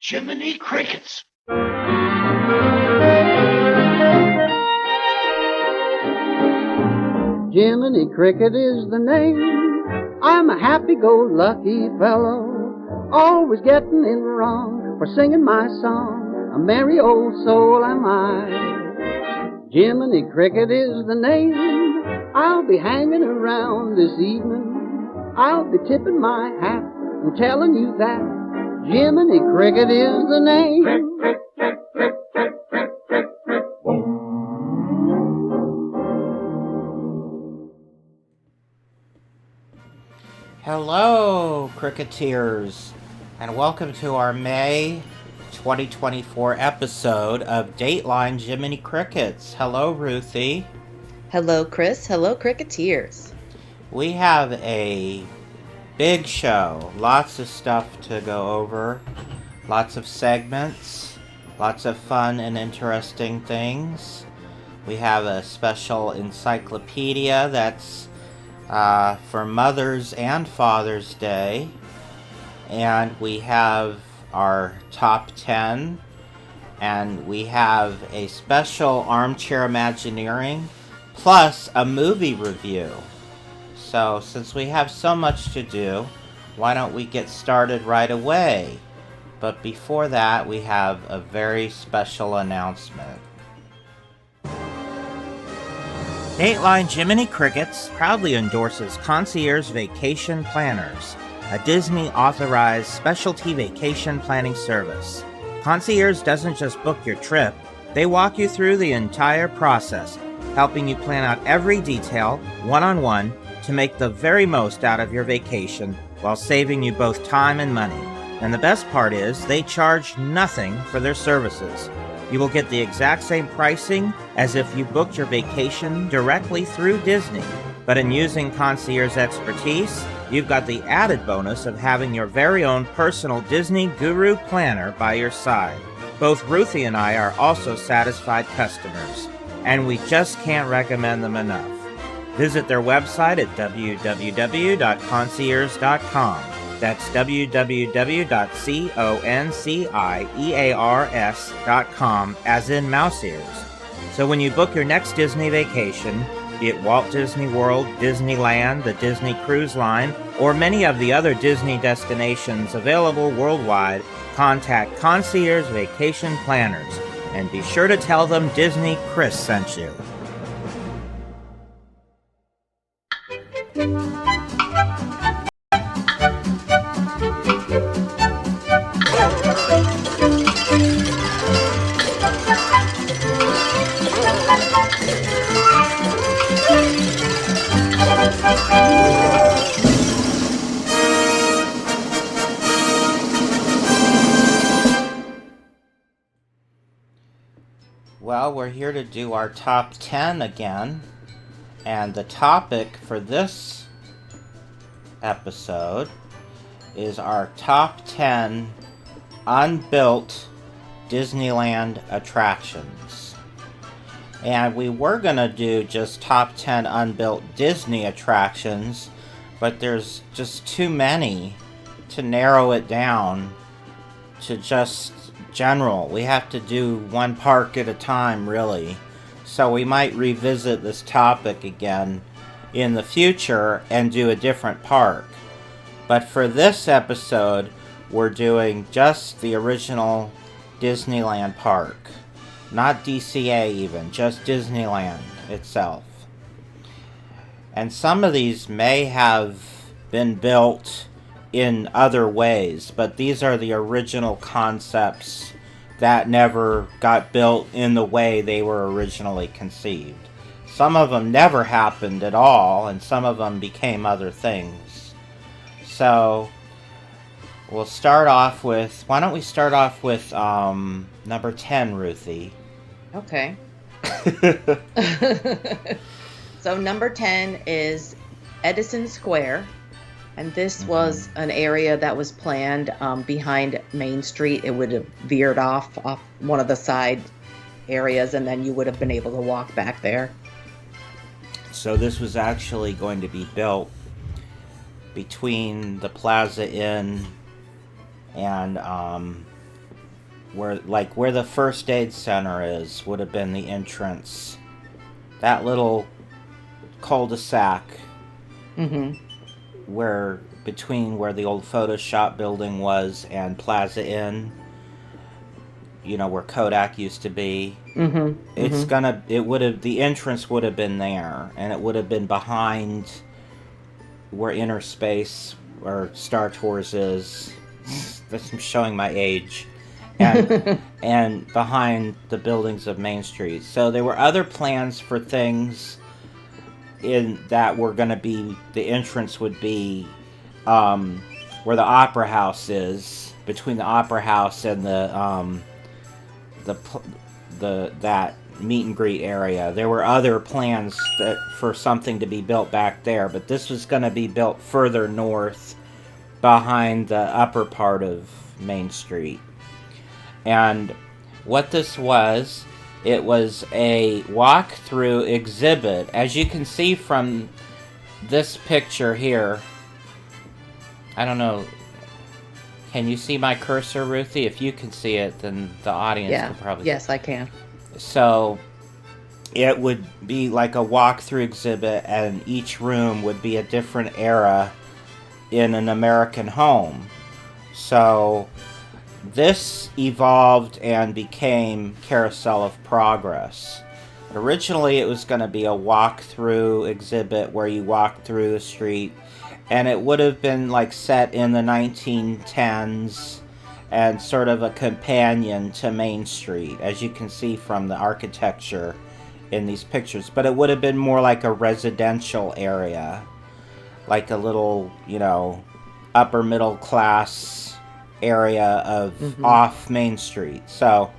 Jiminy Crickets. Jiminy Cricket is the name. I'm a happy-go-lucky fellow, always getting in wrong for singing my song. A merry old soul am I. Jiminy Cricket is the name. I'll be hanging around this evening. I'll be tipping my hat and telling you that Jiminy Cricket is the name. Crick, crick, crick, crick, crick, crick, crick, crick, boom. Hello, Cricketeers, and welcome to our May 2024 episode of Dateline Jiminy Crickets. Hello, Ruthie. Hello, Chris. Hello, Cricketeers. We have a big show. Lots of stuff to go over. Lots of segments. Lots of fun and interesting things. We have a special encyclopedia that's for Mother's and Father's Day. And we have our top 10. And we have a special Armchair Imagineering plus a movie review. So, since we have so much to do, why don't we get started right away? But before that, we have a very special announcement. Dateline Jiminy Crickets proudly endorses Concierge Vacation Planners, a Disney-authorized specialty vacation planning service. Concierge doesn't just book your trip, they walk you through the entire process, helping you plan out every detail, one-on-one, to make the very most out of your vacation while saving you both time and money. And the best part is, they charge nothing for their services. You will get the exact same pricing as if you booked your vacation directly through Disney. But in using Concierge expertise, you've got the added bonus of having your very own personal Disney Guru planner by your side. Both Ruthie and I are also satisfied customers, and we just can't recommend them enough. Visit their website at www.concierge.com. That's www.concierge.com, as in mouse ears. So when you book your next Disney vacation, be it Walt Disney World, Disneyland, the Disney Cruise Line, or many of the other Disney destinations available worldwide, contact Concierge Vacation Planners, and be sure to tell them Disney Chris sent you. Well, we're here to do our top 10 again, and the topic for this episode is our top 10 unbuilt Disneyland attractions. And we were going to do just top 10 unbuilt Disney attractions, but there's just too many to narrow it down to just general. We have to do one park at a time, really. So we might revisit this topic again in the future and do a different park. But for this episode, we're doing just the original Disneyland park. Not DCA even, just Disneyland itself. And some of these may have been built in other ways, but these are the original concepts that never got built in the way they were originally conceived. Some of them never happened at all, and some of them became other things. So, we'll start off with, why don't we start off with number 10, Ruthie? Okay. So number 10 is Edison Square. And this was an area that was planned behind Main Street. It would have veered off one of the side areas, and then you would have been able to walk back there. So this was actually going to be built between the Plaza Inn and where the first aid center is, would have been the entrance. That little cul-de-sac where between where the old Photoshop building was and Plaza Inn, where Kodak used to be. The entrance would have been there, and it would have been behind where Inner Space or Star Tours is. I'm showing my age. And and behind the buildings of Main Street. So there were other plans for things in that were going to be, the entrance would be where the Opera House is, between the Opera House and that meet and greet area. There were other plans for something to be built back there, but this was going to be built further north behind the upper part of Main Street. And what this was, it was a walk-through exhibit. As you can see from this picture here, I don't know, can you see my cursor, Ruthie? If you can see it, then the audience can probably see it. Yes, I can. So it would be like a walk-through exhibit, and each room would be a different era in an American home. So this evolved and became Carousel of Progress. Originally, it was going to be a walk-through exhibit where you walk through the street, and it would have been like set in the 1910s and sort of a companion to Main Street, as you can see from the architecture in these pictures. But it would have been more like a residential area, like a little, upper middle class area of off Main Street. So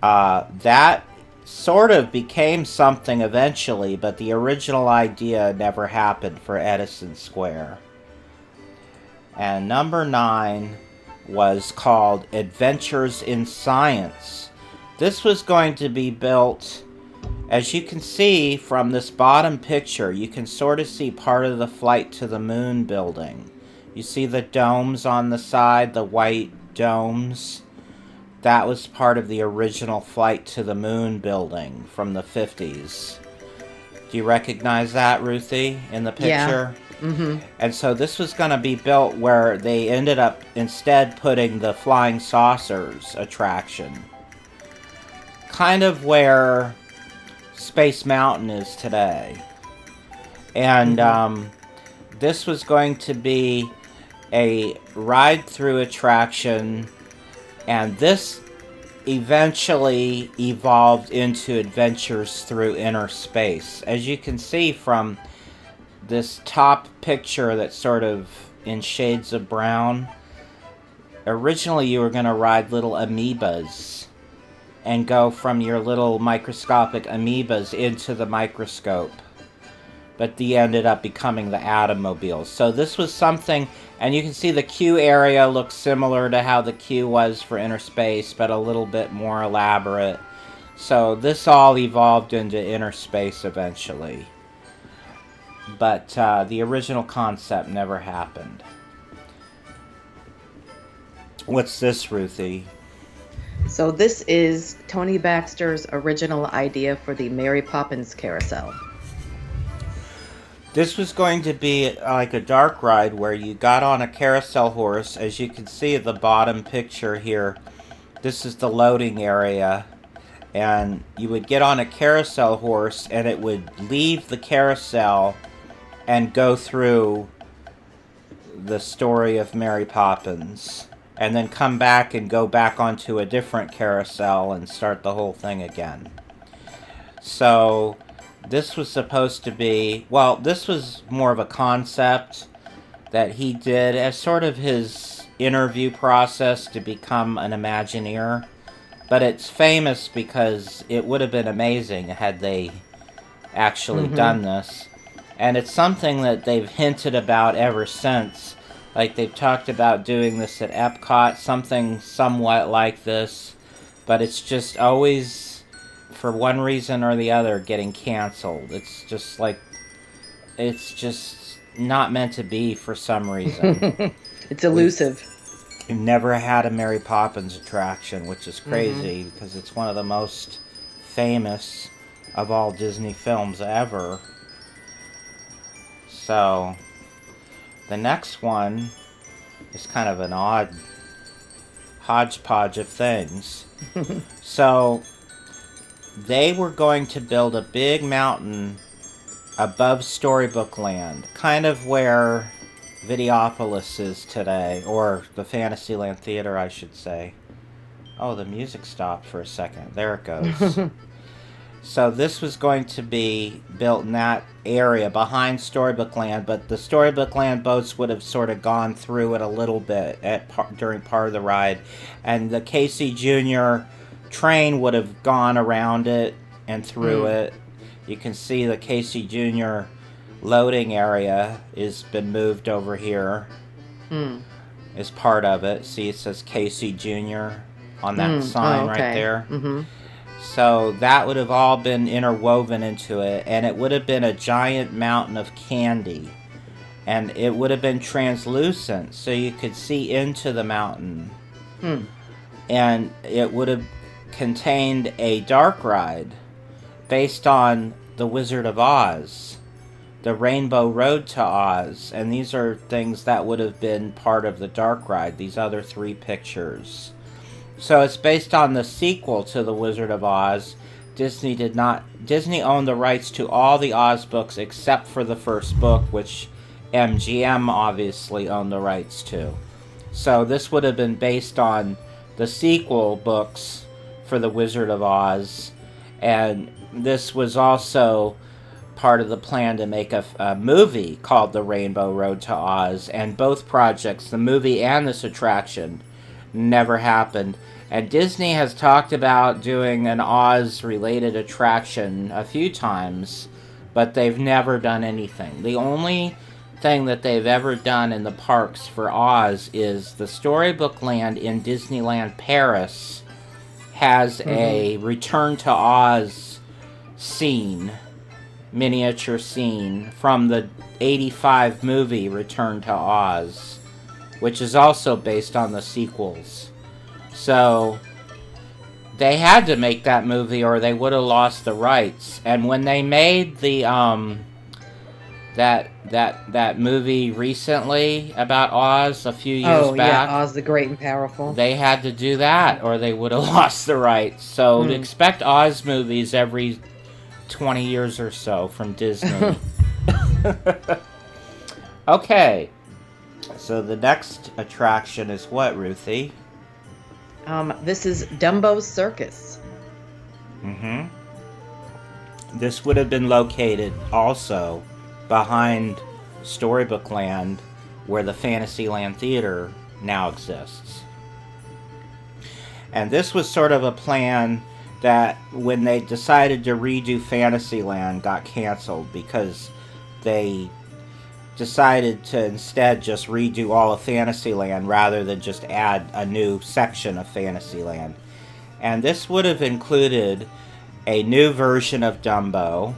that sort of became something eventually, but the original idea never happened for Edison Square. And number 9 was called Adventures in Science. This was going to be built, as you can see from this bottom picture, you can sort of see part of the Flight to the Moon building. You see the domes on the side, the white domes? That was part of the original Flight to the Moon building from the 50s. Do you recognize that, Ruthie, in the picture? Yeah. And so this was going to be built where they ended up instead putting the Flying Saucers attraction. Kind of where Space Mountain is today. And this was going to be a ride-through attraction, and this eventually evolved into Adventures Through Inner Space. As you can see from this top picture that's sort of in shades of brown, originally you were going to ride little amoebas and go from your little microscopic amoebas into the microscope. But they ended up becoming the Atomobiles. So this was something, and you can see the queue area looks similar to how the queue was for Inner Space, but a little bit more elaborate. So this all evolved into Inner Space eventually. But the original concept never happened. What's this, Ruthie? So this is Tony Baxter's original idea for the Mary Poppins carousel. This was going to be like a dark ride where you got on a carousel horse. As you can see at the bottom picture here, this is the loading area. And you would get on a carousel horse and it would leave the carousel and go through the story of Mary Poppins. And then come back and go back onto a different carousel and start the whole thing again. So this was supposed to be, well, this was more of a concept that he did as sort of his interview process to become an Imagineer. But it's famous because it would have been amazing had they actually done this. And it's something that they've hinted about ever since. Like, they've talked about doing this at Epcot, something somewhat like this. But it's just always, for one reason or the other, getting canceled. It's just like, it's just not meant to be for some reason. It's elusive. It never had a Mary Poppins attraction, which is crazy because it's one of the most famous of all Disney films ever. So, the next one is kind of an odd hodgepodge of things. So, they were going to build a big mountain above Storybook Land, kind of where Videopolis is today, or the Fantasyland Theater, I should say. Oh, the music stopped for a second. There it goes. So this was going to be built in that area behind Storybook Land, but the Storybook Land boats would have sort of gone through it a little bit during part of the ride, and the Casey Jr. train would have gone around it and through it. You can see the Casey Jr. loading area has been moved over here as part of it. See, it says Casey Jr. on that sign right there. So that would have all been interwoven into it, and it would have been a giant mountain of candy. And it would have been translucent, so you could see into the mountain. And it would have contained a dark ride based on The Wizard of Oz, the Rainbow Road to Oz. And these are things that would have been part of the dark ride, these other 3 pictures. So it's based on the sequel to The Wizard of Oz. Disney owned the rights to all the Oz books except for the first book, which MGM obviously owned the rights to. So this would have been based on the sequel books for The Wizard of Oz. And this was also part of the plan to make a movie called The Rainbow Road to Oz. And both projects, the movie and this attraction, never happened. And Disney has talked about doing an Oz-related attraction a few times, but they've never done anything. The only thing that they've ever done in the parks for Oz is the Storybook Land in Disneyland Paris has a Return to Oz scene, miniature scene, from the 85 movie Return to Oz, which is also based on the sequels. So they had to make that movie or they would have lost the rights. And when they made the that movie recently about Oz a few years back, Oz the Great and Powerful, they had to do that or they would have lost the rights. So expect Oz movies every 20 years or so from Disney. Okay. So the next attraction is what, Ruthie? This is Dumbo's Circus. This would have been located also behind Storybook Land, where the Fantasyland Theater now exists. And this was sort of a plan that, when they decided to redo Fantasyland, got canceled because they decided to instead just redo all of Fantasyland rather than just add a new section of Fantasyland. And this would have included a new version of Dumbo.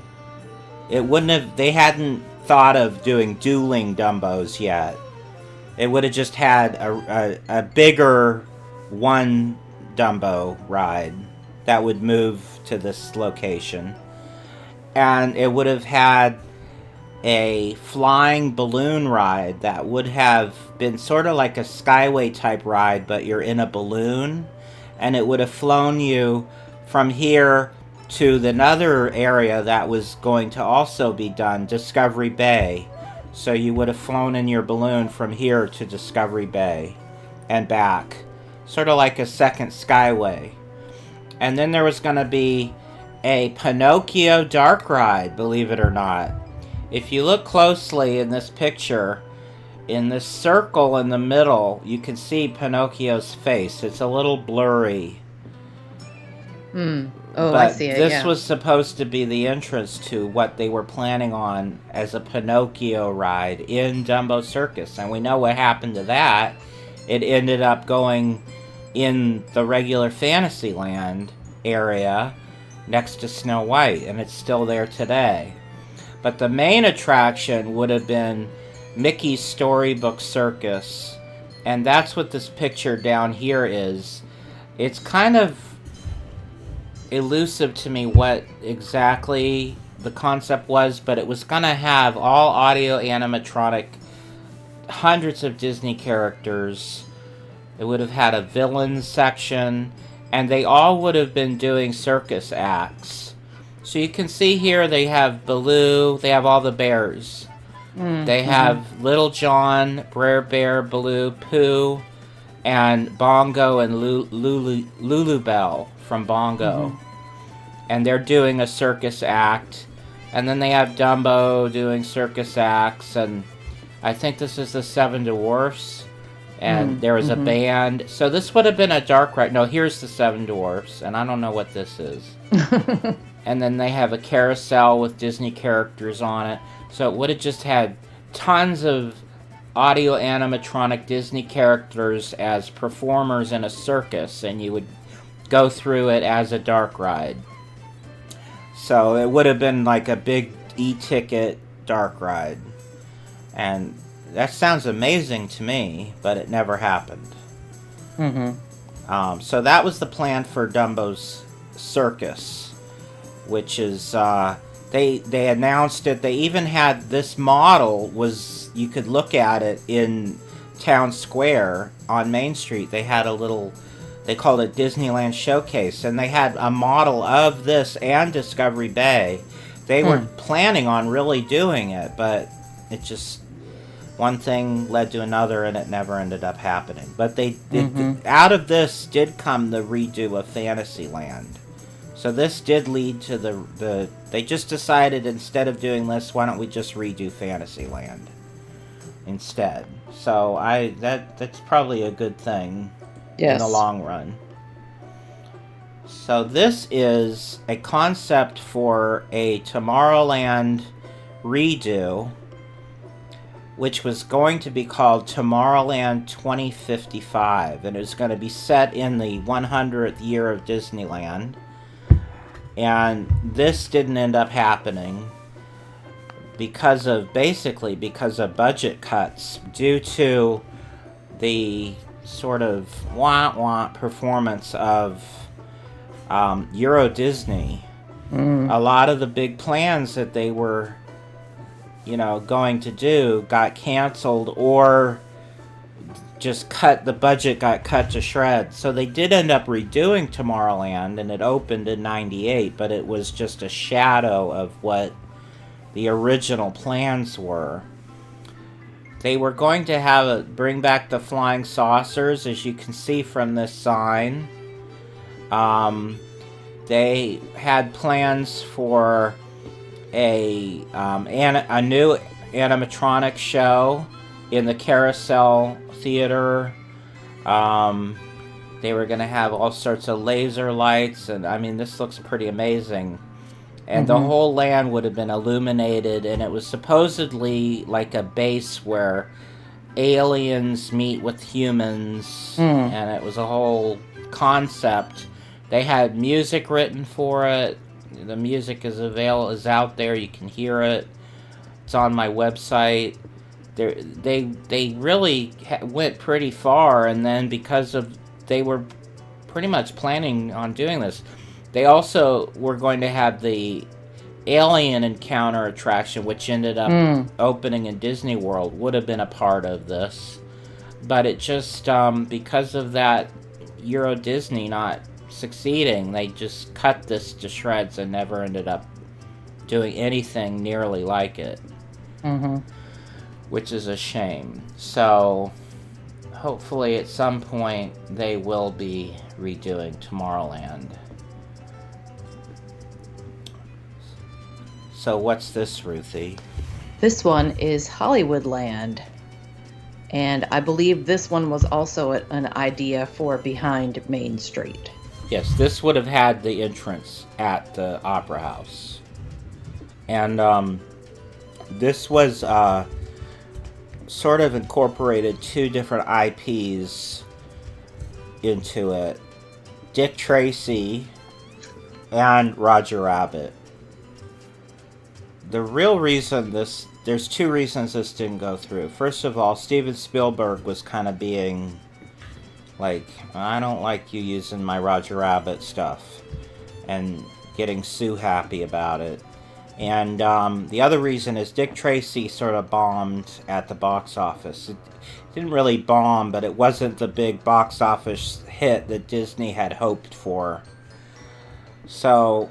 They hadn't thought of doing dueling Dumbos yet. It would have just had a bigger one Dumbo ride that would move to this location. And it would have had a flying balloon ride that would have been sort of like a Skyway type ride, but you're in a balloon, and it would have flown you from here to another area that was going to also be done, Discovery Bay. So you would have flown in your balloon from here to Discovery Bay and back, sort of like a second Skyway. And then there was going to be a Pinocchio dark ride, believe it or not. If you look closely in this picture, in this circle in the middle, you can see Pinocchio's face. It's a little blurry. Oh, but I see it, this was supposed to be the entrance to what they were planning on as a Pinocchio ride in Dumbo Circus. And we know what happened to that. It ended up going in the regular Fantasyland area next to Snow White, and it's still there today. But the main attraction would have been Mickey's Storybook Circus And that's what this picture down here is. It's kind of elusive to me what exactly the concept was, but it was going to have all audio animatronic, hundreds of Disney characters. It would have had a villains section, and they all would have been doing circus acts. So you can see here they have Baloo, they have all the bears. They have Little John, Brer Bear, Baloo, Pooh, and Bongo and Lulu Bell from Bongo. And they're doing a circus act. And then they have Dumbo doing circus acts. And I think this is the Seven Dwarfs. And there was a band. So this would have been a dark ride. No, here's the Seven Dwarfs. And I don't know what this is. And then they have a carousel with Disney characters on it. So it would have just had tons of audio animatronic Disney characters as performers in a circus, and you would go through it as a dark ride. So it would have been like a big e-ticket dark ride. And that sounds amazing to me, but it never happened. So that was the plan for Dumbo's Circus, which is... They announced it. They even had this model was, you could look at it in Town Square on Main Street. They had a little, they called it Disneyland Showcase, and they had a model of this and Discovery Bay. They were planning on really doing it, but it just, one thing led to another, and it never ended up happening. But out of this did come the redo of Fantasyland. So this did lead to the they just decided, instead of doing this, why don't we just redo Fantasyland instead? So that's probably a good thing in the long run. So this is a concept for a Tomorrowland redo, which was going to be called Tomorrowland 2055, and it was going to be set in the 100th year of Disneyland. And this didn't end up happening because of budget cuts due to the sort of wah-wah performance of Euro Disney. A lot of the big plans that they were, going to do got canceled, or just the budget got cut to shreds. So they did end up redoing Tomorrowland, and it opened in 98, but it was just a shadow of what the original plans were. They were going to bring back the flying saucers, as you can see from this sign. They had plans for a new animatronic show in the Carousel Theater. They were going to have all sorts of laser lights, and this looks pretty amazing. And the whole land would have been illuminated, and it was supposedly like a base where aliens meet with humans, and it was a whole concept. They had music written for it. The music is out there. You can hear it. It's on my website. They really went pretty far, and then they were pretty much planning on doing this. They also were going to have the alien encounter attraction, which ended up opening in Disney World, would have been a part of this. But it just, because of that Euro Disney not succeeding, they just cut this to shreds and never ended up doing anything nearly like it. Which is a shame. So, hopefully at some point they will be redoing Tomorrowland. So what's this, Ruthie? This one is Hollywoodland. And I believe this one was also an idea for Behind Main Street. Yes, this would have had the entrance at the Opera House. And this was sort of incorporated two different IPs into it. Dick Tracy and Roger Rabbit. The real reason this there's two reasons this didn't go through. First of all, Steven Spielberg was kind of being like, I don't like you using my Roger Rabbit stuff, and getting Sue happy about it. And the other reason is Dick Tracy sort of bombed at the box office. It didn't really bomb, but it wasn't the big box office hit that Disney had hoped for. So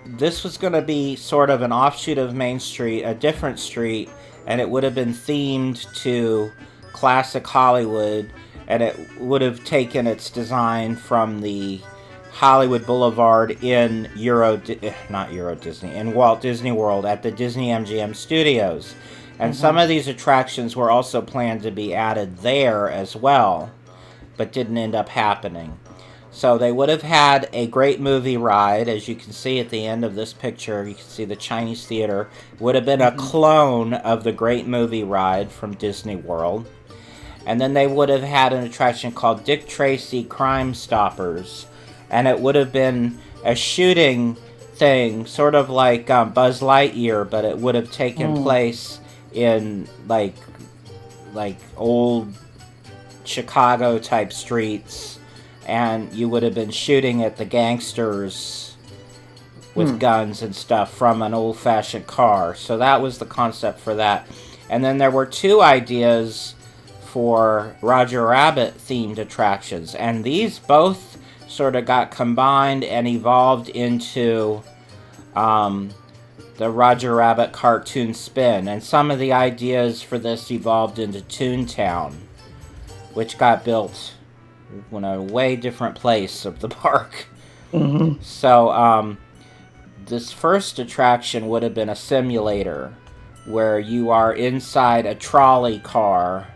this was going to be sort of an offshoot of Main Street, a different street, and it would have been themed to classic Hollywood, and it would have taken its design from the Hollywood Boulevard in in Walt Disney World at the Disney MGM Studios. And some of these attractions were also planned to be added there as well, but didn't end up happening. So they would have had a great movie ride, as you can see at the end of this picture. You can see the Chinese Theater. Would have been a clone of the great movie ride from Disney World. And then they would have had an attraction called Dick Tracy Crime Stoppers. And it would have been a shooting thing, sort of like Buzz Lightyear, but it would have taken place in like old Chicago type streets, and you would have been shooting at the gangsters with guns and stuff from an old-fashioned car. So that was the concept for that. And then there were two ideas for Roger Rabbit themed attractions, and these both sort of got combined and evolved into the Roger Rabbit cartoon spin. And some of the ideas for this evolved into Toontown, which got built in a way different place of the park. So this first attraction would have been a simulator where you are inside a trolley car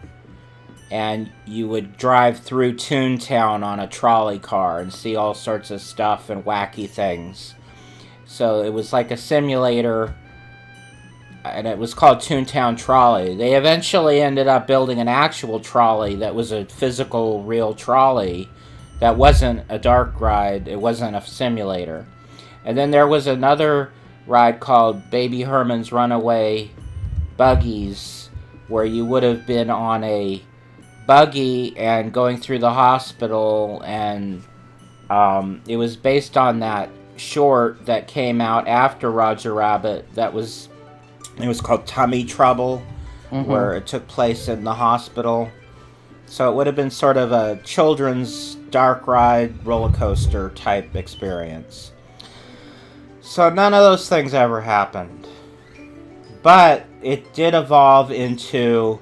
and you would drive through Toontown on a trolley car and see all sorts of stuff and wacky things. So it was like a simulator, and it was called Toontown Trolley. They eventually ended up building an actual trolley that was a physical, real trolley that wasn't a dark ride. It wasn't a simulator. And then there was another ride called Baby Herman's Runaway Buggies, where you would have been on a buggy and going through the hospital, and it was based on that short that came out after Roger Rabbit. It was called Tummy Trouble, where it took place in the hospital. So it would have been sort of a children's dark ride roller coaster type experience. So none of those things ever happened, but it did evolve into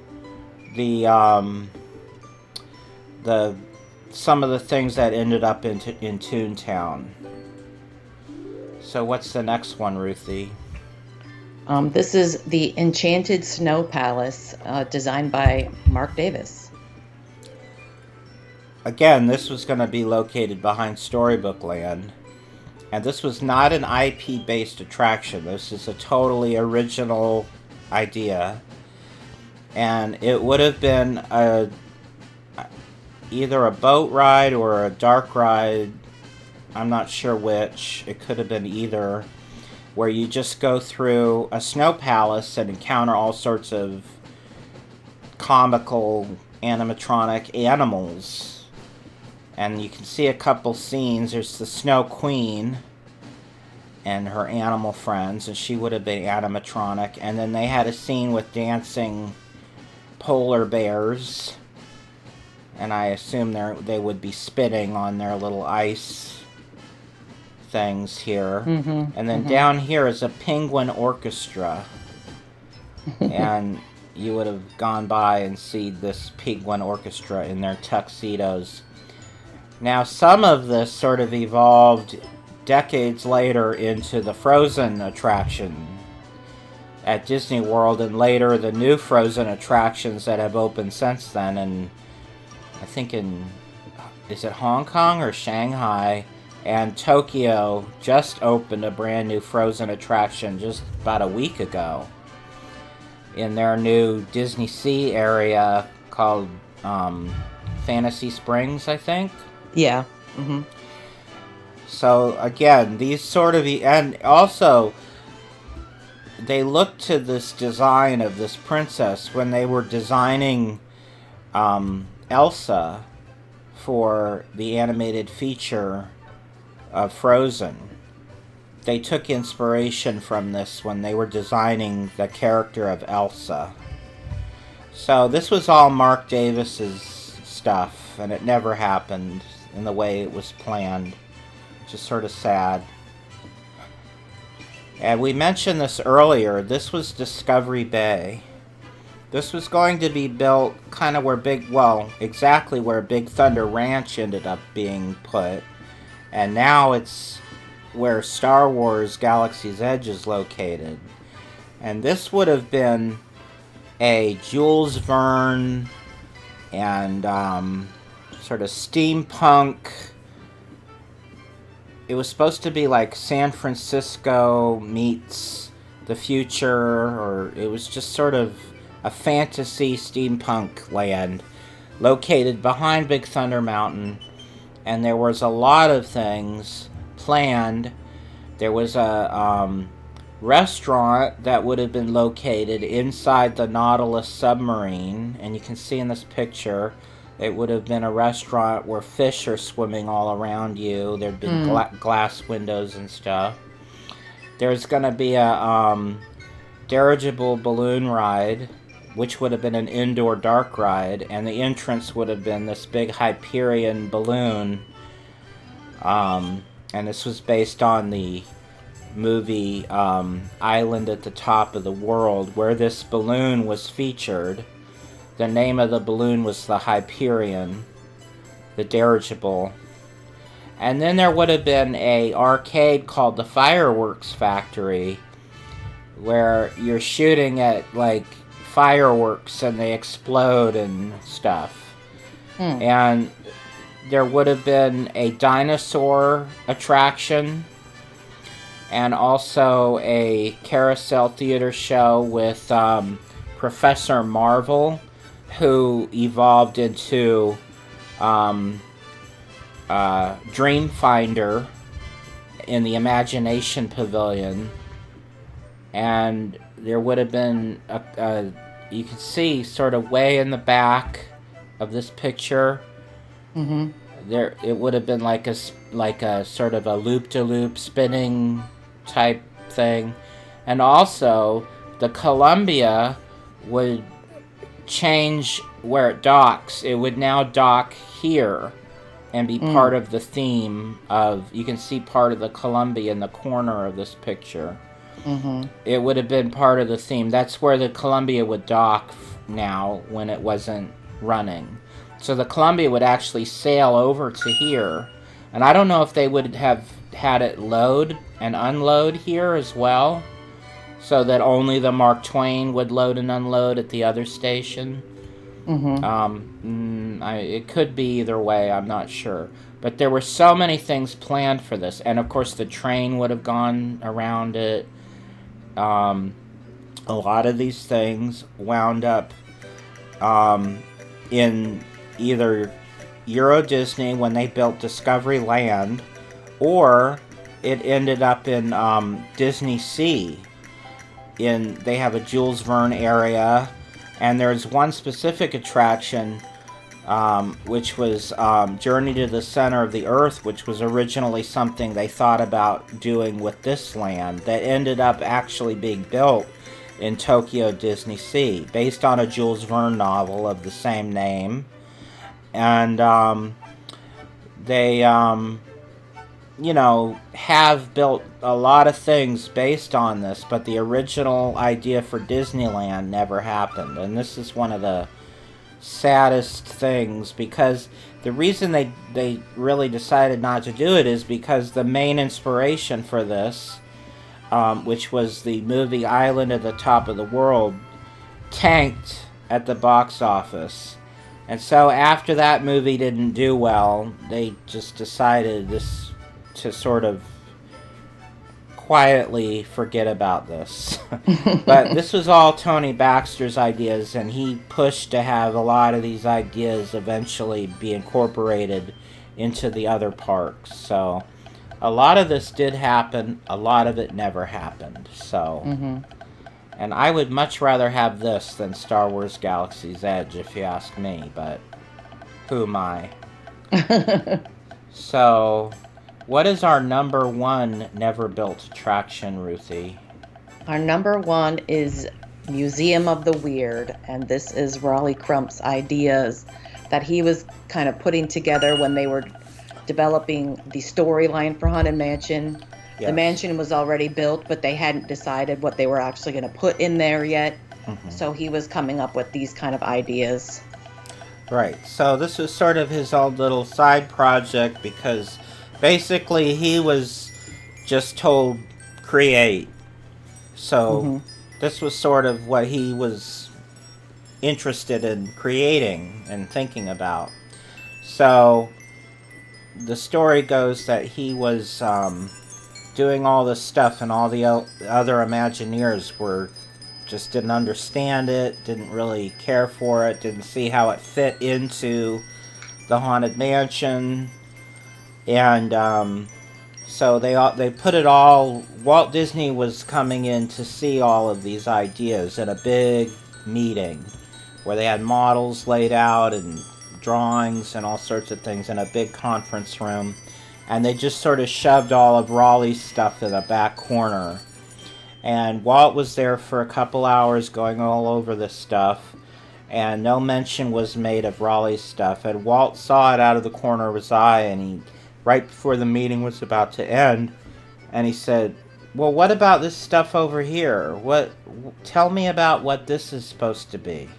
the some of the things that ended up in Toontown. So what's the next one, Ruthie? This is the Enchanted Snow Palace, designed by Mark Davis. Again, this was going to be located behind Storybook Land, and this was not an IP-based attraction. This is a totally original idea, and it would have been either a boat ride or a dark ride. I'm not sure which. It could have been either, where you just go through a snow palace and encounter all sorts of comical animatronic animals. And you can see a couple scenes. There's the Snow Queen and her animal friends, and she would have been animatronic. And then they had a scene with dancing polar bears, and I assume they would be spitting on their little ice things here. And then down here is a penguin orchestra, and you would have gone by and seen this penguin orchestra in their tuxedos. Now, some of this sort of evolved decades later into the Frozen attraction at Disney World, and later the new Frozen attractions that have opened since then. And I think is it Hong Kong or Shanghai? And Tokyo just opened a brand new Frozen attraction just about a week ago in their new Disney Sea area called Fantasy Springs, I think. Yeah. So again, these sort of, and also they looked to this design of this princess when they were designing Elsa for the animated feature of Frozen. They took inspiration from this when they were designing the character of Elsa. So this was all Mark Davis's stuff, and it never happened in the way it was planned. Just sort of sad. And we mentioned this earlier, this was Discovery Bay. This was going to be built kind of where exactly where Big Thunder Ranch ended up being put. And now it's where Star Wars Galaxy's Edge is located. And this would have been a Jules Verne and sort of steampunk. It was supposed to be like San Francisco meets the future, or it was just sort of a fantasy steampunk land located behind Big Thunder Mountain. And there was a lot of things planned. There was a restaurant that would have been located inside the Nautilus submarine, and you can see in this picture it would have been a restaurant where fish are swimming all around you. There'd been glass windows and stuff. There's going to be a dirigible balloon ride, which would have been an indoor dark ride, and the entrance would have been this big Hyperion balloon. And this was based on the movie Island at the Top of the World, where this balloon was featured. The name of the balloon was the Hyperion, the dirigible. And then there would have been a arcade called the Fireworks Factory, where you're shooting at like fireworks and they explode and stuff. And there would have been a dinosaur attraction, and also a carousel theater show with Professor Marvel, who evolved into Dreamfinder in the Imagination Pavilion. And there would have been you can see sort of way in the back of this picture. There, it would have been like a sort of a loop-de-loop spinning type thing, and also the Columbia would change where it docks. It would now dock here and be part of the theme of. You can see part of the Columbia in the corner of this picture. It would have been part of the theme. That's where the Columbia would dock now when it wasn't running. So the Columbia would actually sail over to here. And I don't know if they would have had it load and unload here as well, so that only the Mark Twain would load and unload at the other station. It could be either way, I'm not sure. But there were so many things planned for this. And of course the train would have gone around it. A lot of these things wound up in either Euro Disney when they built Discovery Land, or it ended up in Disney Sea. They have a Jules Verne area, and there's one specific attraction which was Journey to the Center of the Earth, which was originally something they thought about doing with this land, that ended up actually being built in Tokyo Disney Sea, based on a Jules Verne novel of the same name. And they, have built a lot of things based on this, but the original idea for Disneyland never happened. And this is one of the saddest things, because the reason they really decided not to do it is because the main inspiration for this, which was the movie Island at the Top of the World, tanked at the box office. And so after that movie didn't do well, they just decided to sort of quietly forget about this. But this was all Tony Baxter's ideas, and he pushed to have a lot of these ideas eventually be incorporated into the other parks. So a lot of this did happen, a lot of it never happened. So And I would much rather have this than Star Wars Galaxy's Edge, if you ask me, but who am I? So, what is our number one never-built attraction, Ruthie? Our number one is Museum of the Weird, and this is Raleigh Crump's ideas that he was kind of putting together when they were developing the storyline for Haunted Mansion. Yes. The mansion was already built, but they hadn't decided what they were actually going to put in there yet. Mm-hmm. So he was coming up with these kind of ideas. Right. So this was sort of his own little side project because basically he was just told create. So this was sort of what he was interested in creating and thinking about. So the story goes that he was doing all this stuff, and all the other Imagineers just didn't understand it, didn't really care for it, didn't see how it fit into the Haunted Mansion, and so they put it all. Walt Disney was coming in to see all of these ideas at a big meeting where they had models laid out and drawings and all sorts of things in a big conference room. And they just sort of shoved all of Raleigh's stuff in the back corner. And Walt was there for a couple hours going all over this stuff. And no mention was made of Raleigh's stuff. And Walt saw it out of the corner of his eye. And right before the meeting was about to end, and he said, well, what about this stuff over here? Tell me about what this is supposed to be.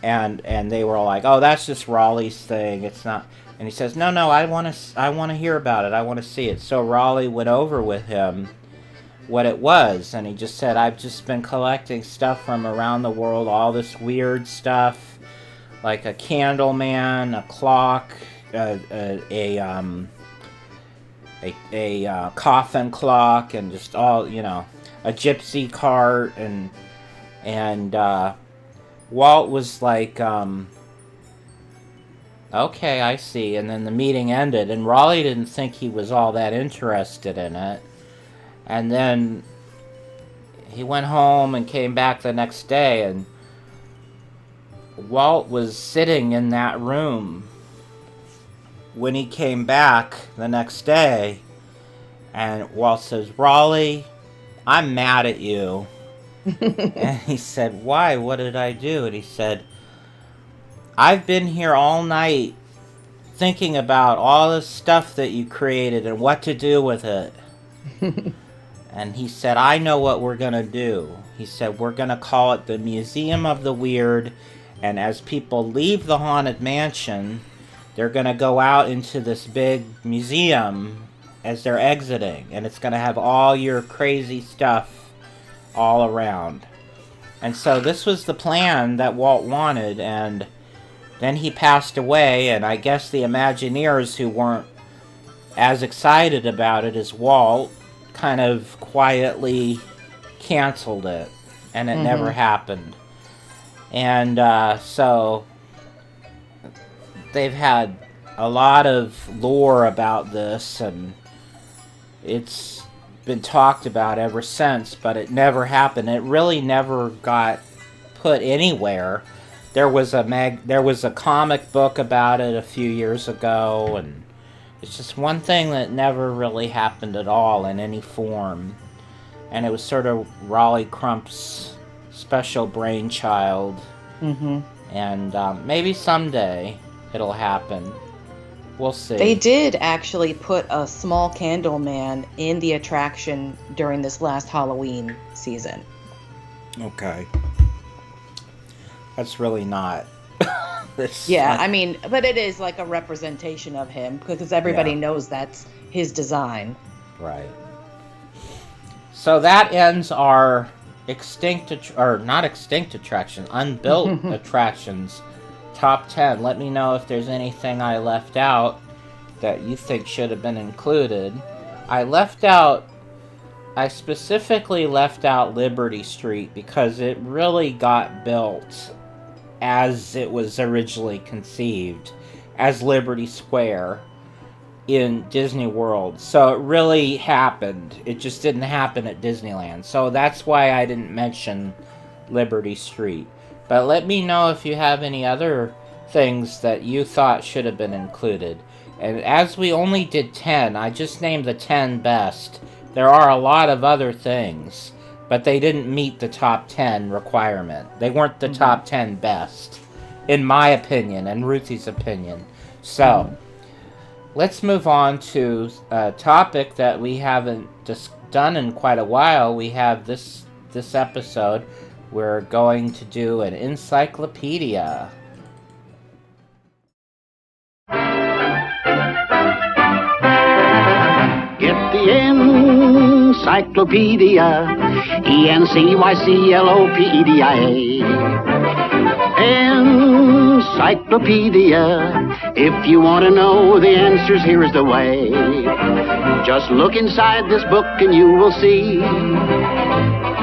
And they were all like, oh, that's just Raleigh's thing. It's not... And he says, no, I want to hear about it. I want to see it. So Raleigh went over with him what it was. And he just said, I've just been collecting stuff from around the world, all this weird stuff, like a candle man, a clock, a coffin clock, and just all, a gypsy cart. And Walt was like... okay, I see. And then the meeting ended, and Raleigh didn't think he was all that interested in it. And then he went home and came back the next day, and Walt was sitting in that room when he came back the next day, and Walt says, Raleigh, I'm mad at you. And he said, why? What did I do? And he said, I've been here all night thinking about all this stuff that you created and what to do with it. And he said, I know what we're going to do. He said, we're going to call it the Museum of the Weird, and as people leave the Haunted Mansion, they're going to go out into this big museum as they're exiting, and it's going to have all your crazy stuff all around. And so this was the plan that Walt wanted, and then he passed away, and I guess the Imagineers who weren't as excited about it as Walt kind of quietly canceled it, and it never happened. And so they've had a lot of lore about this, and it's been talked about ever since, but it never happened. It really never got put anywhere. There was a comic book about it a few years ago, and it's just one thing that never really happened at all in any form. And it was sort of Raleigh Crump's special brainchild. And maybe someday it'll happen. We'll see. They did actually put a small candle man in the attraction during this last Halloween season. Okay. That's really not. I mean, but it is like a representation of him because everybody knows that's his design. Right. So that ends our unbuilt attractions top 10. Let me know if there's anything I left out that you think should have been included. I specifically left out Liberty Street because it really got built as it was originally conceived, as Liberty Square. in Disney World. So it really happened. It just didn't happen at Disneyland. So that's why I didn't mention Liberty Street. But let me know if you have any other things that you thought should have been included. And as we only did 10, I just named the 10 best. There are a lot of other things, but they didn't meet the top 10 requirement. They weren't the top 10 best, in my opinion and Ruthie's opinion. So, let's move on to a topic that we haven't done in quite a while. We have this episode. We're going to do an encyclopedia. Get the Encyclopedia, Encyclopedia. Encyclopedia, if you want to know the answers, here's the way. Just look inside this book and you will see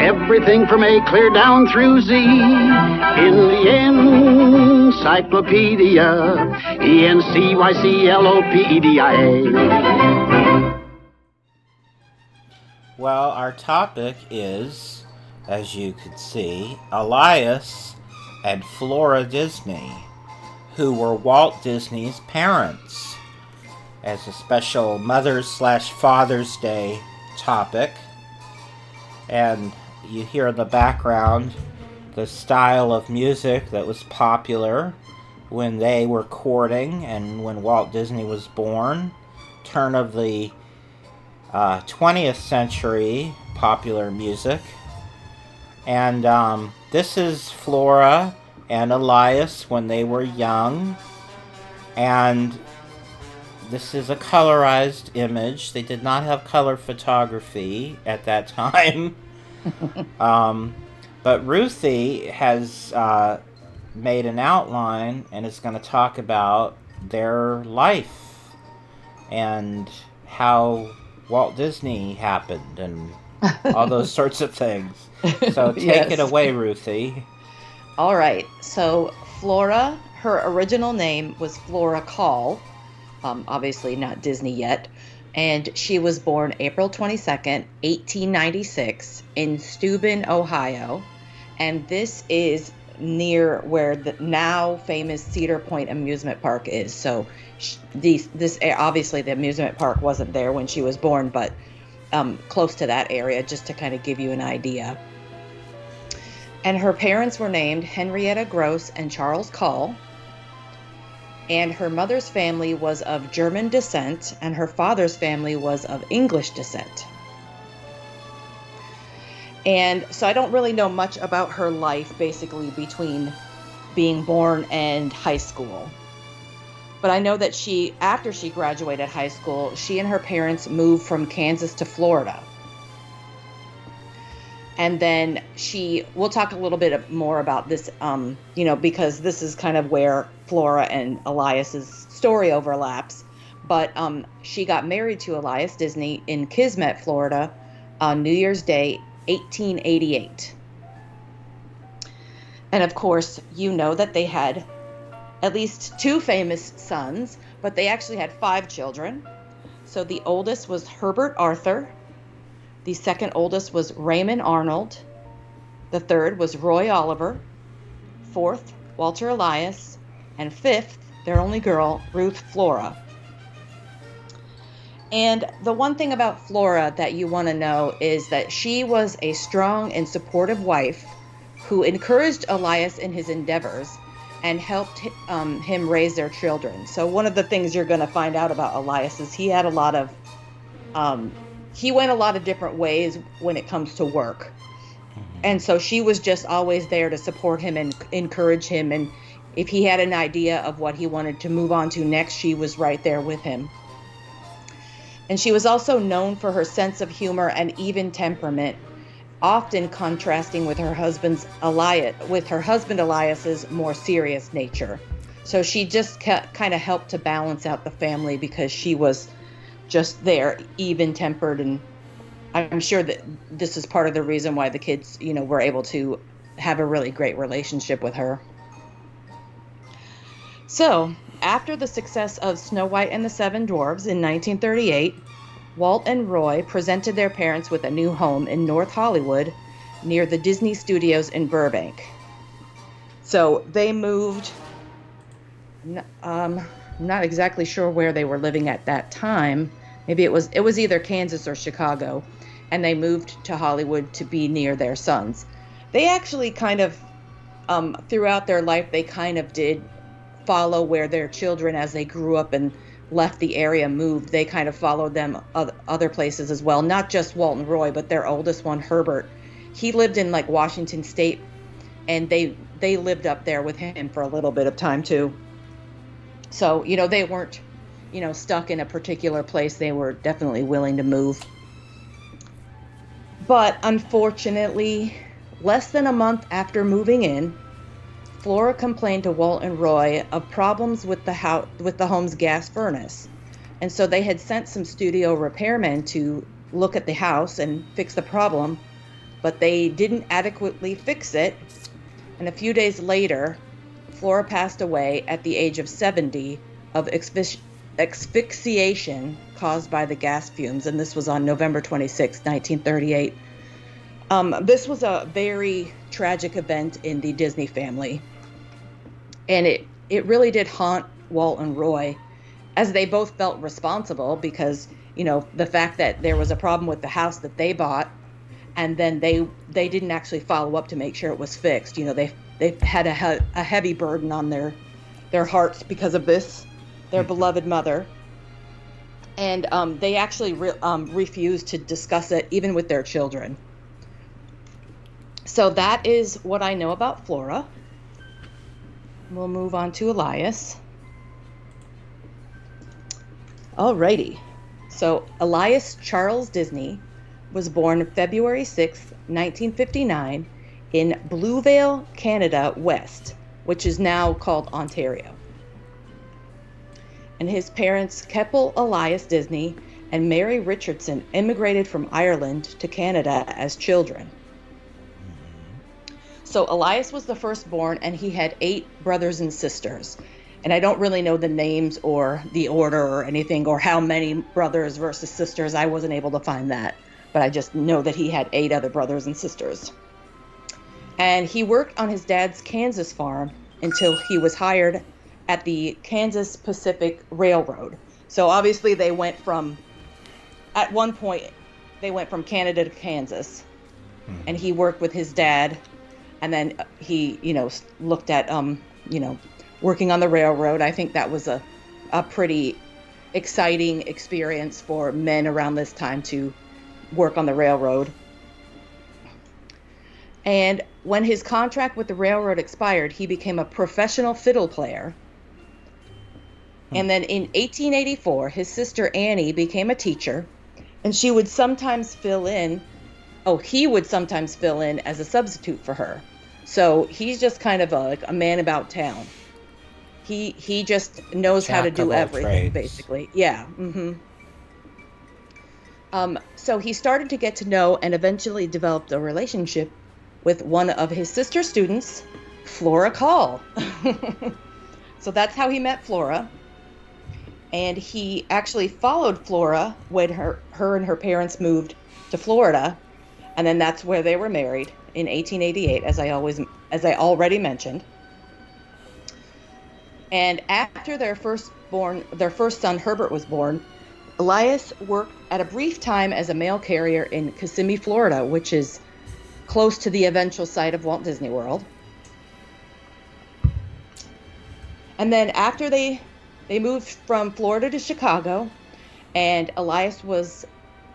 everything from A clear down through Z in the Encyclopedia, Encyclopedia. Well, our topic is, as you could see, Elias and Flora Disney, who were Walt Disney's parents, as a special Mother's/Father's Day topic. And you hear in the background the style of music that was popular when they were courting and when Walt Disney was born. Turn of the 20th century popular music. And this is Flora and Elias when they were young. And this is a colorized image. They did not have color photography at that time. But Ruthie has made an outline and is going to talk about their life and how Walt Disney happened and all those sorts of things. So take it away, Ruthie. All right. So Flora, her original name was Flora Call. Obviously not Disney yet. And she was born April 22nd, 1896 in Steuben, Ohio. And this is near where the now famous Cedar Point amusement park is. So this obviously the amusement park wasn't there when she was born, but close to that area, just to kind of give you an idea. And her parents were named Henrietta Gross and Charles Call. And her mother's family was of German descent, and her father's family was of English descent. And so I don't really know much about her life, basically, between being born and high school. But I know that after she graduated high school, she and her parents moved from Kansas to Florida. And then we'll talk a little bit more about this, because this is kind of where Flora and Elias's story overlaps. But she got married to Elias Disney in Kismet, Florida on New Year's Day, 1888. And of course, you know that they had at least 2 famous sons, but they actually had 5 children. So the oldest was Herbert Arthur. The second oldest was Raymond Arnold. The third was Roy Oliver. Fourth, Walter Elias. And fifth, their only girl, Ruth Flora. And the one thing about Flora that you want to know is that she was a strong and supportive wife who encouraged Elias in his endeavors and helped him raise their children. So one of the things you're going to find out about Elias is he had a lot of he went a lot of different ways when it comes to work. And so she was just always there to support him and encourage him. And if he had an idea of what he wanted to move on to next, she was right there with him. And she was also known for her sense of humor and even temperament, often contrasting with her husband Elias's more serious nature. So she just kind of helped to balance out the family because she was just there, even-tempered, and I'm sure that this is part of the reason why the kids, were able to have a really great relationship with her. So, After the success of Snow White and the Seven Dwarfs in 1938, Walt and Roy presented their parents with a new home in North Hollywood near the Disney Studios in Burbank. So they moved, not exactly sure where they were living at that time. Maybe it was either Kansas or Chicago, and they moved to Hollywood to be near their sons. They actually kind of, throughout their life, they kind of did follow where their children, as they grew up and left the area, moved. They kind of followed them other places as well, not just Walt and Roy, but their oldest one, Herbert. He lived in like Washington State, and they lived up there with him for a little bit of time too. So, they weren't, stuck in a particular place. They were definitely willing to move. But unfortunately, less than a month after moving in, Flora complained to Walt and Roy of problems with the home's gas furnace. And so they had sent some studio repairmen to look at the house and fix the problem, but they didn't adequately fix it. And a few days later, Flora passed away at the age of 70 of asphyxiation caused by the gas fumes, and this was on November 26, 1938. This was a very tragic event in the Disney family, and it really did haunt Walt and Roy, as they both felt responsible because, the fact that there was a problem with the house that they bought, and then they didn't actually follow up to make sure it was fixed. They had a heavy burden on their hearts because of this, their beloved mother. And they actually refused to discuss it even with their children. So that is what I know about Flora. We'll move on to Elias. Alrighty. So Elias Charles Disney was born February 6, 1959 in Bluevale, Canada West, which is now called Ontario. And his parents, Keppel Elias Disney and Mary Richardson, immigrated from Ireland to Canada as children. So Elias was the firstborn, and he had 8 brothers and sisters. And I don't really know the names or the order or anything, or how many brothers versus sisters. I wasn't able to find that. But I just know that he had 8 other brothers and sisters. And he worked on his dad's Kansas farm until he was hired at the Kansas Pacific Railroad. So obviously at one point, they went from Canada to Kansas. And he worked with his dad. And then he, looked at, working on the railroad. I think that was a pretty exciting experience for men around this time to work on the railroad. And when his contract with the railroad expired, he became a professional fiddle player. And then in 1884, his sister Annie became a teacher, and he would sometimes fill in as a substitute for her. So he's just kind of a man about town. He just knows how to do everything, basically. Yeah. So he started to get to know and eventually developed a relationship with one of his sister's students, Flora Call. So that's how he met Flora. And he actually followed Flora when her and her parents moved to Florida. And then that's where they were married in 1888, as I already mentioned. And after their first son Herbert was born, Elias worked at a brief time as a mail carrier in Kissimmee, Florida, which is close to the eventual site of Walt Disney World. And then after they moved from Florida to Chicago, and Elias was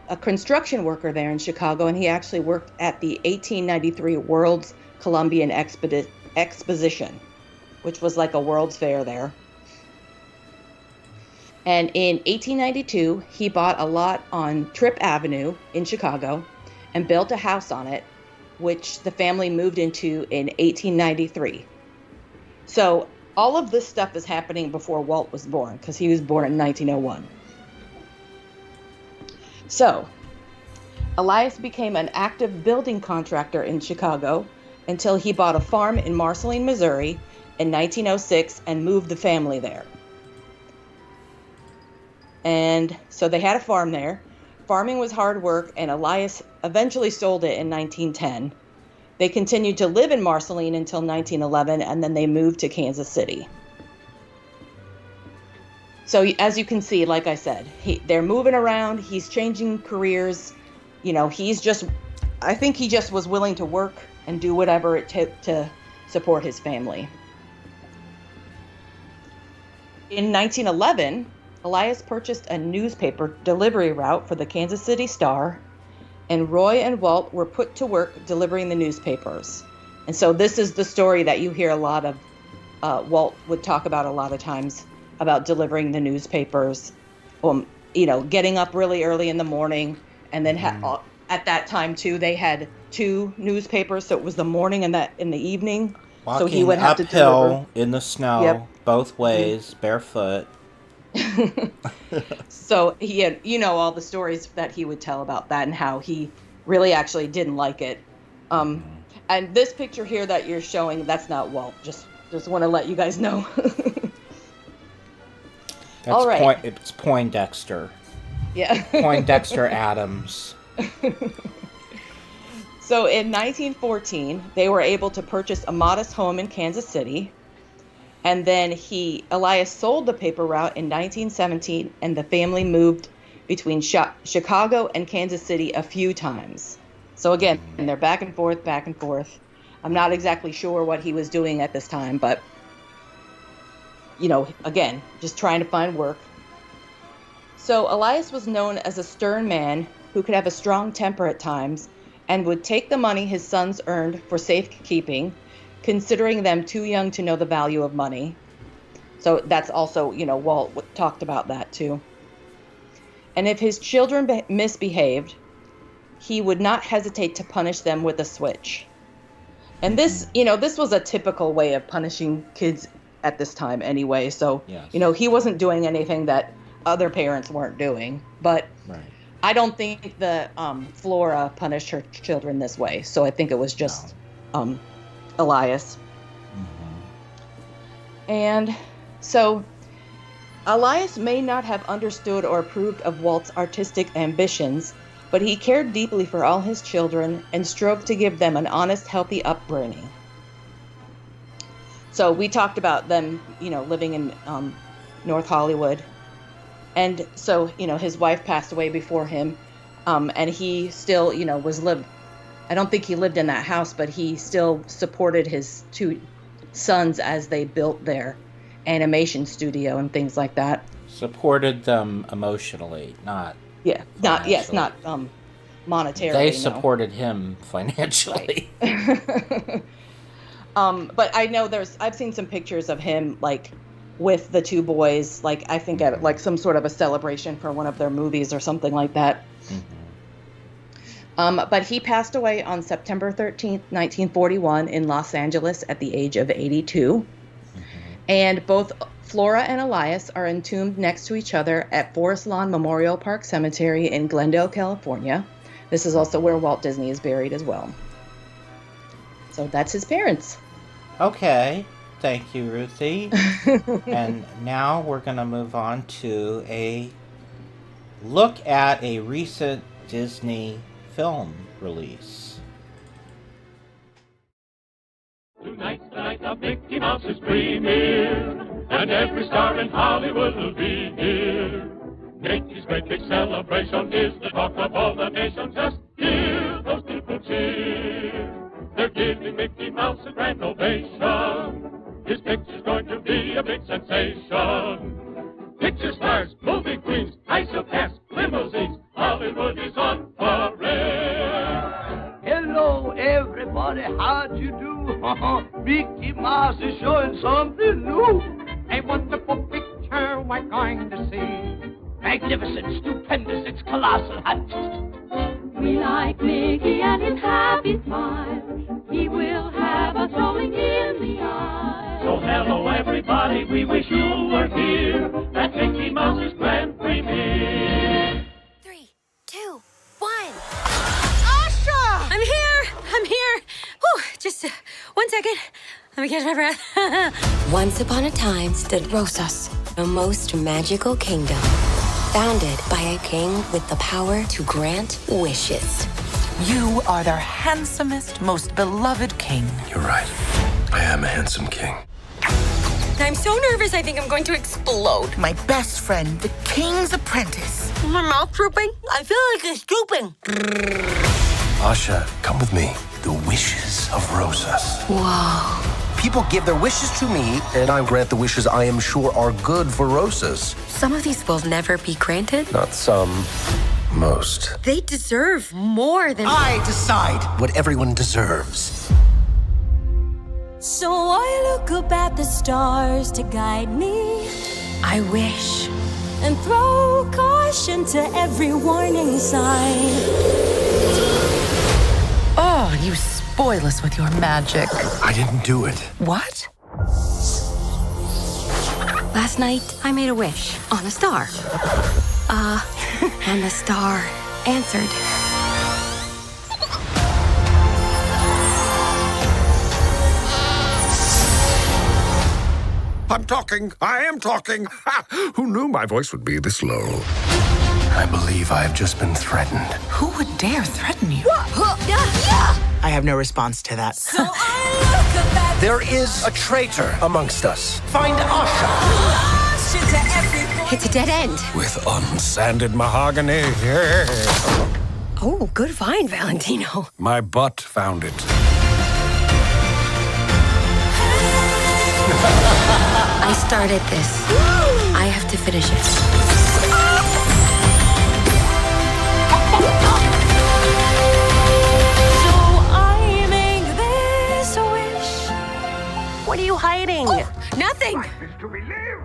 a construction worker there in Chicago, and he actually worked at the 1893 World's Columbian Exposition, which was like a World's Fair there. And in 1892, he bought a lot on Tripp Avenue in Chicago and built a house on it, which the family moved into in 1893. So all of this stuff is happening before Walt was born, because he was born in 1901. So Elias became an active building contractor in Chicago until he bought a farm in Marceline, Missouri in 1906 and moved the family there. And so they had a farm there. Farming was hard work, and Elias eventually sold it in 1910. They continued to live in Marceline until 1911, and then they moved to Kansas City. So as you can see, like I said, they're moving around. He's changing careers. You know, I think he just was willing to work and do whatever it took to support his family. In 1911, Elias purchased a newspaper delivery route for the Kansas City Star, and Roy and Walt were put to work delivering the newspapers. And so this is the story that you hear a lot of, Walt would talk about a lot of times, about delivering the newspapers, getting up really early in the morning, and then at that time too, they had 2 newspapers, so it was the morning and in the evening. Walking so he would have uphill to deliver in the snow, both ways, barefoot. So he had, all the stories that he would tell about that and how he really actually didn't like it. And this picture here that you're showing, that's not Walt. Just want to let you guys know. That's all right. It's Poindexter. Yeah. Poindexter Adams. So in 1914, they were able to purchase a modest home in Kansas City. And then Elias sold the paper route in 1917, and the family moved between Chicago and Kansas City a few times. So again, they're back and forth, back and forth. I'm not exactly sure what he was doing at this time, but, again, just trying to find work. So Elias was known as a stern man who could have a strong temper at times and would take the money his sons earned for safekeeping, considering them too young to know the value of money. So that's also, Walt talked about that too. And if his children misbehaved, he would not hesitate to punish them with a switch. And this was a typical way of punishing kids at this time anyway. So, yes. He wasn't doing anything that other parents weren't doing. But right. I don't think the Flora punished her children this way. So I think it was just Elias. And so Elias may not have understood or approved of Walt's artistic ambitions, but he cared deeply for all his children and strove to give them an honest, healthy upbringing. So we talked about them, living in North Hollywood. And so, his wife passed away before him, and he still, I don't think he lived in that house, but he still supported his 2 sons as they built their animation studio and things like that. Supported them emotionally, not not monetarily. They supported him financially. Right. But I know I've seen some pictures of him with the 2 boys, I think at some sort of a celebration for one of their movies or something like that. But he passed away on September 13th, 1941 in Los Angeles at the age of 82. And both Flora and Elias are entombed next to each other at Forest Lawn Memorial Park Cemetery in Glendale, California. This is also where Walt Disney is buried as well. So that's his parents. Okay. Thank you, Ruthie. And now we're going to move on to a look at a recent Disney film release. Tonight's the night of Mickey Mouse's premiere, and every star in Hollywood will be here. Mickey's great big celebration is the talk of all the nation. Just hear those people cheer. They're giving Mickey Mouse a grand ovation. His picture's going to be a big sensation. Picture stars, movie queens, high silk cast, limousines, Hollywood is on parade. Hello, everybody, how'd you do? Mickey Mouse is showing something new. A wonderful picture we're going to see. Magnificent, stupendous, it's colossal. We like Mickey and his happy smile. He will have us rolling in the aisle. So hello, everybody, we wish you were here at Mickey Mouse's grand premiere. 3, 2, 1. Asha! I'm here. Whew, just 1 second. Let me catch my breath. Once upon a time stood Rosas, a most magical kingdom. founded by a king with the power to grant wishes. You are their handsomest, most beloved king. You're right. I am a handsome king. I'm so nervous, I think I'm going to explode. My best friend, the king's apprentice. My mouth drooping? I feel like it's drooping. Asha, come with me. The wishes of Rosas. Whoa. People give their wishes to me, and I grant the wishes I am sure are good for Rosas. Some of these will never be granted. Not some, most. They deserve more than... I decide what everyone deserves. So I look up at the stars to guide me. I wish. And throw caution to every warning sign. Oh, you spoil us with your magic. I didn't do it. What? Last night, I made a wish on a star. And the star answered. I'm talking. I am talking. Ha! Who knew my voice would be this low? I believe I have just been threatened. Who would dare threaten you? I have no response to that. So I look up at There is a traitor amongst us. Find Asha. caution to every It's a dead end. With unsanded mahogany. Yeah. Oh, good find, Valentino. My butt found it. I started this. I have to finish it. So I make this wish. What are you hiding? Nothing.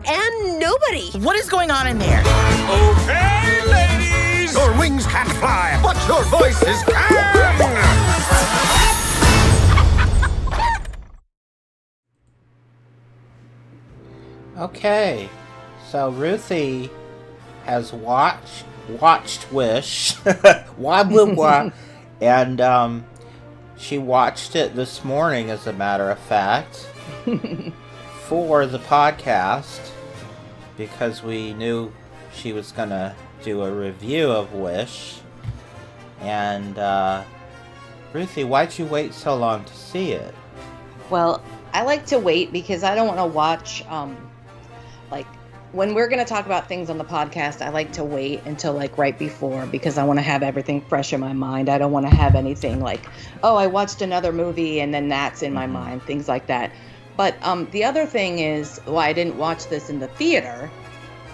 And nobody. What is going on in there? Okay, ladies. Your wings can't fly, but your voices can. Okay, so Ruthie has watched Wish, wah, wah, wah, and she watched it this morning, as a matter of fact, for the podcast, because we knew she was gonna do a review of Wish. And Ruthie, why'd you wait so long to see it? Well, I like to wait because I don't want to watch, like, when we're going to talk about things on the podcast, I like to wait until, like, right before, because I want to have everything fresh in my mind. I don't want to have anything like, oh, I watched another movie and then that's in my mind, things like that. But the other thing is why I didn't watch this in the theater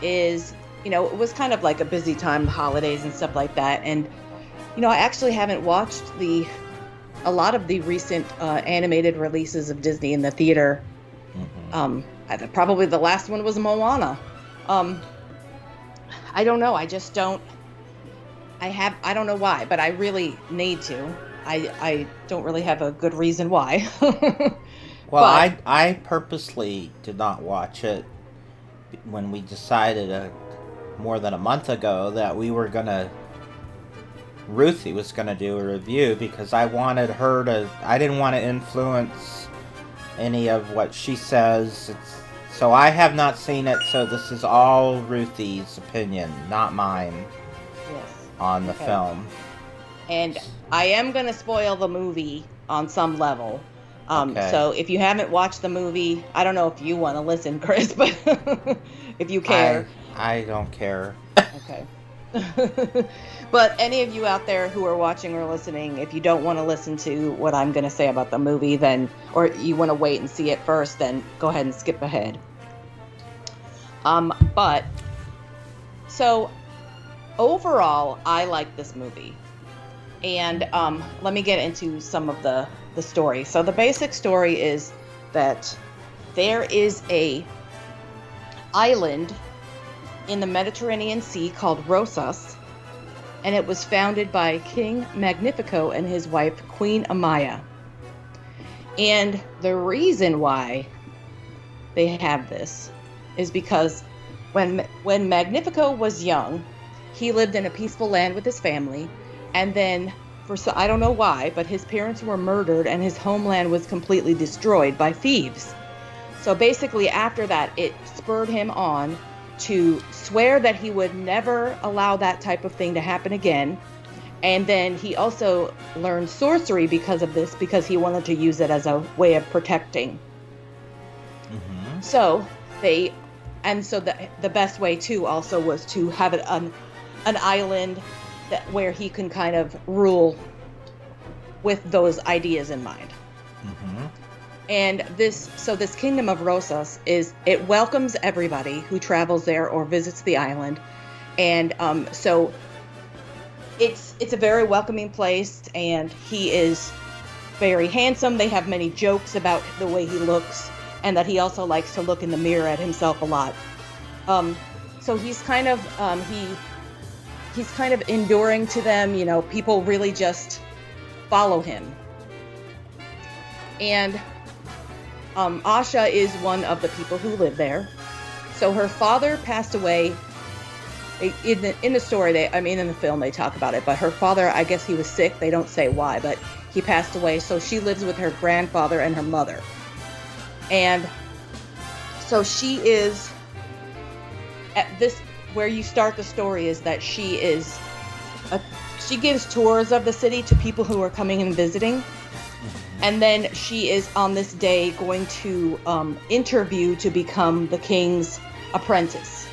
is, you know, it was kind of like a busy time, holidays and stuff like that. And, you know, I actually haven't watched a lot of the recent animated releases of Disney in the theater. Probably the last one was Moana. I don't know. I just don't. I don't know why, but I really need to. I don't really have a good reason why. Well, I purposely did not watch it when we decided more than a month ago that we were gonna. Ruthie was gonna do a review because I wanted her to. I didn't want to influence any of what she says. So I have not seen it. So this is all Ruthie's opinion, not mine. Yes. On the film. And I am gonna spoil the movie on some level. Okay. So if you haven't watched the movie, I don't know if you want to listen, Chris, but if you care. I don't care. Okay. But any of you out there who are watching or listening, if you don't want to listen to what I'm going to say about the movie, then, or you want to wait and see it first, then go ahead and skip ahead. But, so, overall, I like this movie. And let me get into some of the story. So the basic story is that there is a island in the Mediterranean Sea called Rosas, and it was founded by King Magnifico and his wife Queen Amaya. And the reason why they have this is because when Magnifico was young, he lived in a peaceful land with his family, and then I don't know why, but his parents were murdered and his homeland was completely destroyed by thieves. So basically after that, it spurred him on to swear that he would never allow that type of thing to happen again. And then he also learned sorcery because of this, because he wanted to use it as a way of protecting. Mm-hmm. So the best way too also was to have it on an island where he can kind of rule with those ideas in mind. Mm-hmm. And this kingdom of Rosas it welcomes everybody who travels there or visits the island. And so it's a very welcoming place, and he is very handsome. They have many jokes about the way he looks, and that he also likes to look in the mirror at himself a lot. So he's kind of he's kind of enduring to them. You know, people really just follow him. And Asha is one of the people who live there. So her father passed away. In the story, in the film they talk about it, but her father, I guess he was sick. They don't say why, but he passed away. So she lives with her grandfather and her mother. And so she is at this, where you start the story is that she gives tours of the city to people who are coming and visiting. And then she is on this day going to interview to become the king's apprentice.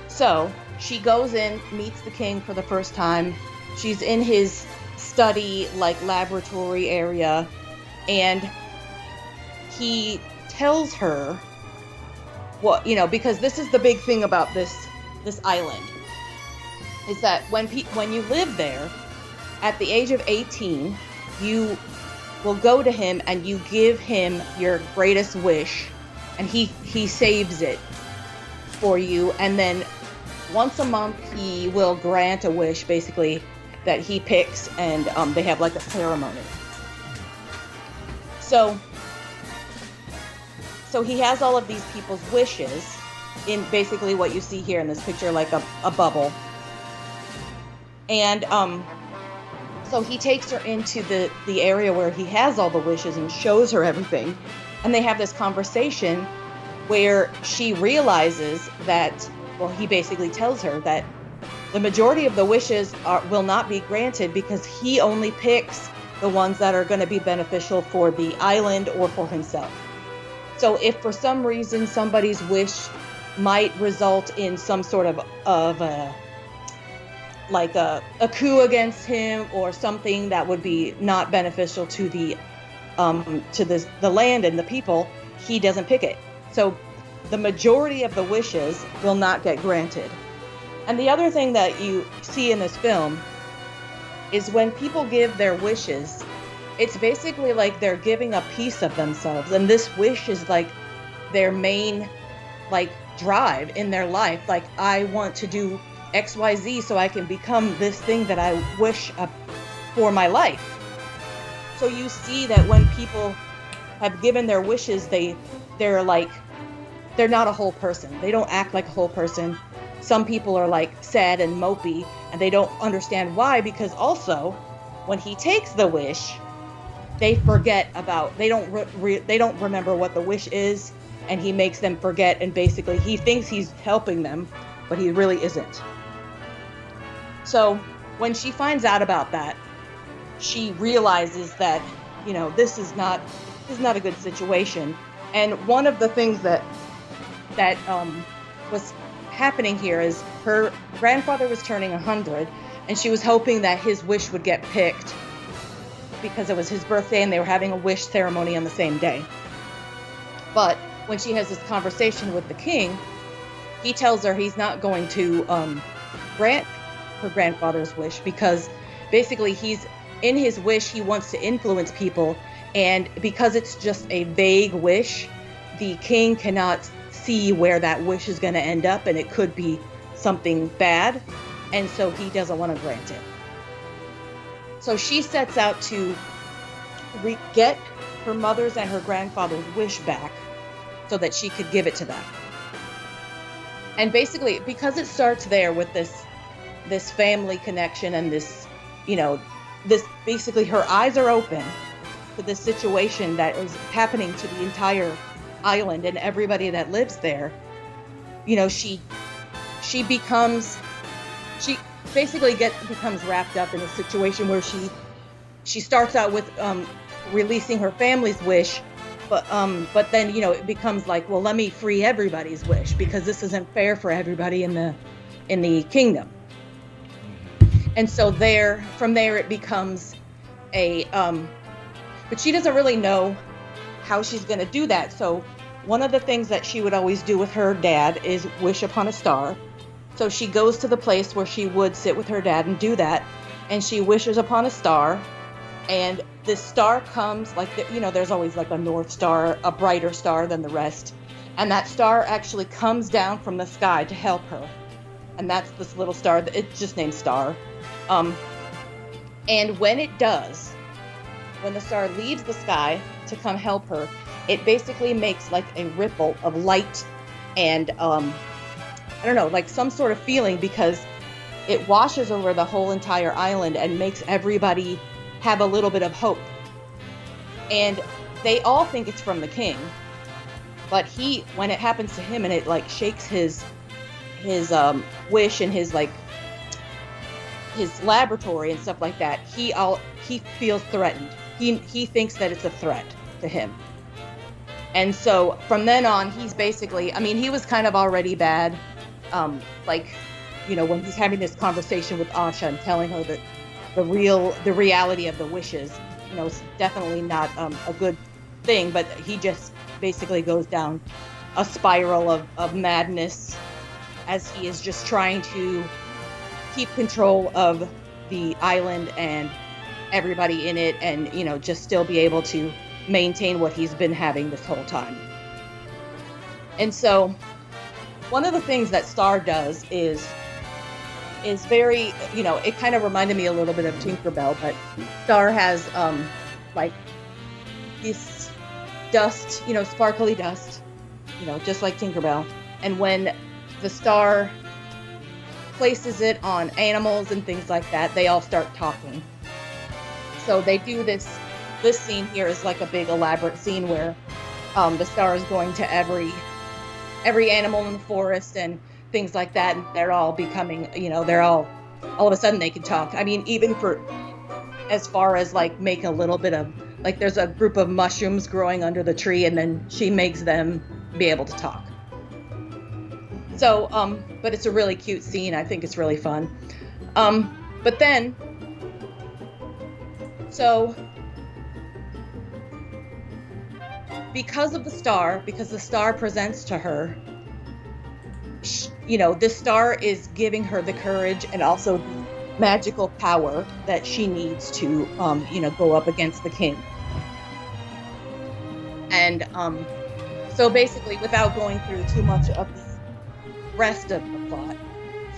So she goes in, meets the king for the first time. She's in his study, laboratory area, and he tells her because this is the big thing about this island, is that when you live there, at the age of 18, you will go to him and you give him your greatest wish, and he saves it for you, and then once a month he will grant a wish, basically, that he picks, and they have a ceremony. So he has all of these people's wishes in basically what you see here in this picture, like a bubble. And so he takes her into the area where he has all the wishes and shows her everything. And they have this conversation where she realizes that, he basically tells her that the majority of the wishes will not be granted because he only picks the ones that are going to be beneficial for the island or for himself. So if for some reason somebody's wish might result in some sort of a coup against him, or something that would be not beneficial to the land and the people, he doesn't pick it. So the majority of the wishes will not get granted. And the other thing that you see in this film is when people give their wishes, it's basically like they're giving a piece of themselves. And this wish is their main drive in their life. I want to do XYZ so I can become this thing that I wish for my life. So you see that when people have given their wishes, they're not a whole person. They don't act like a whole person. Some people are sad and mopey, and they don't understand why, because also when he takes the wish, they forget they don't remember what the wish is, and he makes them forget, and basically he thinks he's helping them, but he really isn't. So when she finds out about that, she realizes that, this is not a good situation. And one of the things that was happening here is her grandfather was turning 100, and she was hoping that his wish would get picked because it was his birthday and they were having a wish ceremony on the same day. But when she has this conversation with the king, he tells her he's not going to grant her grandfather's wish, because basically in his wish he wants to influence people, and because it's just a vague wish, the king cannot see where that wish is going to end up, and it could be something bad, and so he doesn't want to grant it. So she sets out to get her mother's and her grandfather's wish back so that she could give it to them. And basically, because it starts there with this family connection and this basically her eyes are open to this situation that is happening to the entire island and everybody that lives there, she becomes she basically becomes wrapped up in a situation where she starts out with releasing her family's wish, but then it becomes like, well, let me free everybody's wish because this isn't fair for everybody in the kingdom. And so from there it becomes but she doesn't really know how she's going to do that. So one of the things that she would always do with her dad is wish upon a star. So she goes to the place where she would sit with her dad and do that, and she wishes upon a star, and this star comes there's always like a north star, a brighter star than the rest, and that star actually comes down from the sky to help her, and that's this little star. It's just named Star. And when it does, when the star leaves the sky to come help her, it basically makes like a ripple of light and I don't know, like some sort of feeling, because it washes over the whole entire island and makes everybody have a little bit of hope. And they all think it's from the king, but when it happens to him and it like shakes his wish and his laboratory and stuff like that, he feels threatened. He thinks that it's a threat to him. And so from then on, he's basically, he was kind of already bad. When he's having this conversation with Asha and telling her that the reality of the wishes, is definitely not a good thing, but he just basically goes down a spiral of madness as he is just trying to keep control of the island and everybody in it, and just still be able to maintain what he's been having this whole time. And so one of the things that Star does is very, it kind of reminded me a little bit of Tinkerbell, but Star has this dust, sparkly dust, just like Tinkerbell. And when the star places it on animals and things like that, they all start talking. So they do this scene here is like a big elaborate scene where the star is going to every animal in the forest and things like that, and they're all becoming, they're all of a sudden they can talk. Even for as far as like make a little bit of, like, there's a group of mushrooms growing under the tree, and then she makes them be able to talk. So, but it's a really cute scene. I think it's really fun. But then, so because the star presents to her, this star is giving her the courage and also the magical power that she needs to, go up against the king. And so basically, without going through too much of the rest of the plot,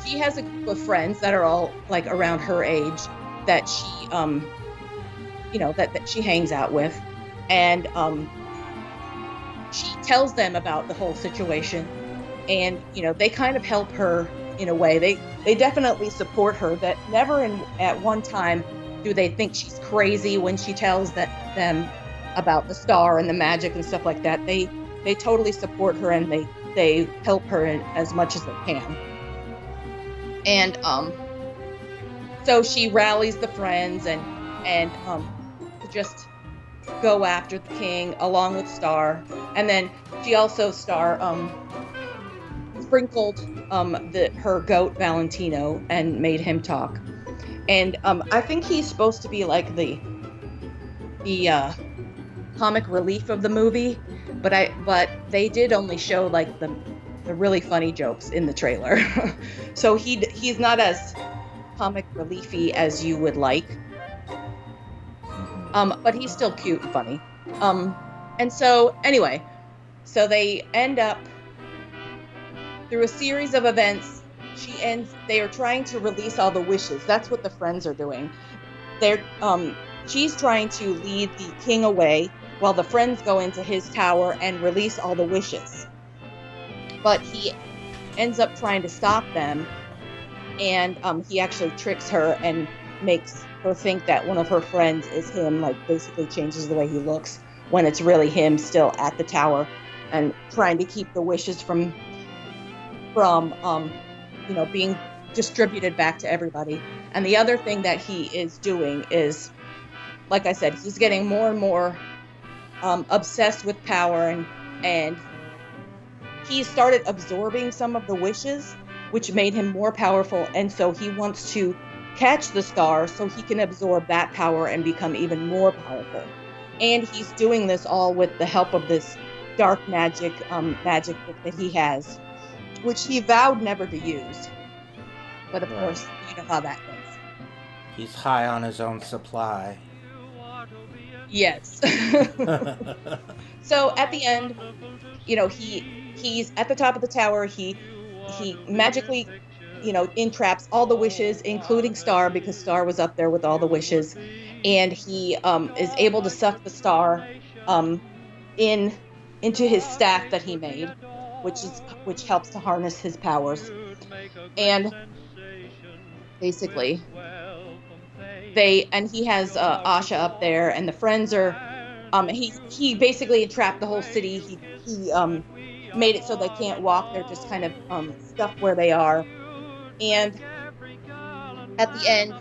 she has a group of friends that are all like around her age that she, that she hangs out with, and she tells them about the whole situation, and they kind of help her in a way. They definitely support her. That never at one time do they think she's crazy when she tells them about the star and the magic and stuff like that. They totally support her, and they help her as much as they can. And so she rallies the friends and just go after the king along with Star. And then she also sprinkled her goat Valentino and made him talk. And I think he's supposed to be like the comic relief of the movie, but they did only show like the really funny jokes in the trailer. So he's not as comic reliefy as you would like. But he's still cute and funny. And so anyway, so they end up through a series of events. They are trying to release all the wishes. That's what the friends are doing. She's trying to lead the king away while the friends go into his tower and release all the wishes. But he ends up trying to stop them, and he actually tricks her and makes her think that one of her friends is him, like basically changes the way he looks when it's really him still at the tower and trying to keep the wishes from from being distributed back to everybody. And the other thing that he is doing is, like I said, he's getting more and more obsessed with power, and he started absorbing some of the wishes, which made him more powerful. And so he wants to catch the star so he can absorb that power and become even more powerful. And he's doing this all with the help of this dark magic book that he has, which he vowed never to use. But of course, you know how that goes. He's high on his own supply. Yes. So at the end, he's at the top of the tower. He magically, entraps all the wishes, including Star, because Star was up there with all the wishes, and he is able to suck the star into his staff that he made, which helps to harness his powers. And basically, he has Asha up there, and the friends are. He basically entrapped the whole city. He made it so they can't walk. They're just kind of stuck where they are. And at the end,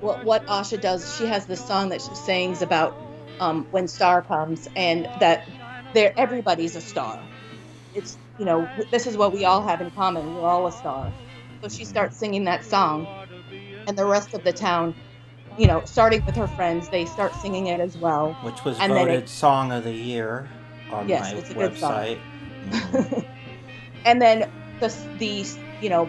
what Asha does, she has this song that she sings about when Star comes, and that everybody's a star. It's this is what we all have in common. We're all a star. So she starts singing that song, and the rest of the town, starting with her friends, they start singing it as well. Which was voted Song of the Year on my it's a good website. Song. And then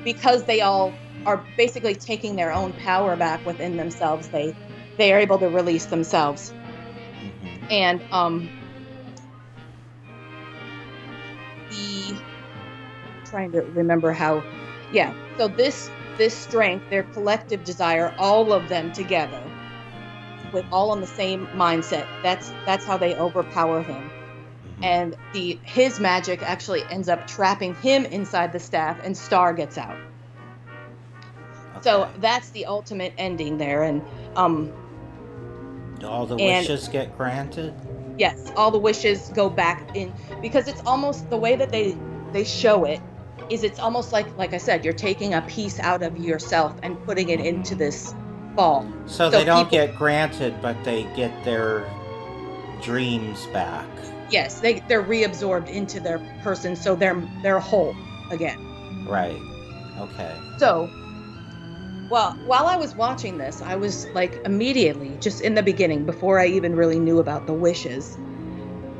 because they all are basically taking their own power back within themselves, they are able to release themselves. Mm-hmm. And trying to remember how, so this strength, their collective desire, all of them together, with all on the same mindset, that's how they overpower him. And his magic actually ends up trapping him inside the staff, and Star gets out. Okay. So that's the ultimate ending there. And do all the wishes get granted? Yes, all the wishes go back in, because it's almost the way that they show it is, it's almost like I said, you're taking a piece out of yourself and putting it into this ball. So they don't get granted, but they get their dreams back. Yes, they're reabsorbed into their person, so they're whole again. Right. Okay. So, while I was watching this, I was like, immediately, just in the beginning, before I even really knew about the wishes,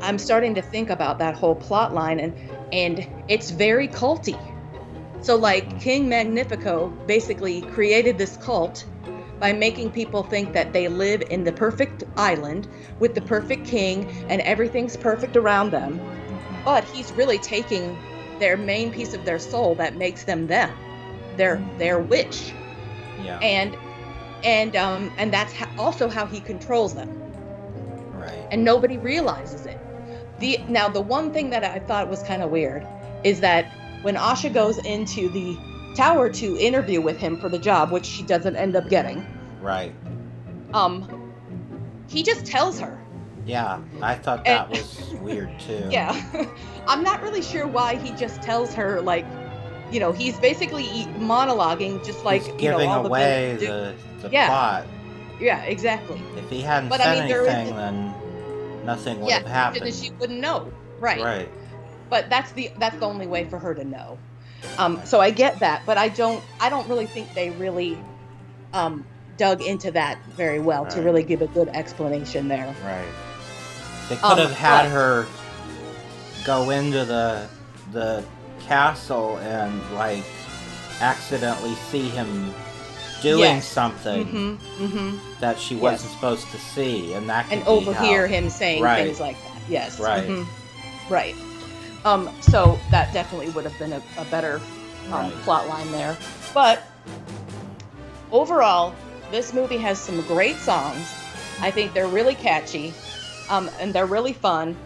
I'm starting to think about that whole plot line, and it's very culty. So like King Magnifico basically created this cult by making people think that they live in the perfect island with the perfect king and everything's perfect around them. But he's really taking their main piece of their soul that makes them them, their witch. Yeah. And that's also how he controls them. Right. And nobody realizes it. Now the one thing that I thought was kind of weird is that when Asha goes into the tower to interview with him for the job, which she doesn't end up getting. Right. He just tells her. Yeah, I thought that was weird too. Yeah. I'm not really sure why he just tells her, like, he's basically monologuing, just like, he's giving all away the plot. Yeah, exactly. If he hadn't said anything, then nothing would have happened. Then she wouldn't know. Right. Right. But that's the only way for her to know. So I get that, but I don't really think they really dug into that very well to really give a good explanation there. Right. They could have had her go into the castle and like accidentally see him doing something that she wasn't supposed to see, and that could and overhear him saying things like that. Yes. Right. Right. So that definitely would have been a better plot line there. But overall, this movie has some great songs. I think they're really catchy, and they're really fun.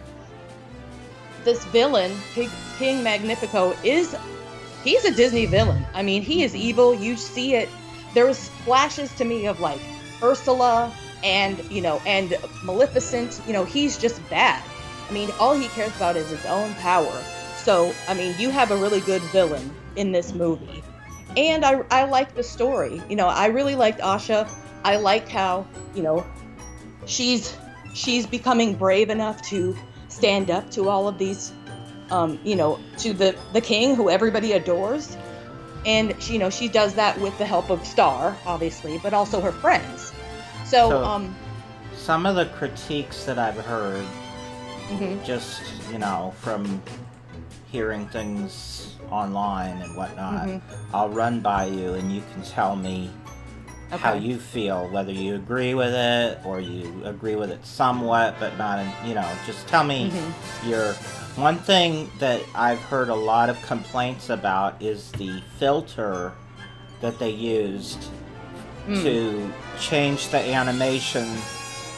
This villain, King Magnifico, he's a Disney villain. I mean, he is evil. You see it. There was flashes to me of like Ursula and Maleficent. He's just bad. I mean, all he cares about is his own power. So, I mean, you have a really good villain in this movie. And I like the story. You know, I really liked Asha. I liked how, you know, she's becoming brave enough to stand up to all of these, you know, to the king who everybody adores. And she, you know, she does that with the help of Star, obviously, but also her friends. So some of the critiques that I've heard, just, you know, from hearing things online and whatnot, I'll run by you and you can tell me how you feel, whether you agree with it or you agree with it somewhat, but not, you know, just tell me your... One thing that I've heard a lot of complaints about is the filter that they used to change the animation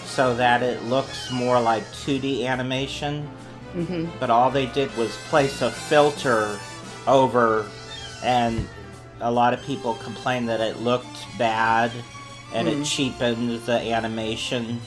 so that it looks more like 2D animation. But all they did was place a filter over, and a lot of people complained that it looked bad and it cheapened the animation.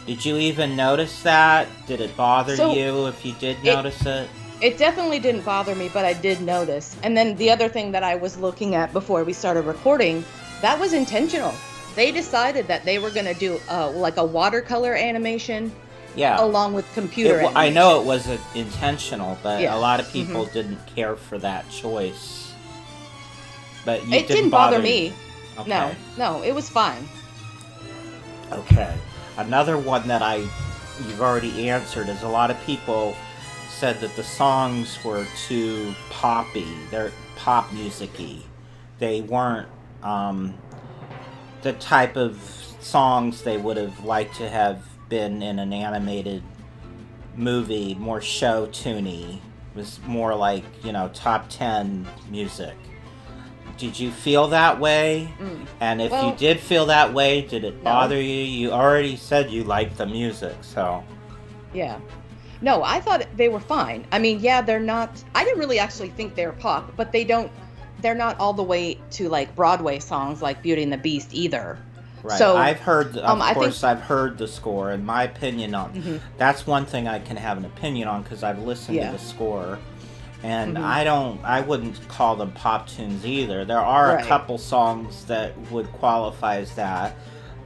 Did you even notice that? Did it bother you if you did notice it? It definitely didn't bother me, but I did notice. And then the other thing that I was looking at before we started recording, that was intentional. They decided that they were going to do like a watercolor animation along with computer animation. I know it was intentional, but a lot of people didn't care for that choice. But it didn't bother me. Okay. No, it was fine. Okay. Another one that you've already answered is a lot of people said that the songs were too poppy. They're pop music-y. They weren't the type of songs they would have liked to have been in an animated movie, more show-tuney. It was more like, you know, top 10 music. Did you feel that way? And if you did feel that way, did it bother you? You already said you liked the music, so... Yeah. No, I thought they were fine. I mean, yeah, they're not... I didn't really actually think they're pop, but they're not all the way to, like, Broadway songs like Beauty and the Beast either. Right. So, I've heard, I've heard the score, and my opinion on... That's one thing I can have an opinion on, because I've listened to the score. And I wouldn't call them pop tunes either. There are a couple songs that would qualify as that.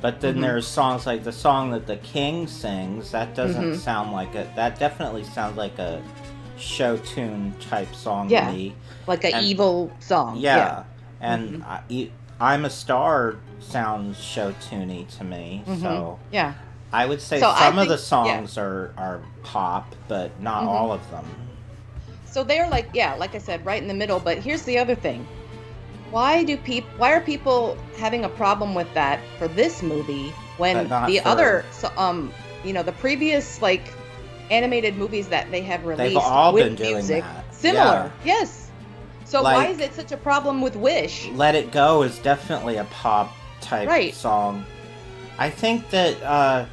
But then there's songs like the song that the King sings, that doesn't sound like it. That definitely sounds like a show tune type song to me. Like an evil song. Yeah. And I'm a Star sounds show tuney to me. So yeah. I would say some of the songs are pop, but not all of them. So they're like, like I said, right in the middle. But here's the other thing. Why are people having a problem with that for this movie when the other, you know, the previous, like, animated movies that they have released they've all with been doing music, that. similar. Yes. So Like, why is it such a problem with Wish? Let It Go is definitely a pop type song. I think that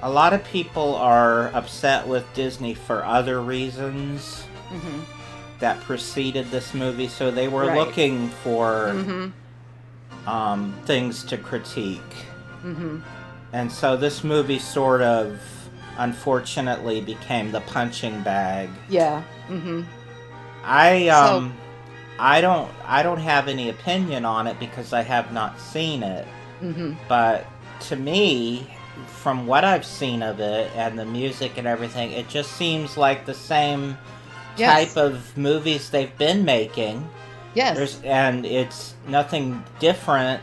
a lot of people are upset with Disney for other reasons that preceded this movie, so they were looking for things to critique. And so this movie sort of, unfortunately, became the punching bag. Yeah. I don't have any opinion on it because I have not seen it. But to me, from what I've seen of it and the music and everything, it just seems like the same type of movies they've been making. And it's nothing different.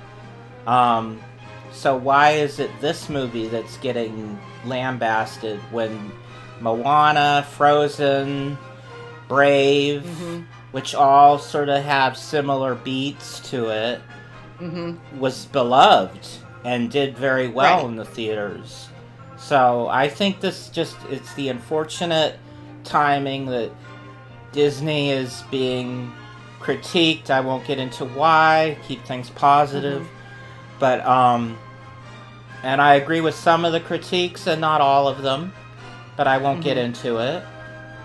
So why is it this movie that's getting lambasted when Moana, Frozen, Brave, which all sort of have similar beats to it, was beloved and did very well in the theaters? So I think this it's the unfortunate timing that Disney is being critiqued. I won't get into why, keep things positive. But, and I agree with some of the critiques and not all of them, but I won't get into it.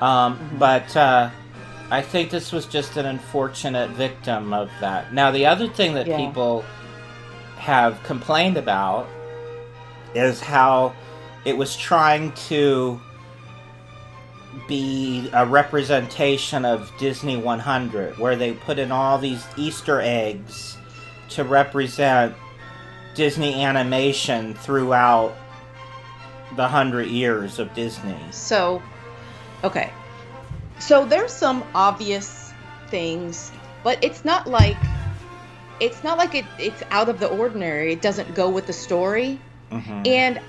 But I think this was just an unfortunate victim of that. Now, the other thing that people have complained about is how it was trying to be a representation of Disney 100, where they put in all these Easter eggs to represent Disney animation throughout the 100 years of Disney. So, okay. So there's some obvious things, but it's not like it's out of the ordinary. It doesn't go with the story. Mm-hmm. And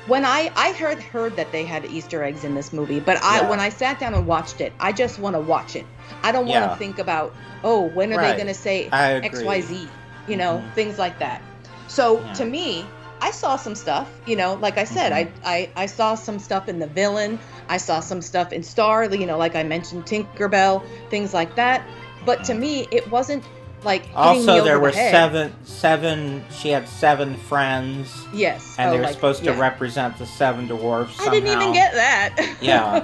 when I heard that they had Easter eggs in this movie, but when I sat down and watched it, I just want to watch it. I don't want to think about, when are they going to say XYZ, things like that. So to me, I saw some stuff, like I said, I saw some stuff in The Villain. I saw some stuff in Star, like I mentioned, Tinkerbell, things like that. But to me, it wasn't like also there were seven. She had 7 friends. Yes, and they were supposed to represent the 7 dwarfs. Somehow. I didn't even get that. Yeah,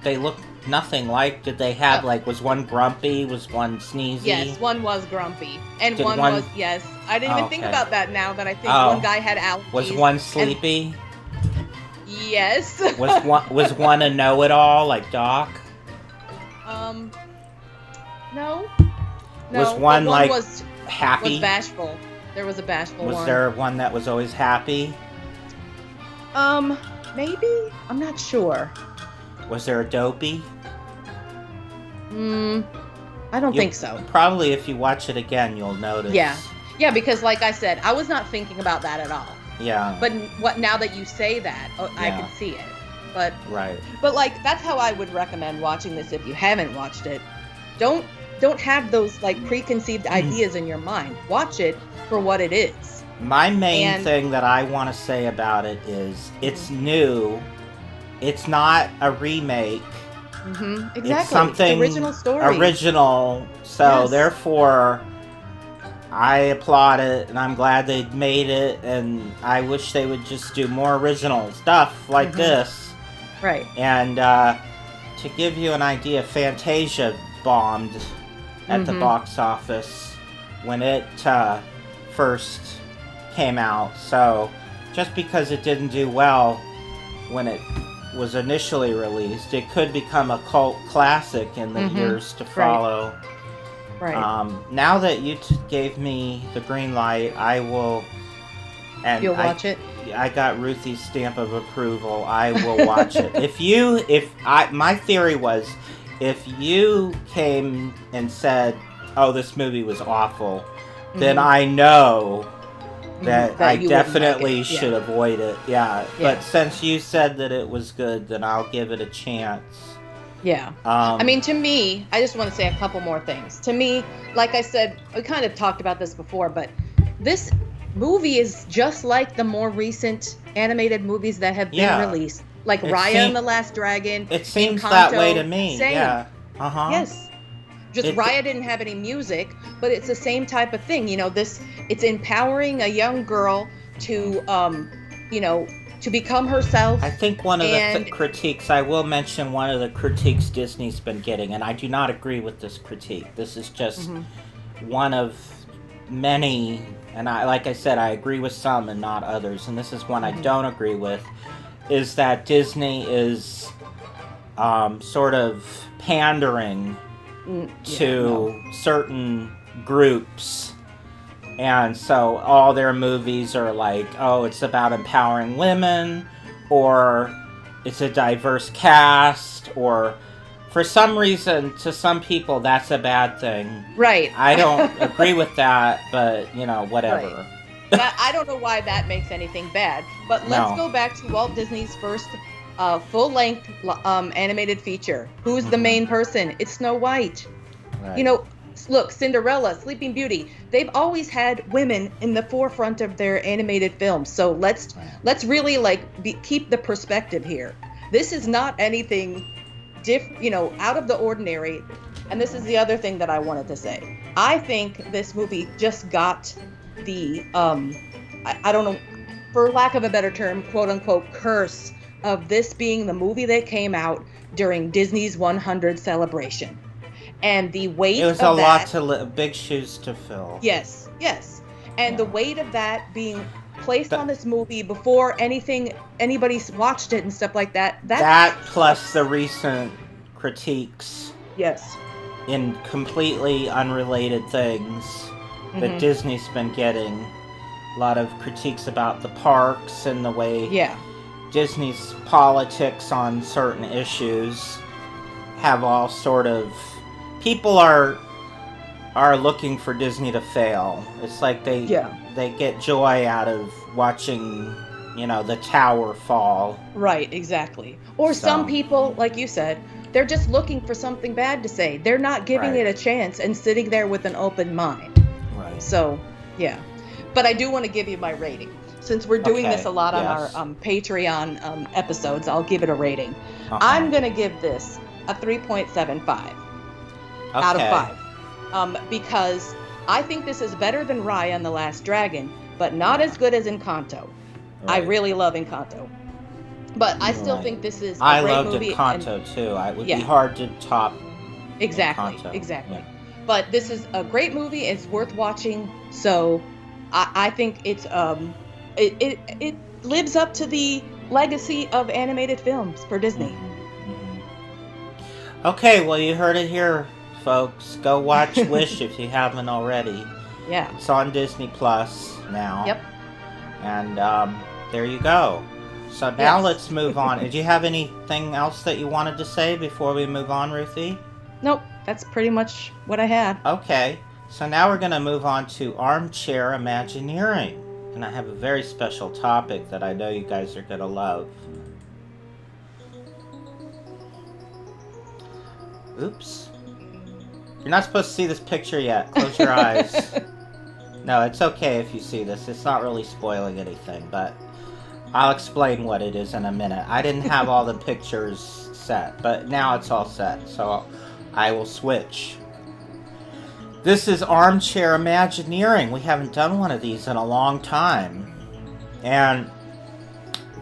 they look nothing like. Did they have was one grumpy? Was one sneezy? Yes, one was grumpy, and one was yes. I didn't even think about that now that I think one guy had allergies. Was one sleepy? Yes. was one a know-it-all like Doc? No. Was one happy? Was bashful. There was a bashful one. Was there one that was always happy? Maybe? I'm not sure. Was there a dopey? I don't think so. Probably if you watch it again, you'll notice. Yeah, because like I said, I was not thinking about that at all. Yeah. But now that you say that, I can see it. But right. But that's how I would recommend watching this if you haven't watched it. Don't have those preconceived ideas in your mind. Watch it for what it is. My main thing that I want to say about it is it's new. It's not a remake. Mm-hmm. Exactly. It's something it's the original story. Original. So therefore, I applaud it, and I'm glad they made it, and I wish they would just do more original stuff like this. Right. And to give you an idea, Fantasia bombed at the box office when it first came out. So just because it didn't do well when it was initially released, it could become a cult classic in the years to follow. Right. Now that you gave me the green light, I will. And you'll watch it. I got Ruthie's stamp of approval. I will watch it. My theory was, if you came and said, "Oh, this movie was awful," then I know that I definitely should avoid it. Yeah. But since you said that it was good, then I'll give it a chance. Yeah. To me, I just want to say a couple more things. To me, like I said, we kind of talked about this before, but this movie is just like the more recent animated movies that have been released. Like Raya and the Last Dragon. It seems Encanto, that way to me. Same. Yeah. Yes. Raya didn't have any music, but it's the same type of thing. It's empowering a young girl to, to become herself. I think one of the critiques, I will mention one of the critiques Disney's been getting, and I do not agree with this critique. This is just one of many, and like I said, I agree with some and not others, and this is one I don't agree with, is that Disney is sort of pandering to certain groups. And so all their movies are like, oh, it's about empowering women, or it's a diverse cast, or for some reason, to some people, that's a bad thing. Right. I don't agree with that, but, whatever. Right. I don't know why that makes anything bad. But let's go back to Walt Disney's first full-length animated feature. Who's the main person? It's Snow White. Right. Look, Cinderella, Sleeping Beauty, they've always had women in the forefront of their animated films. So let's really keep the perspective here. This is not anything out of the ordinary. And this is the other thing that I wanted to say. I think this movie just got the I don't know, for lack of a better term, quote unquote curse of this being the movie that came out during Disney's 100 celebration. And the weight of that... It was big shoes to fill. Yes. And the weight of that being placed on this movie before anybody's watched it and stuff like that. That plus the recent critiques. Yes. In completely unrelated things that Disney's been getting. A lot of critiques about the parks and the way Disney's politics on certain issues have all sort of... People are looking for Disney to fail. It's like they get joy out of watching, the tower fall. Right, exactly. Or some people, like you said, they're just looking for something bad to say. They're not giving it a chance and sitting there with an open mind. Right. So, yeah. But I do want to give you my rating. Since we're doing this a lot on our Patreon episodes, I'll give it a rating. I'm going to give this a 3.75 out of 5. Because I think this is better than Raya and the Last Dragon, but not as good as Encanto. I really love Encanto. But I still think this is a great movie. I loved Encanto too. It would be hard to top Exactly. Encanto. But this is a great movie. It's worth watching. So I think it's it lives up to the legacy of animated films for Disney. Okay, well, you heard it here, folks. Go watch Wish if you haven't already. Yeah. It's on Disney Plus now. Yep. And there you go. So now let's move on. Did you have anything else that you wanted to say before we move on, Ruthie? Nope. That's pretty much what I had. Okay. So now we're going to move on to Armchair Imagineering. And I have a very special topic that I know you guys are going to love. Oops. You're not supposed to see this picture yet. Close your eyes. No, it's okay if you see this. It's not really spoiling anything, but I'll explain what it is in a minute. I didn't have all the pictures set, but now it's all set, so I will switch. This is Armchair Imagineering. We haven't done one of these in a long time. And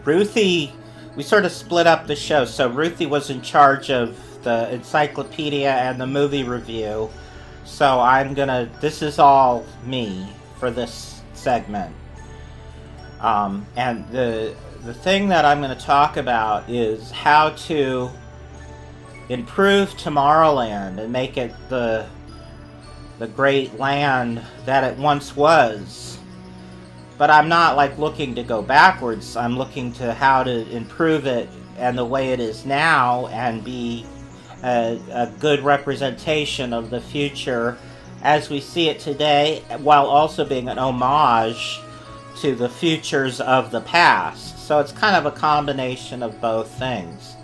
Ruthie, we sort of split up the show, so Ruthie was in charge of the encyclopedia and the movie review. So this is all me for this segment. And the thing that I'm going to talk about is how to improve Tomorrowland and make it the great land that it once was. But I'm not looking to go backwards. I'm looking to how to improve it and the way it is now and be a good representation of the future as we see it today, while also being an homage to the futures of the past. So it's kind of a combination of both things.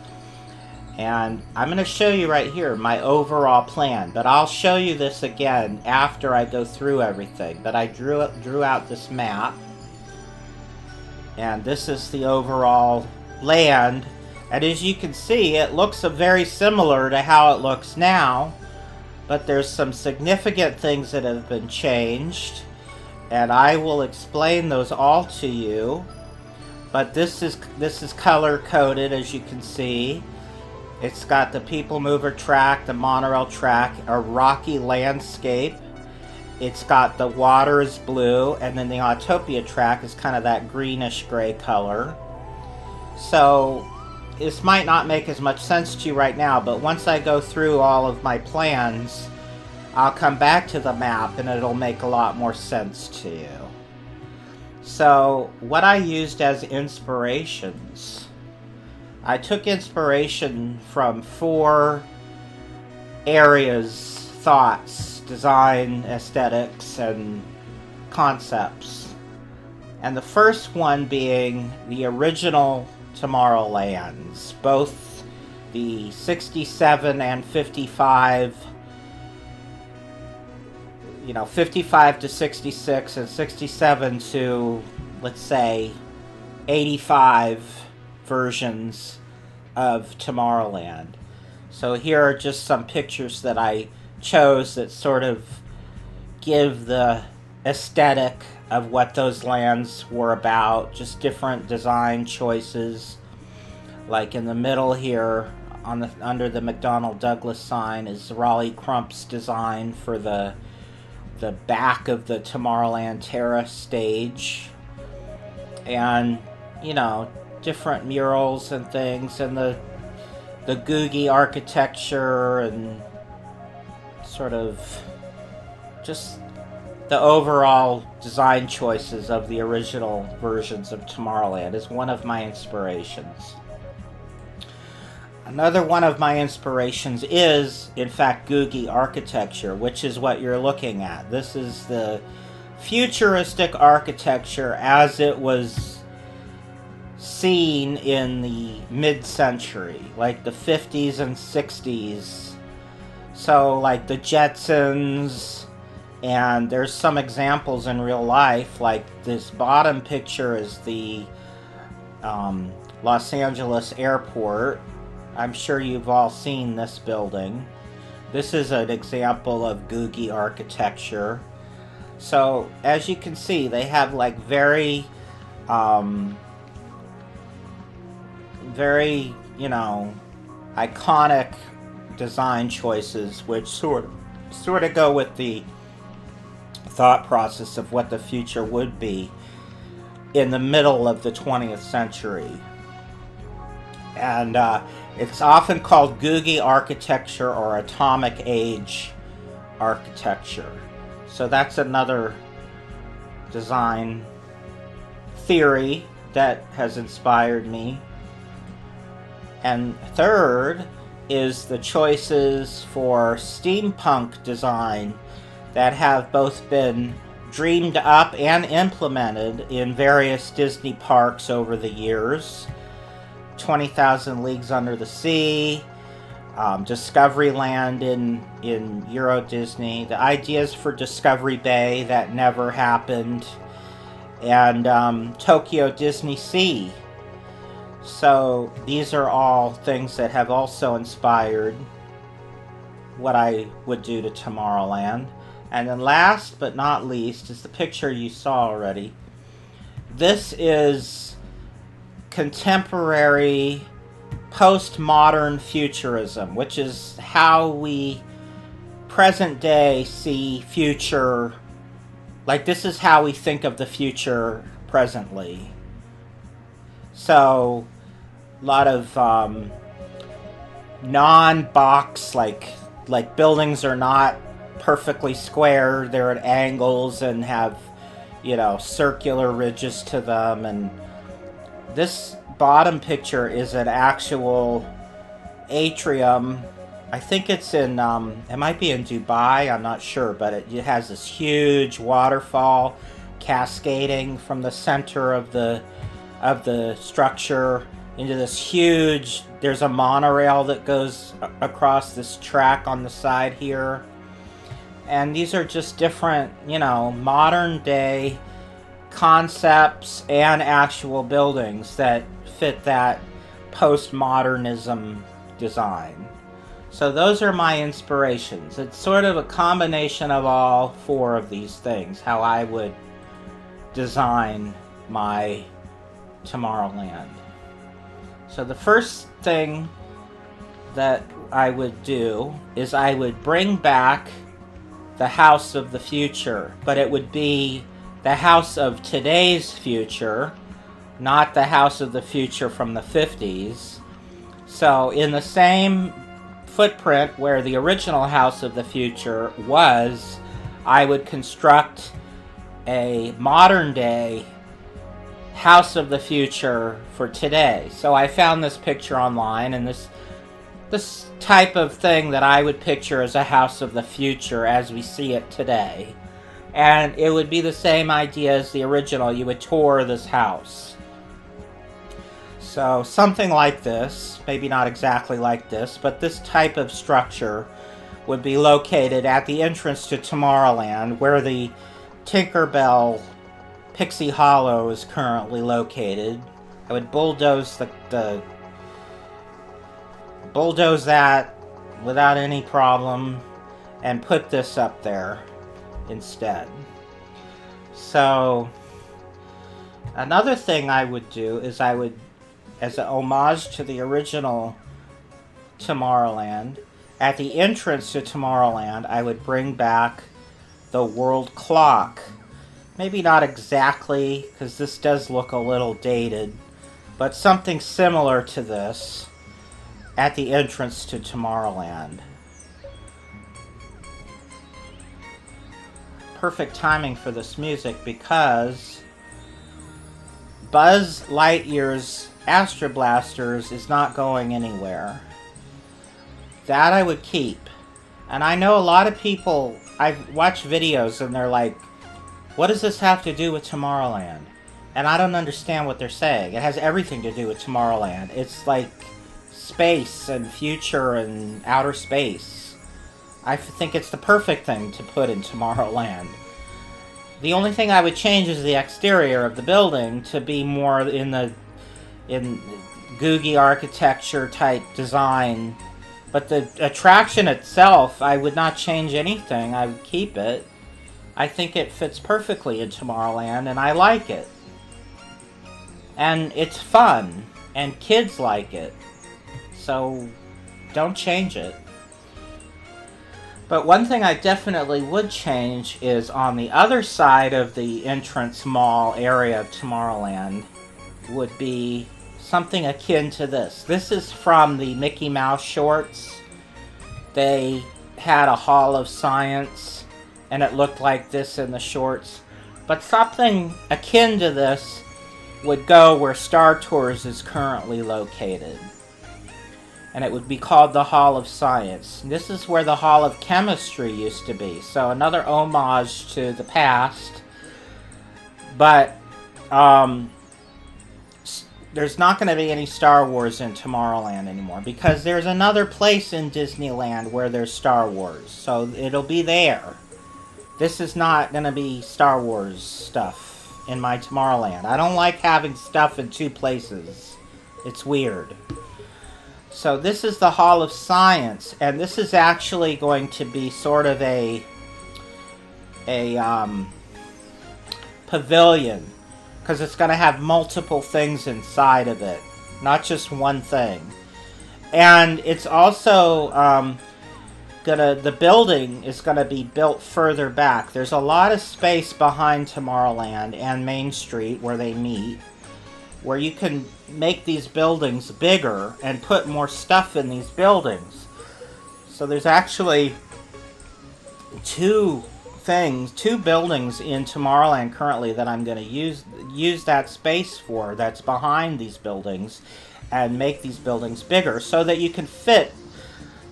And I'm going to show you right here my overall plan, but I'll show you this again after I go through everything. But I drew out this map, and this is the overall land. And as you can see, it looks very similar to how it looks now, but there's some significant things that have been changed, and I will explain those all to you. But this is color coded, as you can see. It's got the People Mover track, the monorail track, a rocky landscape. It's got the water is blue, and then the Autopia track is kind of that greenish gray color. So this might not make as much sense to you right now, but once I go through all of my plans, I'll come back to the map and it'll make a lot more sense to you. So what I used as inspirations, I took inspiration from 4 areas: thoughts, design, aesthetics, and concepts. And the first one being the original Tomorrowlands, both the 67 and 55, 55 to 66 and 67 to, let's say, 85 versions of Tomorrowland. So here are just some pictures that I chose that sort of give the aesthetic of what those lands were about, just different design choices. Like in the middle here, under the McDonnell Douglas sign, is Raleigh Crump's design for the back of the Tomorrowland Terrace stage. and, you know, different murals and things, and the Googie architecture, and sort of just the overall design choices of the original versions of Tomorrowland is one of my inspirations. Another one of my inspirations is, in fact, Googie architecture, which is what you're looking at. This is the futuristic architecture as it was seen in the mid-century, like the 50s and 60s. So, like the Jetsons, and there's some examples in real life, like this bottom picture is the Los Angeles airport. I'm sure you've all seen this building. This is an example of Googie architecture. So, as you can see, they have like very, you know, iconic design choices, which sort of go with the thought process of what the future would be in the middle of the 20th century. And it's often called Googie architecture or atomic age architecture. So that's another design theory that has inspired me. And third is the choices for steampunk design that have both been dreamed up and implemented in various Disney parks over the years. 20,000 Leagues Under the Sea, Discoveryland in Euro Disney, the ideas for Discovery Bay that never happened, and Tokyo Disney Sea. So these are all things that have also inspired what I would do to Tomorrowland. And then last but not least is the picture you saw already. This is contemporary postmodern futurism, which is how we present day see future. Like, this is how we think of the future presently. So a lot of non-box, like buildings are not perfectly square, they're at angles and have, you know, circular ridges to them. And this bottom picture is an actual atrium. I think it's in, it might be in Dubai, I'm not sure, but it has this huge waterfall cascading from the center of the structure into this huge, there's a monorail that goes across this track on the side here. And these are just different, you know, modern day concepts and actual buildings that fit that postmodernism design. So those are my inspirations. It's sort of a combination of all four of these things, how I would design my Tomorrowland. So the first thing that I would do is I would bring back the house of the future, but it would be the house of today's future, not the house of the future from the 50s. So in the same footprint where the original house of the future was, I would construct a modern day house of the future for today. So I found this picture online, and this type of thing that I would picture as a house of the future as we see it today. And it would be the same idea as the original. You would tour this house. So something like this, maybe not exactly like this, but this type of structure would be located at the entrance to Tomorrowland, where the Tinkerbell Pixie Hollow is currently located. I would bulldoze bulldoze that without any problem and put this up there instead. So another thing I would do is I would, as an homage to the original Tomorrowland, at the entrance to Tomorrowland I would bring back the world clock. maybe not exactly, because this does look a little dated, but something similar to this at the entrance to Tomorrowland. Perfect timing for this music because Buzz Lightyear's Astro Blasters is not going anywhere. That I would keep. And I know a lot of people, I've watched videos and they're like, what does this have to do with Tomorrowland? And I don't understand what they're saying. It has everything to do with Tomorrowland. It's like space and future and outer space. I think it's the perfect thing to put in Tomorrowland. The only thing I would change is the exterior of the building to be more in Googie architecture type design. But the attraction itself, I would not change anything. I would keep it. I think it fits perfectly in Tomorrowland, and I like it. And it's fun, and kids like it. So, don't change it. But one thing I definitely would change is on the other side of the entrance mall area of Tomorrowland would be something akin to this. This is from the Mickey Mouse shorts. They had a Hall of Science, and it looked like this in the shorts. But something akin to this would go where Star Tours is currently located. And it would be called the Hall of Science. This is where the Hall of Chemistry used to be. So another homage to the past. But there's not going to be any Star Wars in Tomorrowland anymore. Because there's another place in Disneyland where there's Star Wars. So it'll be there. This is not going to be Star Wars stuff in my Tomorrowland. I don't like having stuff in two places. It's weird. So this is the Hall of Science, and this is actually going to be sort of a pavilion, because it's going to have multiple things inside of it, not just one thing. And it's also the building is gonna be built further back. There's a lot of space behind Tomorrowland and Main Street where they meet, where you can make these buildings bigger and put more stuff in these buildings. So there's actually two buildings in Tomorrowland currently that I'm going to use that space for, that's behind these buildings, and make these buildings bigger so that you can fit.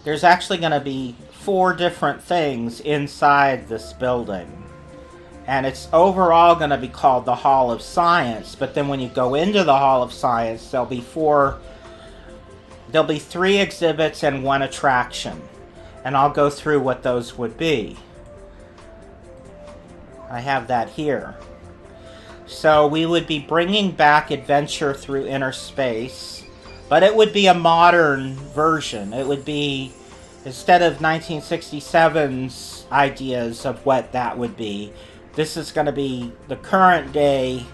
There's actually going to be 4 different things inside this building. And it's overall going to be called the Hall of Science. But then when you go into the Hall of Science, there'll be 3 exhibits and 1 attraction. And I'll go through what those would be. I have that here. So we would be bringing back Adventure Through Inner Space. But it would be a modern version. It would be, instead of 1967's ideas of what that would be, this is going to be the current day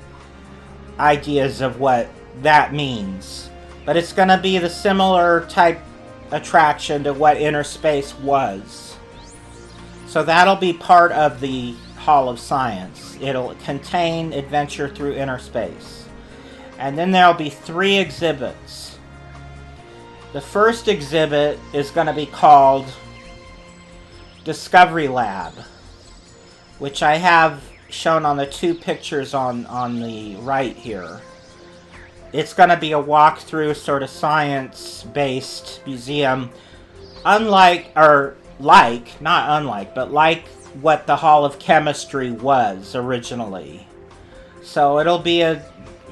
ideas of what that means. But it's going to be the similar type attraction to what Inner Space was. So that'll be part of the Hall of Science. It'll contain Adventure Through Inner Space. And then there'll be 3 exhibits. The first exhibit is going to be called Discovery Lab, which I have shown on the 2 pictures on the right here. It's going to be a walkthrough sort of science-based museum, like what the Hall of Chemistry was originally. So it'll be a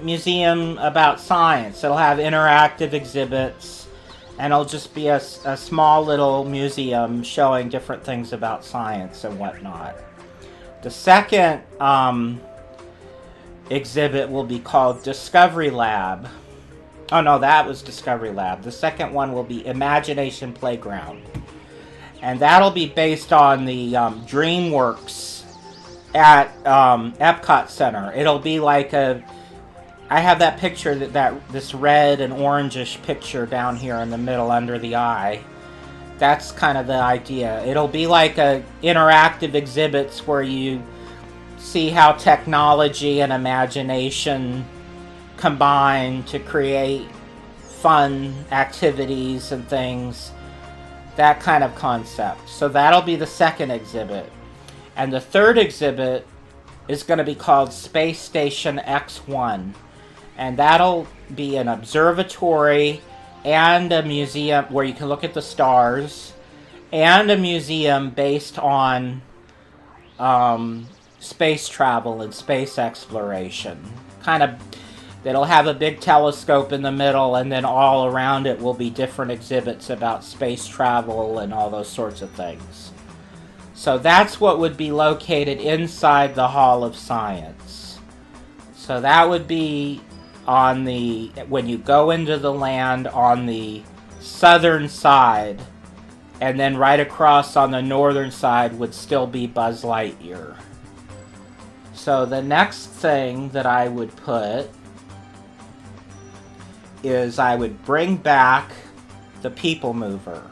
museum about science. It'll have interactive exhibits, and it'll just be a small little museum showing different things about science and whatnot. The second exhibit will be called Discovery Lab. Oh no, that was Discovery Lab. The second one will be Imagination Playground. And that'll be based on the DreamWorks at Epcot Center. It'll be like I have that picture, this red and orangish picture down here in the middle under the eye. That's kind of the idea. It'll be like interactive exhibits where you see how technology and imagination combine to create fun activities and things, that kind of concept. So that'll be the second exhibit. And the third exhibit is going to be called Space Station X1. And that'll be an observatory and a museum where you can look at the stars, and a museum based on space travel and space exploration. It'll have a big telescope in the middle, and then all around it will be different exhibits about space travel and all those sorts of things. So that's what would be located inside the Hall of Science. So that would be when you go into the land on the southern side, and then right across on the northern side would still be Buzz Lightyear. So the next thing that I would put is I would bring back the People Mover.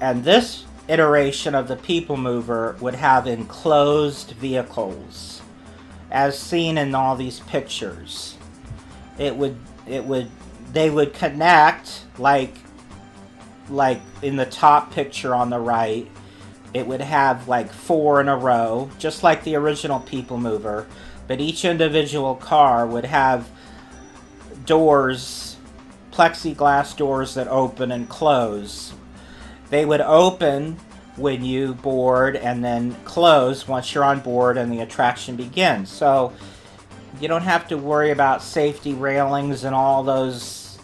And this iteration of the People Mover would have enclosed vehicles, as seen in all these pictures. They would connect like in the top picture on the right. It would have like 4 in a row, just like the original People Mover, but each individual car would have doors, plexiglass doors that open and close. They would open when you board and then close once you're on board and the attraction begins. So you don't have to worry about safety railings and all those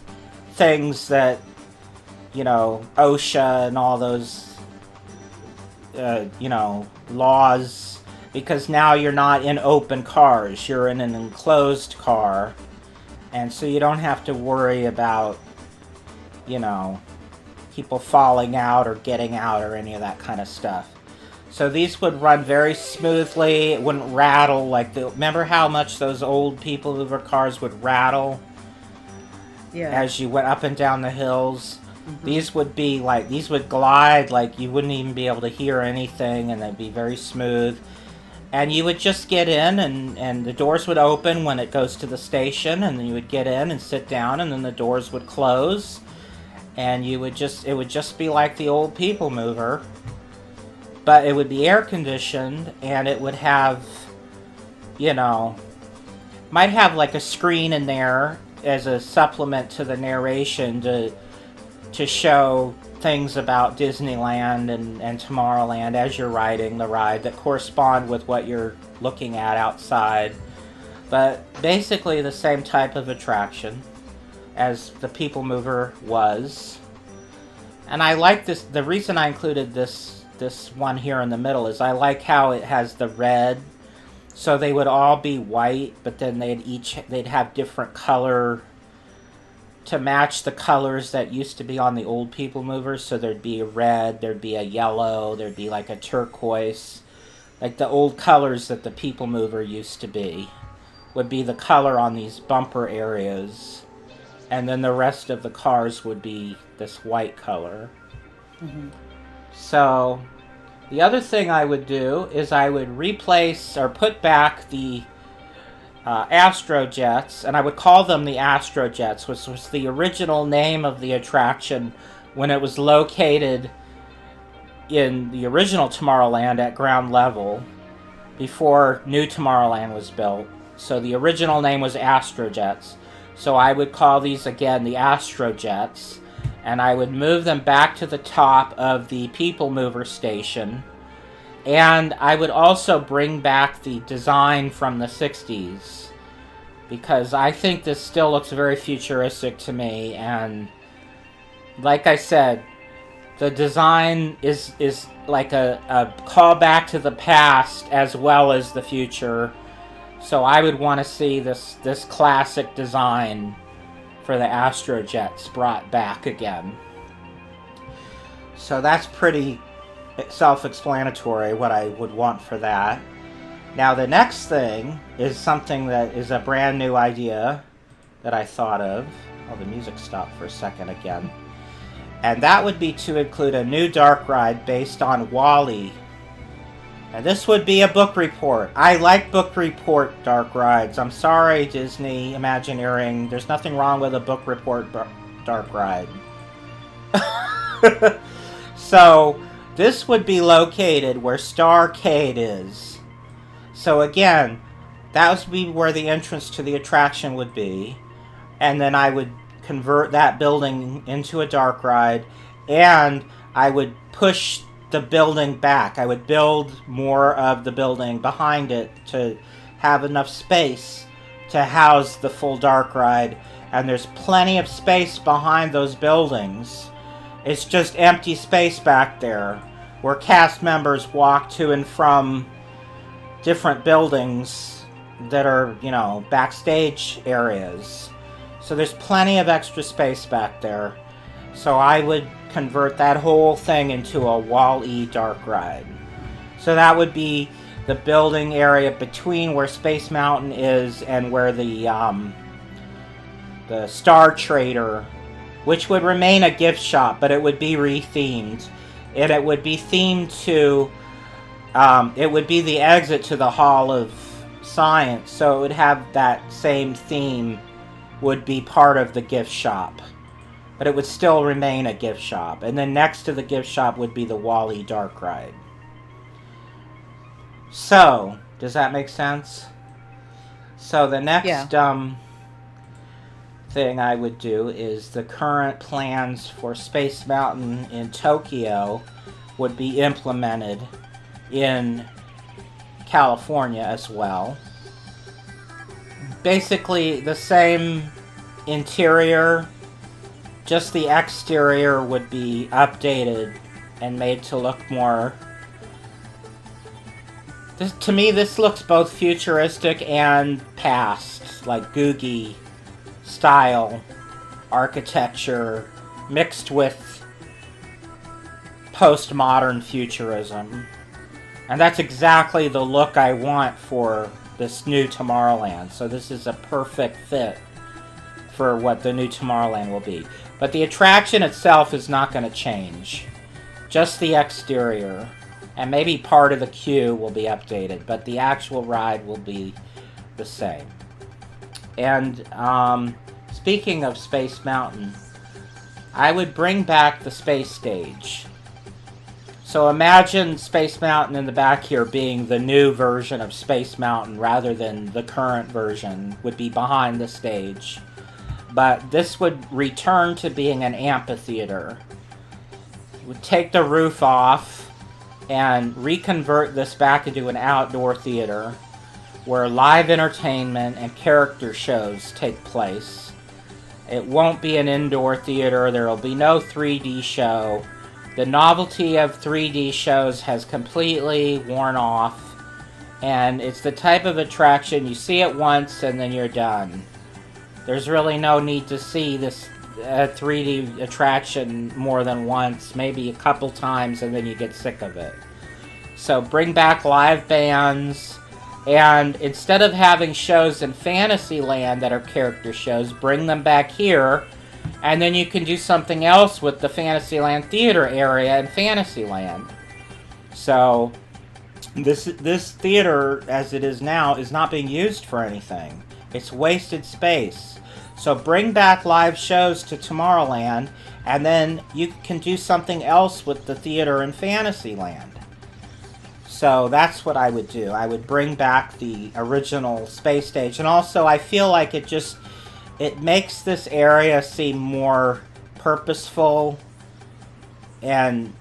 things that, OSHA and all those, laws, because now you're not in open cars, you're in an enclosed car. And so you don't have to worry about, people falling out or getting out or any of that kind of stuff. So these would run very smoothly. It wouldn't rattle remember how much those old People Mover cars would rattle? Yeah. As you went up and down the hills? Mm-hmm. These would glide like you wouldn't even be able to hear anything, and they'd be very smooth. And you would just get in, and the doors would open when it goes to the station, and then you would get in and sit down, and then the doors would close, and it would just be like the old People Mover, but it would be air conditioned, and it would have, might have like a screen in there as a supplement to the narration to show things about Disneyland and Tomorrowland as you're riding the ride that correspond with what you're looking at outside. But basically the same type of attraction as the People Mover was. And I like this. The reason I included this one here in the middle is I like how it has the red. So they would all be white, but then they'd have different color to match the colors that used to be on the old People Movers. So there'd be a red, there'd be a yellow, there'd be like a turquoise. Like the old colors that the People Mover used to be would be the color on these bumper areas. And then the rest of the cars would be this white color. Mm-hmm. So the other thing I would do is I would replace or put back the Astrojets, and I would call them the Astrojets, which was the original name of the attraction when it was located in the original Tomorrowland at ground level before New Tomorrowland was built. So the original name was Astrojets. So I would call these again the Astrojets, and I would move them back to the top of the People Mover station. And I would also bring back the design from the 60s, because I think this still looks very futuristic to me. And like I said, the design is like a callback to the past as well as the future. So I would want to see this classic design for the Astrojets brought back again. So that's pretty self-explanatory what I would want for that. Now the next thing is something that is a brand new idea that I thought of. Oh, the music stopped for a second again. And that would be to include a new dark ride based on WALL-E. And this would be a book report. I like book report dark rides. I'm sorry, Disney Imagineering. There's nothing wrong with a book report dark ride. So, this would be located where Starcade is. So again, that would be where the entrance to the attraction would be. And then I would convert that building into a dark ride. And I would push the building back. I would build more of the building behind it to have enough space to house the full dark ride. And there's plenty of space behind those buildings. It's just empty space back there where cast members walk to and from different buildings that are, you know, backstage areas. So there's plenty of extra space back there. So I would convert that whole thing into a Wall-E dark ride. So that would be the building area between where Space Mountain is and where the Star Trader, which would remain a gift shop, but it would be rethemed. And it would be themed to, it would be the exit to the Hall of Science, so it would have that same theme, would be part of the gift shop. But it would still remain a gift shop. And then next to the gift shop would be the Wall-E dark ride. So, does that make sense? So the next thing I would do is the current plans for Space Mountain in Tokyo would be implemented in California as well. Basically the same interior, just the exterior would be updated and made to look more... to me, this looks both futuristic and past, like Googie style architecture mixed with postmodern futurism. And that's exactly the look I want for this new Tomorrowland. So this is a perfect fit for what the new Tomorrowland will be. But the attraction itself is not going to change. Just the exterior. And maybe part of the queue will be updated. But the actual ride will be the same. And speaking of Space Mountain, I would bring back the space stage. So imagine Space Mountain in the back here being the new version of Space Mountain rather than the current version would be behind the stage. But this would return to being an amphitheater. It would take the roof off and reconvert this back into an outdoor theater where live entertainment and character shows take place. It won't be an indoor theater. There will be no 3D show. The novelty of 3D shows has completely worn off, and it's the type of attraction you see it once and then you're done. There's really no need to see this 3D attraction more than once, maybe a couple times, and then you get sick of it. So bring back live bands, and instead of having shows in Fantasyland that are character shows, bring them back here, and then you can do something else with the Fantasyland theater area in Fantasyland. So this theater, as it is now, is not being used for anything. It's wasted space. So bring back live shows to Tomorrowland, and then you can do something else with the theater in Fantasyland. So that's what I would do. I would bring back the original space stage. And also, I feel like it makes this area seem more purposeful and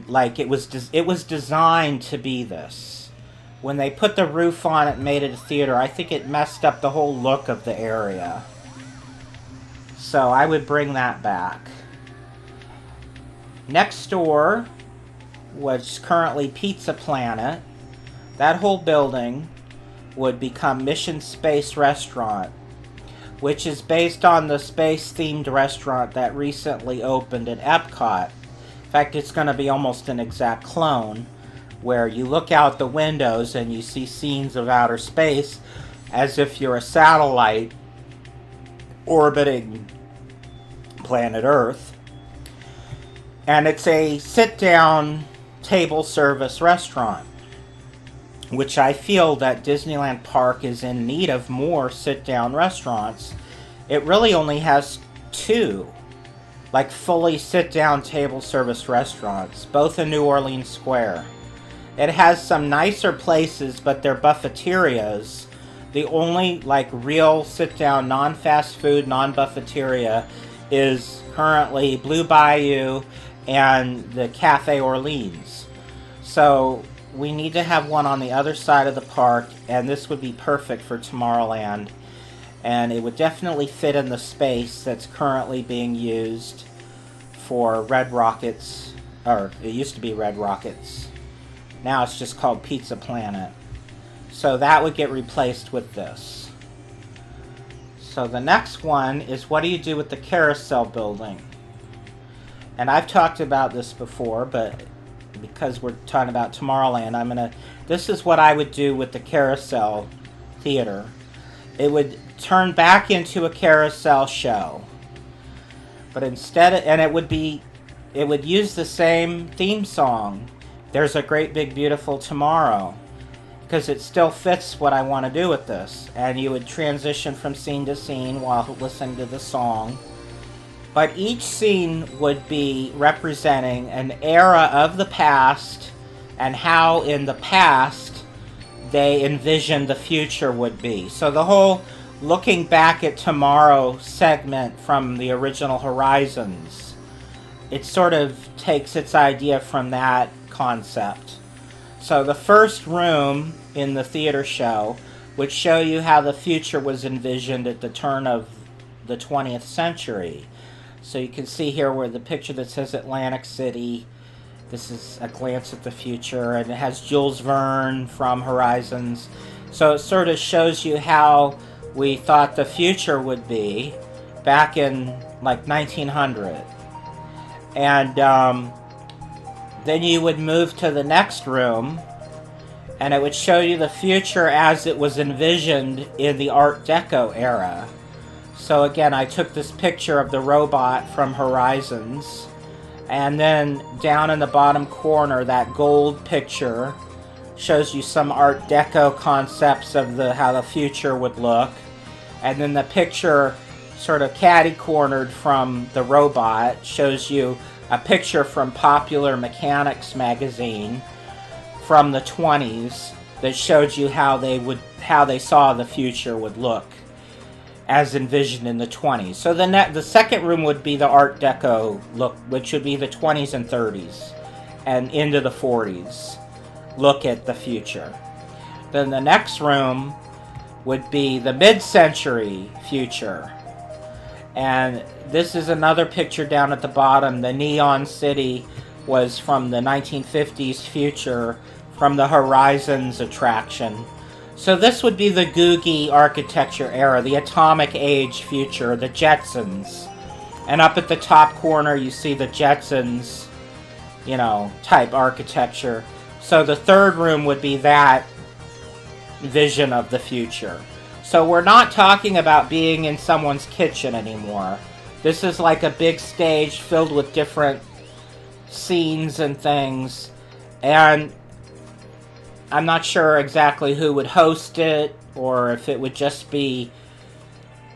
like it was designed to be this. When they put the roof on it and made it a theater, I think it messed up the whole look of the area. So I would bring that back. Next door, was currently Pizza Planet. That whole building would become Mission Space Restaurant, which is based on the space-themed restaurant that recently opened at Epcot. In fact, it's going to be almost an exact clone, where you look out the windows and you see scenes of outer space as if you're a satellite orbiting planet Earth. And it's a sit-down table service restaurant. which I feel that Disneyland Park is in need of more sit-down restaurants. It really only has 2, like fully sit-down table service restaurants, both in New Orleans Square. It has some nicer places, but they're buffeterias. The only like real sit-down, non-fast food, non-buffeteria is currently Blue Bayou and the Cafe Orleans. So we need to have one on the other side of the park, and this would be perfect for Tomorrowland. And it would definitely fit in the space that's currently being used for Red Rockets, or it used to be Red Rockets. Now it's just called Pizza Planet. So that would get replaced with this. So the next one is, what do you do with the carousel building? And I've talked about this before, but because we're talking about Tomorrowland, this is what I would do with the carousel theater. It would turn back into a carousel show. But instead, it would use the same theme song, There's a Great Big Beautiful Tomorrow, because it still fits what I want to do with this. And you would transition from scene to scene while listening to the song. But each scene would be representing an era of the past and how in the past they envisioned the future would be. So the whole looking back at tomorrow segment from the original Horizons, it sort of takes its idea from that concept. So the first room in the theater show would show you how the future was envisioned at the turn of the 20th century. So you can see here where the picture that says Atlantic City, this is a glance at the future, and it has Jules Verne from Horizons. So it sort of shows you how we thought the future would be back in like 1900. And then you would move to the next room, and it would show you the future as it was envisioned in the Art Deco era. So again, I took this picture of the robot from Horizons, and then down in the bottom corner, that gold picture shows you some Art Deco concepts of how the future would look. And then the picture sort of catty-cornered from the robot shows you a picture from Popular Mechanics magazine from the 20s that showed you how they saw the future would look as envisioned in the 20s. So the second room would be the Art Deco look, which would be the 20s and 30s and into the 40s. Look at the future. Then the next room would be the mid-century future. And this is another picture down at the bottom. The Neon City was from the 1950s future from the Horizons attraction. So this would be the Googie architecture era, the Atomic Age future, the Jetsons. And up at the top corner you see the Jetsons, type architecture. So the third room would be that vision of the future. So we're not talking about being in someone's kitchen anymore. This is like a big stage filled with different scenes and things. And I'm not sure exactly who would host it, or if it would just be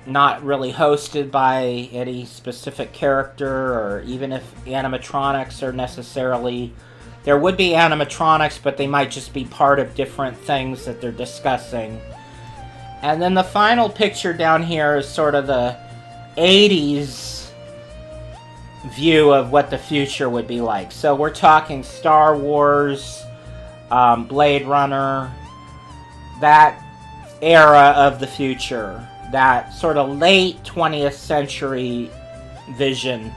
not really hosted by any specific character, or even if animatronics are necessarily... There would be animatronics, but they might just be part of different things that they're discussing. And then the final picture down here is sort of the 80s view of what the future would be like. So we're talking Star Wars, Blade Runner, that era of the future, that sort of late 20th century vision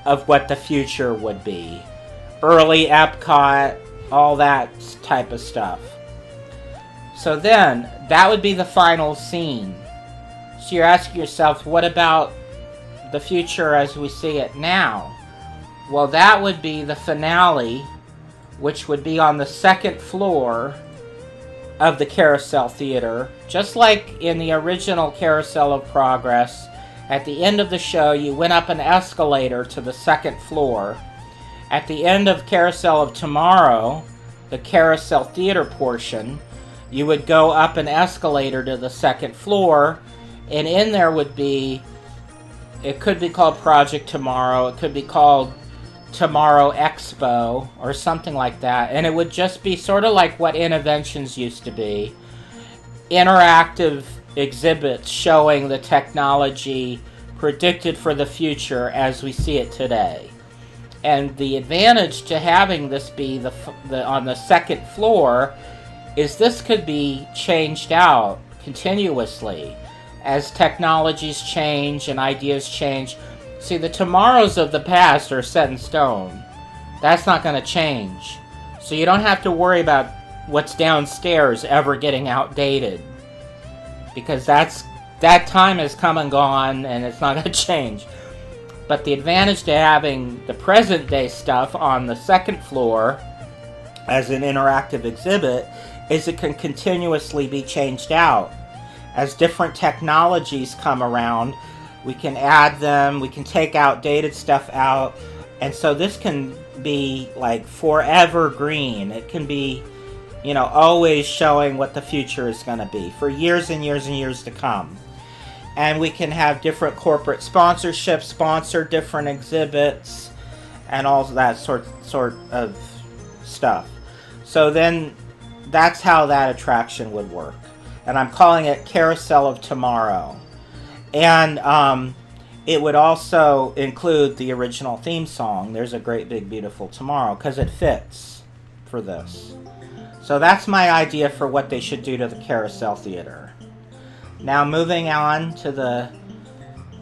of what the future would be. Early Epcot, all that type of stuff. So then, that would be the final scene. So you're asking yourself, what about the future as we see it now? Well, that would be the finale, which would be on the second floor of the Carousel Theater. Just like in the original Carousel of Progress, at the end of the show, you went up an escalator to the second floor. At the end of Carousel of Tomorrow, the Carousel Theater portion, You would go up an escalator to the second floor, and in there would be, it could be called Project Tomorrow, it could be called Tomorrow Expo, or something like that. And it would just be sort of like what Innoventions used to be. Interactive exhibits showing the technology predicted for the future as we see it today. And the advantage to having this be on the second floor is this could be changed out continuously as technologies change and ideas change. See, the tomorrows of the past are set in stone. That's not going to change. So you don't have to worry about what's downstairs ever getting outdated, because that time has come and gone and it's not going to change. But the advantage to having the present day stuff on the second floor as an interactive exhibit is it can continuously be changed out. As different technologies come around, we can add them, we can take outdated stuff out, and so this can be like forever green. It can be, always showing what the future is going to be for years and years and years to come. And we can have different corporate sponsorships, sponsor different exhibits, and all that sort of stuff. So then that's how that attraction would work. And I'm calling it Carousel of Tomorrow. And it would also include the original theme song, There's a Great Big Beautiful Tomorrow, because it fits for this. So that's my idea for what they should do to the Carousel Theater. Now moving on to the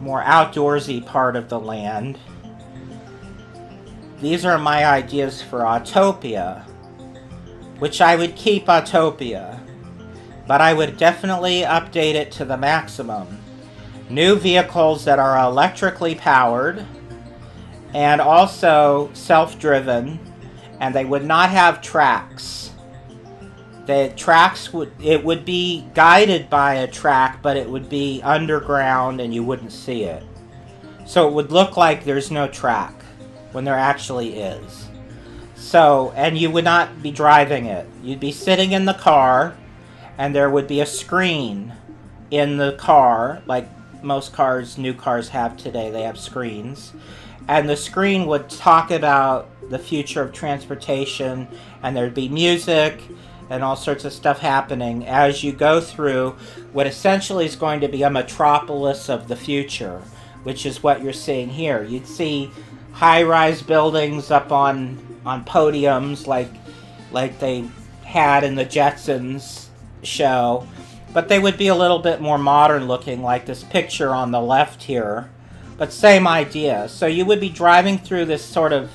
more outdoorsy part of the land. These are my ideas for Autopia, which I would keep Autopia, but I would definitely update it to the maximum. New vehicles that are electrically powered and also self-driven, and they would not have tracks. The tracks would be guided by a track, but it would be underground and you wouldn't see it. So it would look like there's no track when there actually is. So, and you would not be driving it. You'd be sitting in the car, and there would be a screen in the car, like most cars, new cars have today. They have screens. And the screen would talk about the future of transportation, and there'd be music and all sorts of stuff happening as you go through what essentially is going to be a metropolis of the future, which is what you're seeing here. You'd see high-rise buildings up on podiums like they had in the Jetsons show, but they would be a little bit more modern looking, like this picture on the left here, but same idea. So you would be driving through this sort of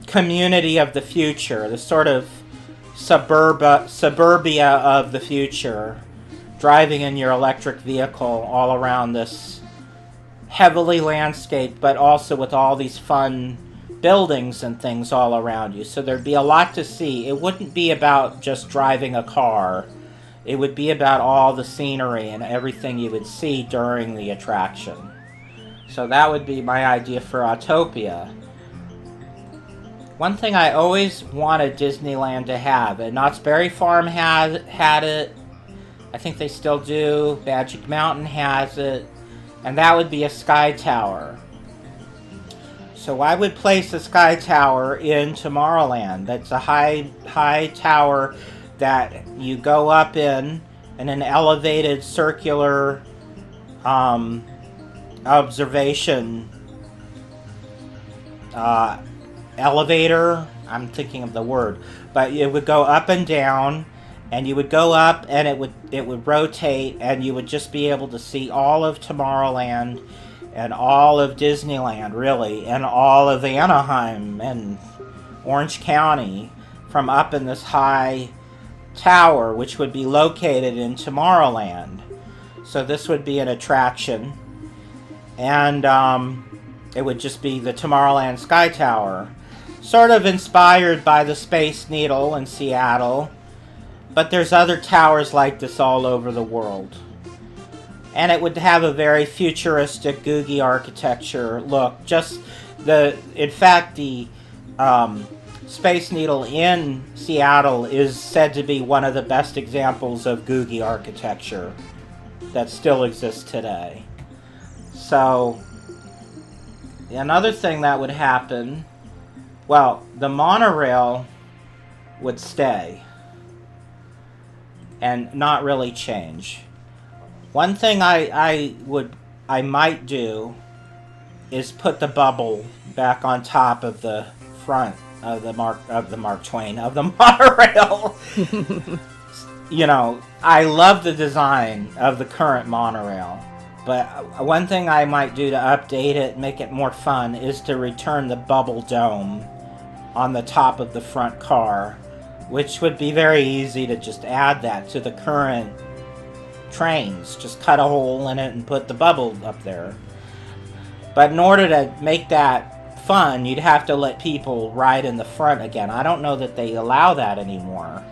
community of the future, this sort of suburbia of the future, driving in your electric vehicle all around this heavily landscaped, but also with all these fun buildings and things all around you. So there'd be a lot to see. It wouldn't be about just driving a car. It would be about all the scenery and everything you would see during the attraction. So that would be my idea for Autopia. One thing I always wanted Disneyland to have, and Knott's Berry Farm had it, I think they still do, Magic Mountain has it, and that would be a sky tower. So I would place a sky tower in Tomorrowland. That's a high tower that you go up in an elevated circular observation elevator. I'm thinking of the word, but it would go up and down, and you would go up and it would rotate, and you would just be able to see all of Tomorrowland and all of Disneyland, really, and all of Anaheim and Orange County from up in this high tower, which would be located in Tomorrowland. So this would be an attraction, and it would just be the Tomorrowland Sky Tower, sort of inspired by the Space Needle in Seattle, but there's other towers like this all over the world. And it would have a very futuristic, googie architecture look. In fact, the Space Needle in Seattle is said to be one of the best examples of Googie architecture that still exists today. So, another thing that would happen, well, the monorail would stay and not really change. One thing I might do is put the bubble back on top of the front of the Mark Twain of the monorail. You know, I love the design of the current monorail, but one thing I might do to update it, make it more fun, is to return the bubble dome on the top of the front car, which would be very easy to just add that to the current trains. Just cut a hole in it and put the bubble up there. But in order to make that fun, you'd have to let people ride in the front again. I don't know that they allow that anymore,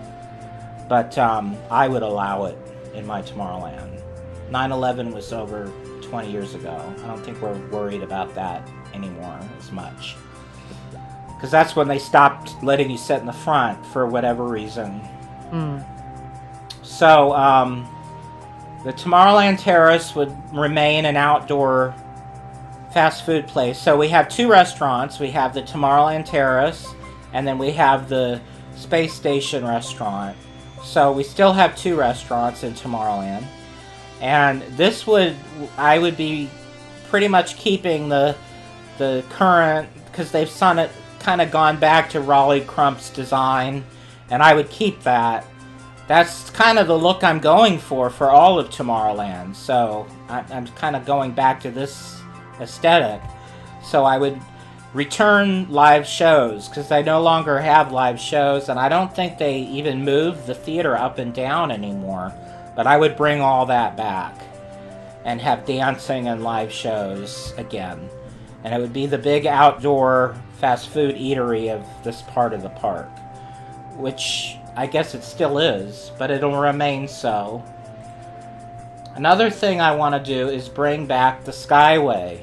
but I would allow it in my Tomorrowland. 9/11 was over 20 years ago. I don't think we're worried about that anymore as much, because that's when they stopped letting you sit in the front for whatever reason. So the Tomorrowland Terrace would remain an outdoor fast food place. So we have two restaurants. We have the Tomorrowland Terrace, and then we have the Space Station restaurant. So we still have two restaurants in Tomorrowland. And this I would be pretty much keeping the current, because they've kind of gone back to Raleigh Crump's design, and I would keep that. That's kind of the look I'm going for all of Tomorrowland. So I'm kind of going back to this aesthetic. So I would return live shows, because they no longer have live shows, and I don't think they even move the theater up and down anymore. But I would bring all that back and have dancing and live shows again. And it would be the big outdoor fast food eatery of this part of the park, which I guess it still is, but it'll remain so. Another thing I want to do is bring back the Skyway.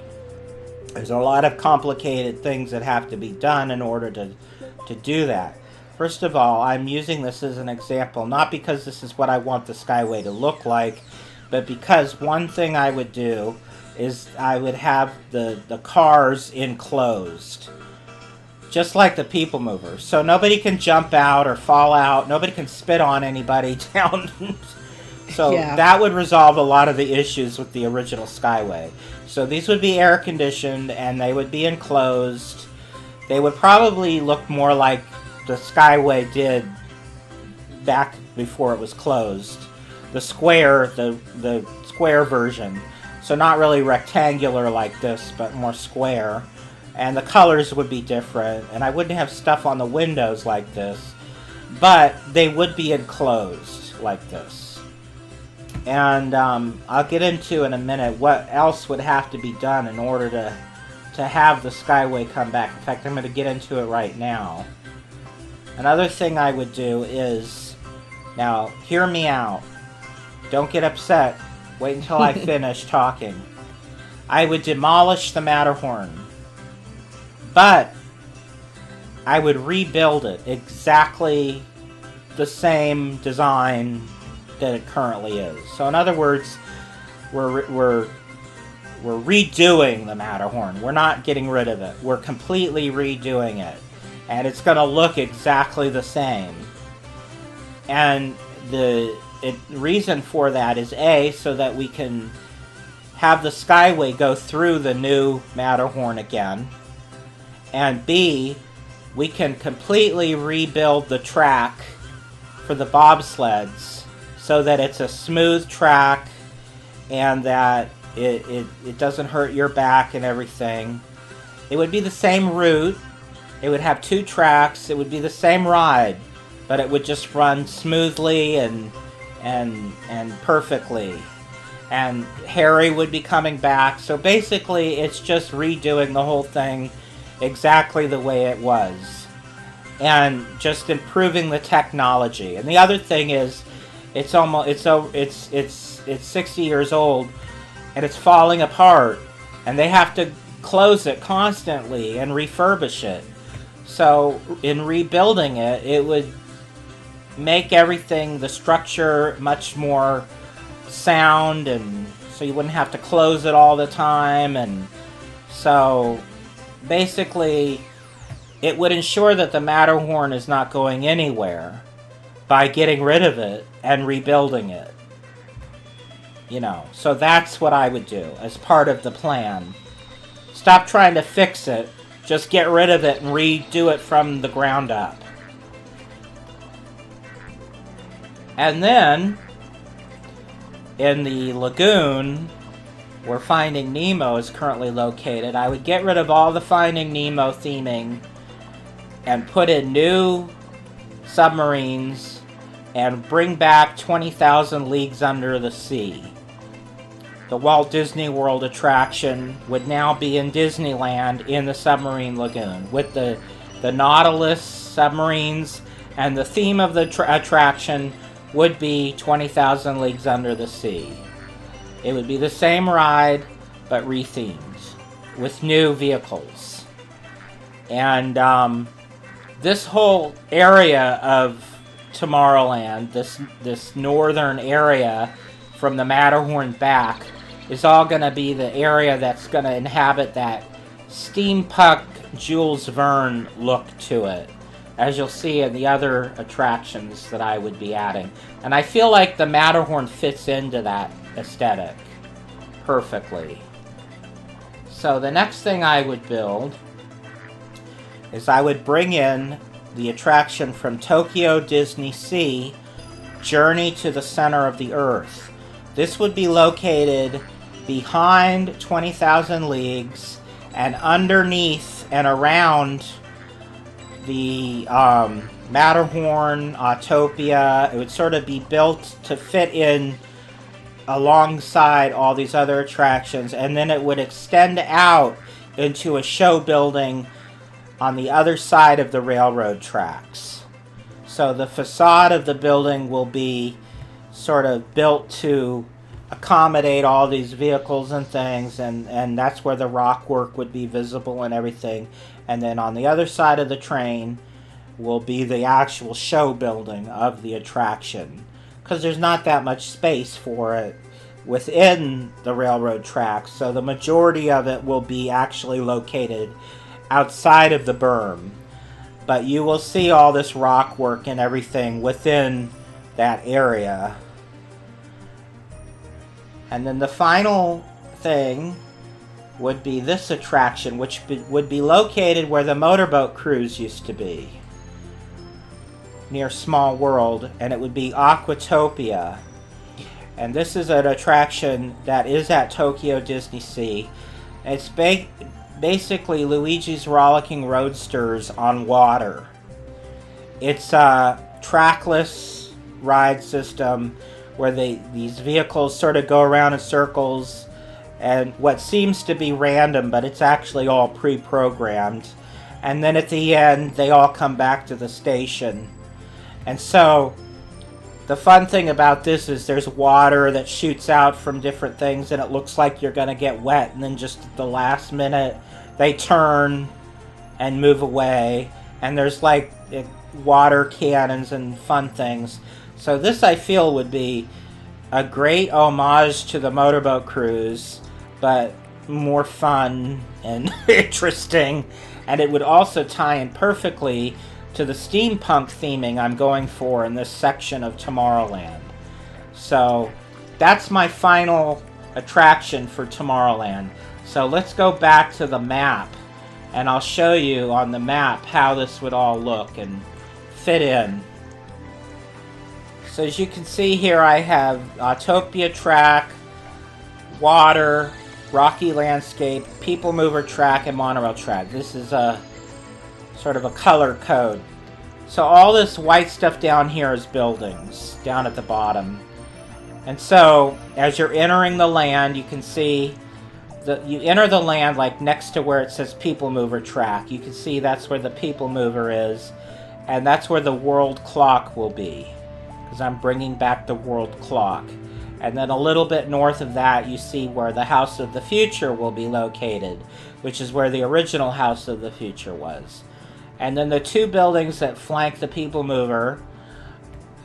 There's a lot of complicated things that have to be done in order to do that. First of all, I'm using this as an example, not because this is what I want the Skyway to look like, but because one thing I would do is I would have the cars enclosed, just like the People Mover. So nobody can jump out or fall out, nobody can spit on anybody down. So that would resolve a lot of the issues with the original Skyway. So these would be air conditioned and they would be enclosed. They would probably look more like the Skyway did back before it was closed. The square version. So not really rectangular like this, but more square. And the colors would be different. And I wouldn't have stuff on the windows like this. But they would be enclosed like this. And I'll get into in a minute what else would have to be done in order to have the Skyway come back. In fact, I'm going to get into it right now. Another thing I would do is, now hear me out. Don't get upset. Wait until I finish talking. I would demolish the Matterhorn. But I would rebuild it exactly the same design that it currently is. So in other words, we're redoing the Matterhorn. We're not getting rid of it. We're completely redoing it. And it's going to look exactly the same. And the reason for that is A, so that we can have the Skyway go through the new Matterhorn again. And B, we can completely rebuild the track for the bobsleds so that it's a smooth track and that it doesn't hurt your back and everything. It would be the same route. It would have two tracks. It would be the same ride, but it would just run smoothly and perfectly. And Harry would be coming back. So basically, it's just redoing the whole thing exactly the way it was, and just improving the technology. And the other thing is, it's 60 years old, and it's falling apart, and they have to close it constantly and refurbish it. So in rebuilding it, it would make everything, the structure, much more sound, and so you wouldn't have to close it all the time. And so basically it would ensure that the Matterhorn is not going anywhere by getting rid of it and rebuilding it. You know, so that's what I would do as part of the plan. Stop trying to fix it. Just get rid of it and redo it from the ground up. And then, in the lagoon, where Finding Nemo is currently located, I would get rid of all the Finding Nemo theming and put in new submarines and bring back 20,000 Leagues Under the Sea. The Walt Disney World attraction would now be in Disneyland in the submarine lagoon with the Nautilus submarines, and the theme of the attraction would be 20,000 Leagues Under the Sea. It would be the same ride, but rethemed with new vehicles. And this whole area of Tomorrowland, this northern area from the Matterhorn back, is all going to be the area that's going to inhabit that steampunk Jules Verne look to it, as you'll see in the other attractions that I would be adding. And I feel like the Matterhorn fits into that aesthetic perfectly. So the next thing I would build is I would bring in the attraction from Tokyo Disney Sea, Journey to the Center of the Earth. This would be located behind 20,000 Leagues and underneath and around the Matterhorn, Autopia. It would sort of be built to fit in alongside all these other attractions, and then it would extend out into a show building on the other side of the railroad tracks. So the facade of the building will be sort of built to accommodate all these vehicles and things, and that's where the rock work would be visible and everything. And then on the other side of the train will be the actual show building of the attraction, because there's not that much space for it within the railroad tracks, so the majority of it will be actually located outside of the berm. But you will see all this rock work and everything within that area. And then the final thing would be this attraction, which would be located where the motorboat cruise used to be, near Small World, and it would be Aquatopia. And this is an attraction that is at Tokyo Disney Sea. It's basically Luigi's Rollicking Roadsters on water. It's a trackless ride system where these vehicles sort of go around in circles, and what seems to be random, but it's actually all pre-programmed. And then at the end, they all come back to the station. And so the fun thing about this is there's water that shoots out from different things, and it looks like you're going to get wet, and then just at the last minute they turn and move away, and there's like water cannons and fun things. So this, I feel, would be a great homage to the motorboat cruise, but more fun and interesting, and it would also tie in perfectly to the steampunk theming I'm going for in this section of Tomorrowland. So that's my final attraction for Tomorrowland. So let's go back to the map, and I'll show you on the map how this would all look and fit in. So as you can see here, I have Autopia track, water, rocky landscape, people mover track, and monorail track. This is a sort of a color code. So all this white stuff down here is buildings, down at the bottom. And so, as you're entering the land, you can see you enter the land like next to where it says people mover track. You can see that's where the people mover is, and that's where the world clock will be, because I'm bringing back the world clock. And then a little bit north of that, you see where the House of the Future will be located, which is where the original House of the Future was. And then the two buildings that flank the People Mover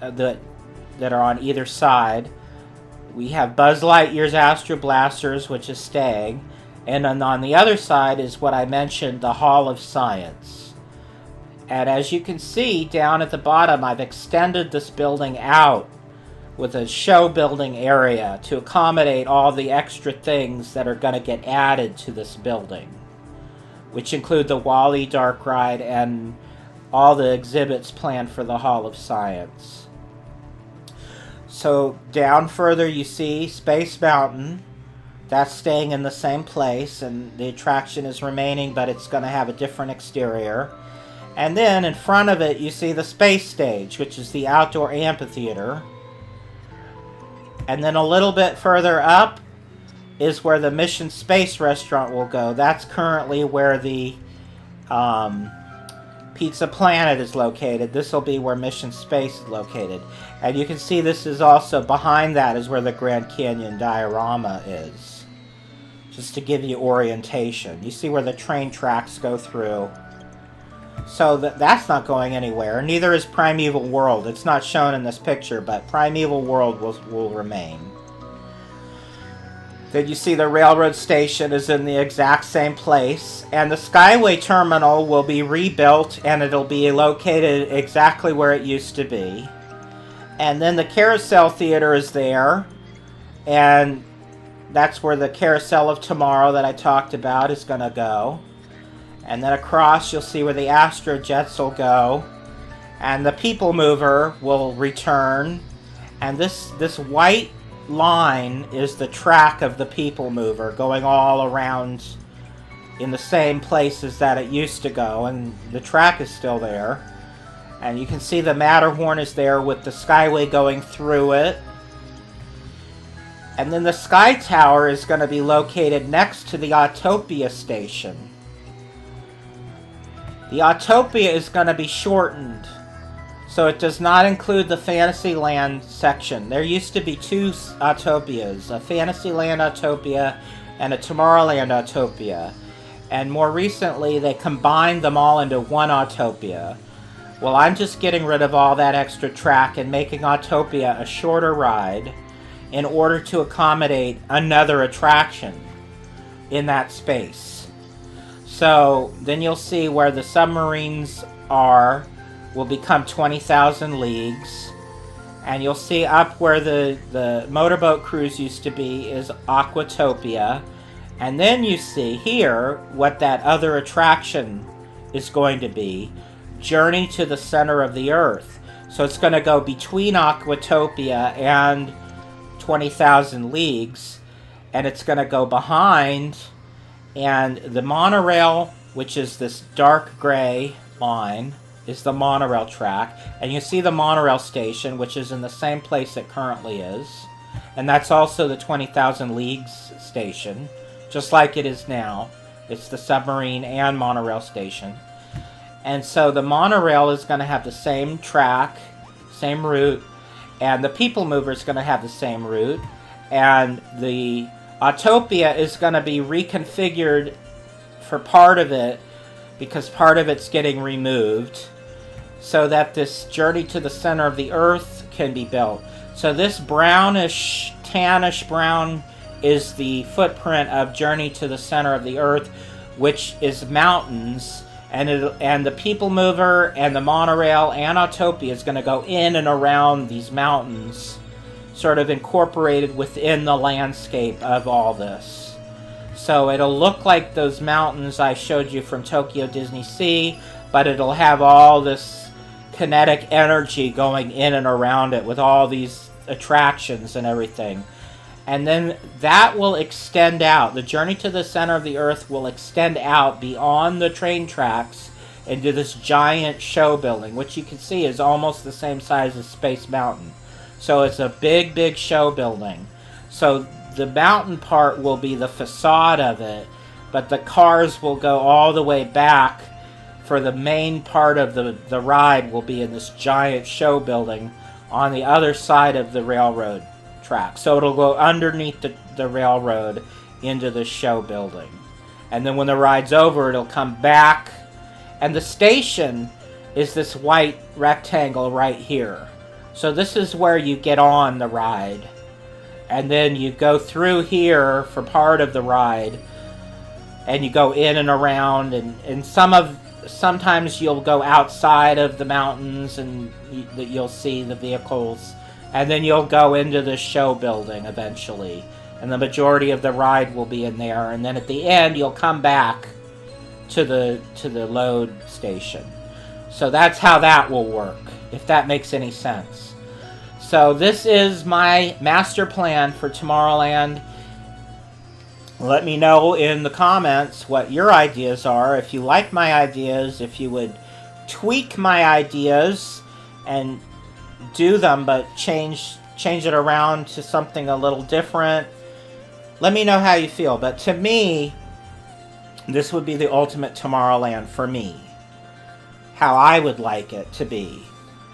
that are on either side, we have Buzz Lightyear's Astro Blasters, which is staying. And then on the other side is what I mentioned, the Hall of Science. And as you can see down at the bottom, I've extended this building out with a show building area to accommodate all the extra things that are going to get added to this building, which include the Wall-E Dark Ride and all the exhibits planned for the Hall of Science. So down further you see Space Mountain. That's staying in the same place, and the attraction is remaining, but it's going to have a different exterior. And then in front of it you see the Space Stage, which is the outdoor amphitheater. And then a little bit further up is where the Mission Space restaurant will go. That's currently where the Pizza Planet is located. This will be where Mission Space is located. And you can see this is also, behind that is where the Grand Canyon diorama is. Just to give you orientation. You see where the train tracks go through. So that's not going anywhere. Neither is Primeval World. It's not shown in this picture, but Primeval World will remain. Then you see the railroad station is in the exact same place. And the Skyway Terminal will be rebuilt, and it'll be located exactly where it used to be. And then the Carousel Theater is there. And that's where the Carousel of Tomorrow that I talked about is going to go. And then across you'll see where the Astro Jets will go. And the People Mover will return. And this white line is the track of the People Mover going all around in the same places that it used to go. And the track is still there. And you can see the Matterhorn is there with the Skyway going through it. And then the Sky Tower is going to be located next to the Autopia station. The Autopia is going to be shortened, so it does not include the Fantasyland section. There used to be two Autopias, a Fantasyland Autopia and a Tomorrowland Autopia. And more recently, they combined them all into one Autopia. Well, I'm just getting rid of all that extra track and making Autopia a shorter ride in order to accommodate another attraction in that space. So then you'll see where the submarines are will become 20,000 leagues. And you'll see up where the motorboat cruise used to be is Aquatopia. And then you see here what that other attraction is going to be, Journey to the Center of the Earth. So it's going to go between Aquatopia and 20,000 Leagues, and it's going to go behind, and the monorail, which is this dark gray line, is the monorail track. And you see the monorail station, which is in the same place it currently is, and that's also the 20,000 Leagues station, just like it is now. It's the submarine and monorail station. And so the monorail is going to have the same track, same route, and the People Mover is going to have the same route, and the Autopia is going to be reconfigured for part of it, because part of it's getting removed, so that this Journey to the Center of the Earth can be built. So this brownish, tannish brown is the footprint of Journey to the Center of the Earth, which is mountains, and the People Mover and the monorail and Autopia is going to go in and around these mountains, sort of incorporated within the landscape of all this. So it'll look like those mountains I showed you from Tokyo Disney Sea, but it'll have all this kinetic energy going in and around it with all these attractions and everything. And then that will extend out. The Journey to the Center of the Earth will extend out beyond the train tracks into this giant show building, which you can see is almost the same size as Space Mountain. So it's a big, big show building. So the mountain part will be the facade of it, but the cars will go all the way back for the main part of the ride will be in this giant show building on the other side of the railroad track. So it'll go underneath the railroad into the show building. And then when the ride's over, it'll come back And the station is this white rectangle right here. So this is where you get on the ride. And then you go through here for part of the ride. And you go in and around. And sometimes you'll go outside of the mountains and you'll see the vehicles. And then you'll go into the show building eventually. And the majority of the ride will be in there. And then at the end, you'll come back to the load station. So that's how that will work, if that makes any sense. So this is my master plan for Tomorrowland. Let me know in the comments what your ideas are. If you like my ideas, if you would tweak my ideas and do them, but change it around to something a little different. Let me know how you feel. But to me, this would be the ultimate Tomorrowland for me. How I would like it to be.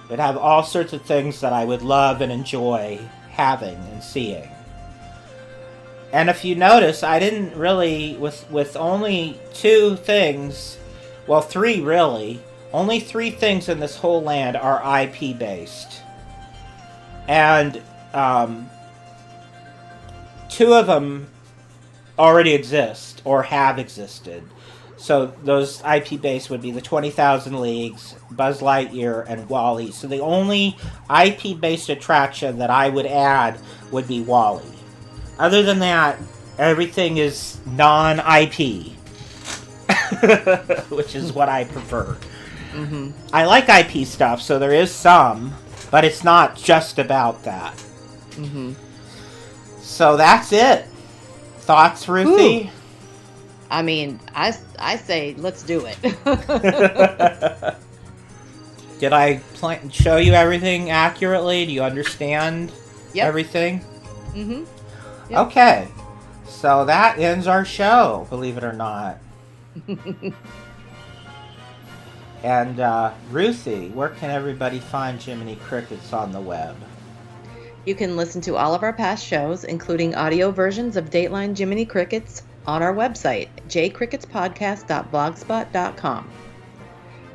It would have all sorts of things that I would love and enjoy having and seeing. And if you notice, I didn't really, with only 2 things, well, 3 really, only 3 things in this whole land are IP based. And 2 of them already exist or have existed. So those IP based would be the 20,000 Leagues, Buzz Lightyear, and WALL-E. So the only IP based attraction that I would add would be WALL-E. Other than that, everything is non-IP, which is what I prefer. Mm-hmm. I like IP stuff, so there is some, but it's not just about that. Mm-hmm. So that's it. Thoughts, Ruthie? Ooh. I mean, I say let's do it. Did I show you everything accurately? Do you understand everything? Mm-hmm. Yep. Okay. So that ends our show, believe it or not. And Ruthie, where can everybody find Jiminy Crickets on the web? You can listen to all of our past shows, including audio versions of Dateline Jiminy Crickets, on our website, jcricketspodcast.blogspot.com.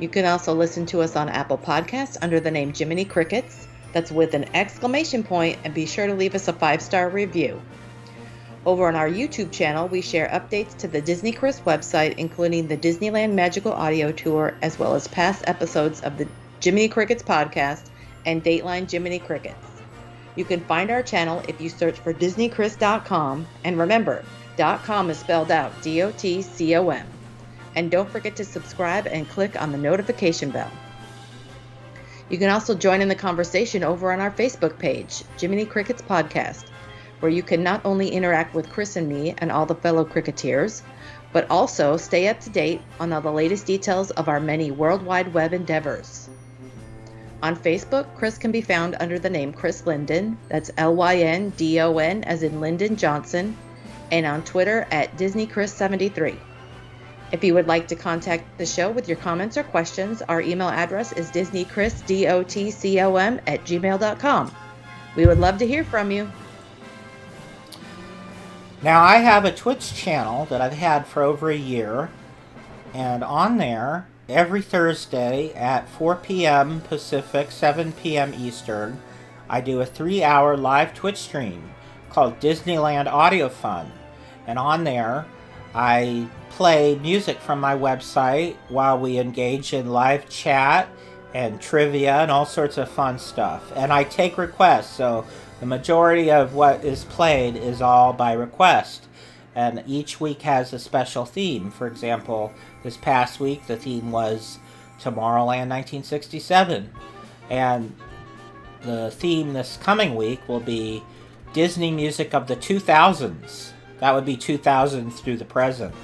You can also listen to us on Apple Podcasts under the name Jiminy Crickets. That's with an exclamation point, and be sure to leave us a 5-star review. Over on our YouTube channel, we share updates to the Disney Chris website, including the Disneyland Magical Audio Tour, as well as past episodes of the Jiminy Crickets podcast and Dateline Jiminy Crickets. You can find our channel if you search for DisneyChris.com, and remember, .com is spelled out DOTCOM. And don't forget to subscribe and click on the notification bell. You can also join in the conversation over on our Facebook page, Jiminy Crickets Podcast, where you can not only interact with Chris and me and all the fellow Cricketeers, but also stay up to date on all the latest details of our many World Wide Web endeavors. On Facebook, Chris can be found under the name Chris Linden, that's LYNDON as in Lyndon Johnson, and on Twitter at DisneyChris73. If you would like to contact the show with your comments or questions, our email address is DisneyChrisDOTCOM@gmail.com. We would love to hear from you. Now, I have a Twitch channel that I've had for over a year, and on there, every Thursday at 4 p.m. Pacific, 7 p.m. Eastern, I do a 3-hour live Twitch stream called Disneyland Audio Fun. And on there, I play music from my website while we engage in live chat and trivia and all sorts of fun stuff. And I take requests, so the majority of what is played is all by request. And each week has a special theme. For example, this past week, the theme was Tomorrowland 1967. And the theme this coming week will be Disney music of the 2000s. That would be 2000 through the present.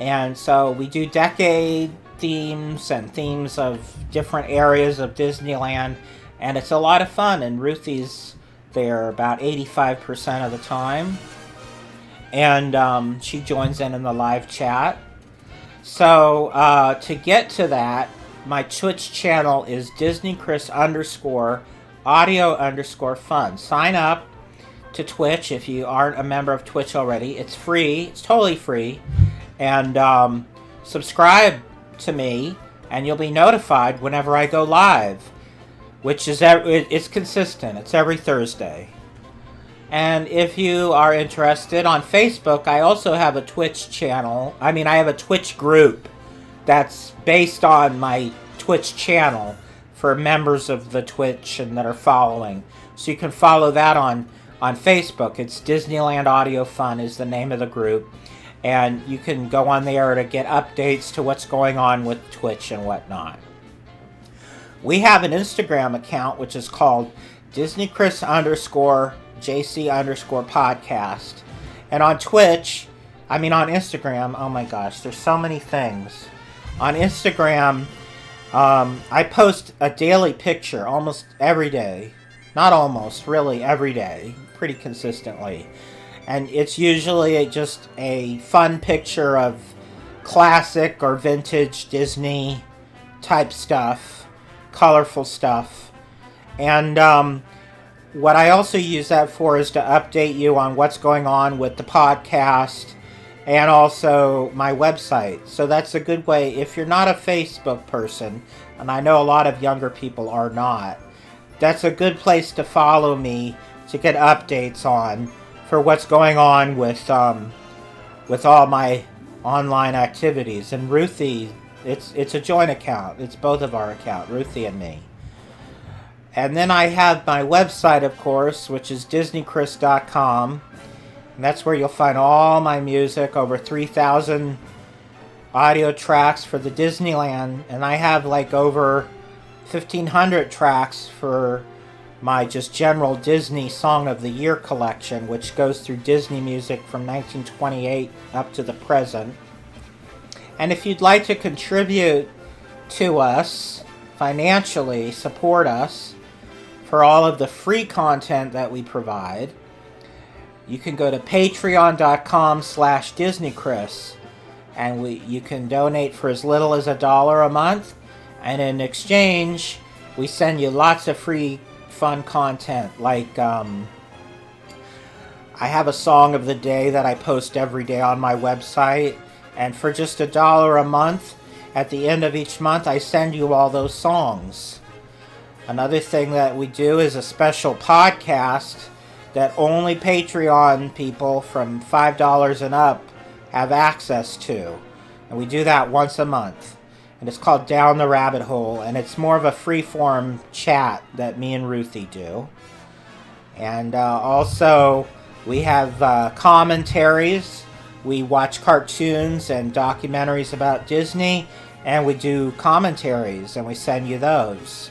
And so we do decade themes and themes of different areas of Disneyland. And it's a lot of fun. And Ruthie's there about 85% of the time. And she joins in the live chat. So to get to that, my Twitch channel is DisneyChris_audio_fun. Sign up to Twitch if you aren't a member of Twitch already. It's free. It's totally free. And subscribe to me, and you'll be notified whenever I go live, which is it's consistent. It's every Thursday. And if you are interested, on Facebook, I also have a Twitch channel. I have a Twitch group that's based on my Twitch channel for members of the Twitch and that are following. So you can follow that on Facebook. It's Disneyland Audio Fun is the name of the group. And you can go on there to get updates to what's going on with Twitch and whatnot. We have an Instagram account which is called DisneyChris_JC_podcast. And on Twitch, on Instagram, oh my gosh, there's so many things. On Instagram, I post a daily picture almost every day. Not almost, really every day, pretty consistently. And it's usually just a fun picture of classic or vintage Disney type stuff, colorful stuff. And what I also use that for is to update you on what's going on with the podcast and also my website. So that's a good way, if you're not a Facebook person, and I know a lot of younger people are not, that's a good place to follow me to get updates on for what's going on with all my online activities. And Ruthie, it's a joint account. It's both of our account, Ruthie and me. And then I have my website, of course, which is DisneyChris.com. And that's where you'll find all my music, over 3,000 audio tracks for the Disneyland. And I have like over 1,500 tracks for my just general Disney Song of the Year collection, which goes through Disney music from 1928 up to the present. And if you'd like to contribute to us financially, support us for all of the free content that we provide, you can go to patreon.com/DisneyChris, and you can donate for as little as $1 a month, and in exchange we send you lots of free fun content, like I have a song of the day that I post every day on my website, and for just $1 a month, at the end of each month, I send you all those songs. Another thing that we do is a special podcast that only Patreon people from $5 and up have access to, and we do that once a month. And it's called Down the Rabbit Hole, and it's more of a free-form chat that me and Ruthie do. And also, we have commentaries. We watch cartoons and documentaries about Disney, and we do commentaries, and we send you those.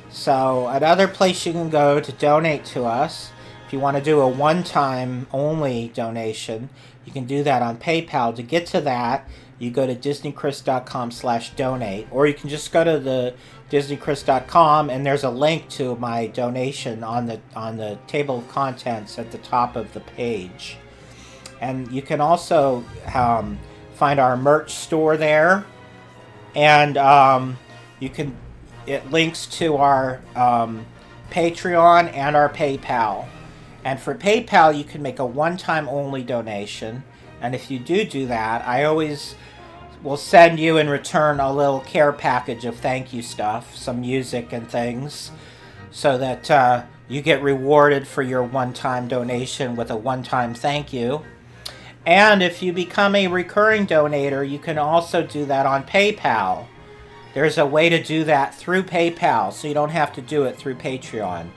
So, another place you can go to donate to us, if you want to do a one-time only donation, you can do that on PayPal. To get to that, you go to DisneyChris.com/donate, or you can just go to the DisneyChris.com, and there's a link to my donation on the table of contents at the top of the page. And you can also find our merch store there, and it links to our Patreon and our PayPal. And for PayPal, you can make a one-time only donation, and if you do that, I always will send you in return a little care package of thank you stuff, some music and things, so that you get rewarded for your one-time donation with a one-time thank you. And if you become a recurring donator, you can also do that on PayPal. There's a way to do that through PayPal, so you don't have to do it through Patreon.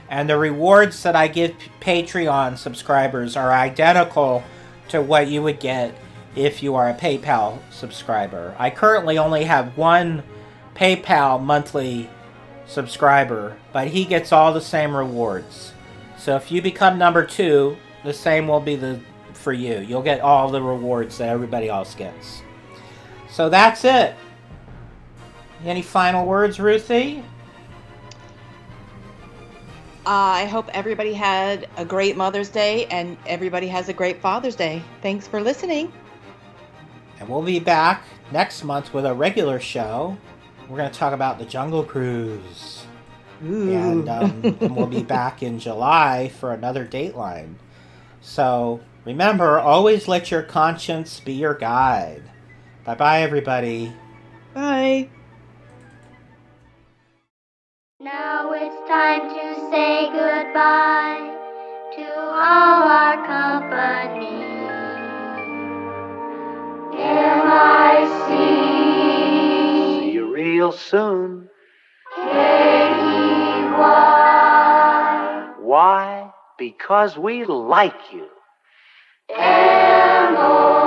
And the rewards that I give Patreon subscribers are identical to what you would get if you are a PayPal subscriber. I currently only have one PayPal monthly subscriber, but he gets all the same rewards. So if you become number 2, the same will be for you. You'll get all the rewards that everybody else gets. So that's it. Any final words, Ruthie? I hope everybody had a great Mother's Day and everybody has a great Father's Day. Thanks for listening. And we'll be back next month with a regular show. We're going to talk about the Jungle Cruise. Ooh. And we'll be back in July for another Dateline. So remember, always let your conscience be your guide. Bye-bye, everybody. Bye. Now it's time to say goodbye to all our company. M-I-C. See you real soon. K-E-Y. Why? Because we like you. M-O.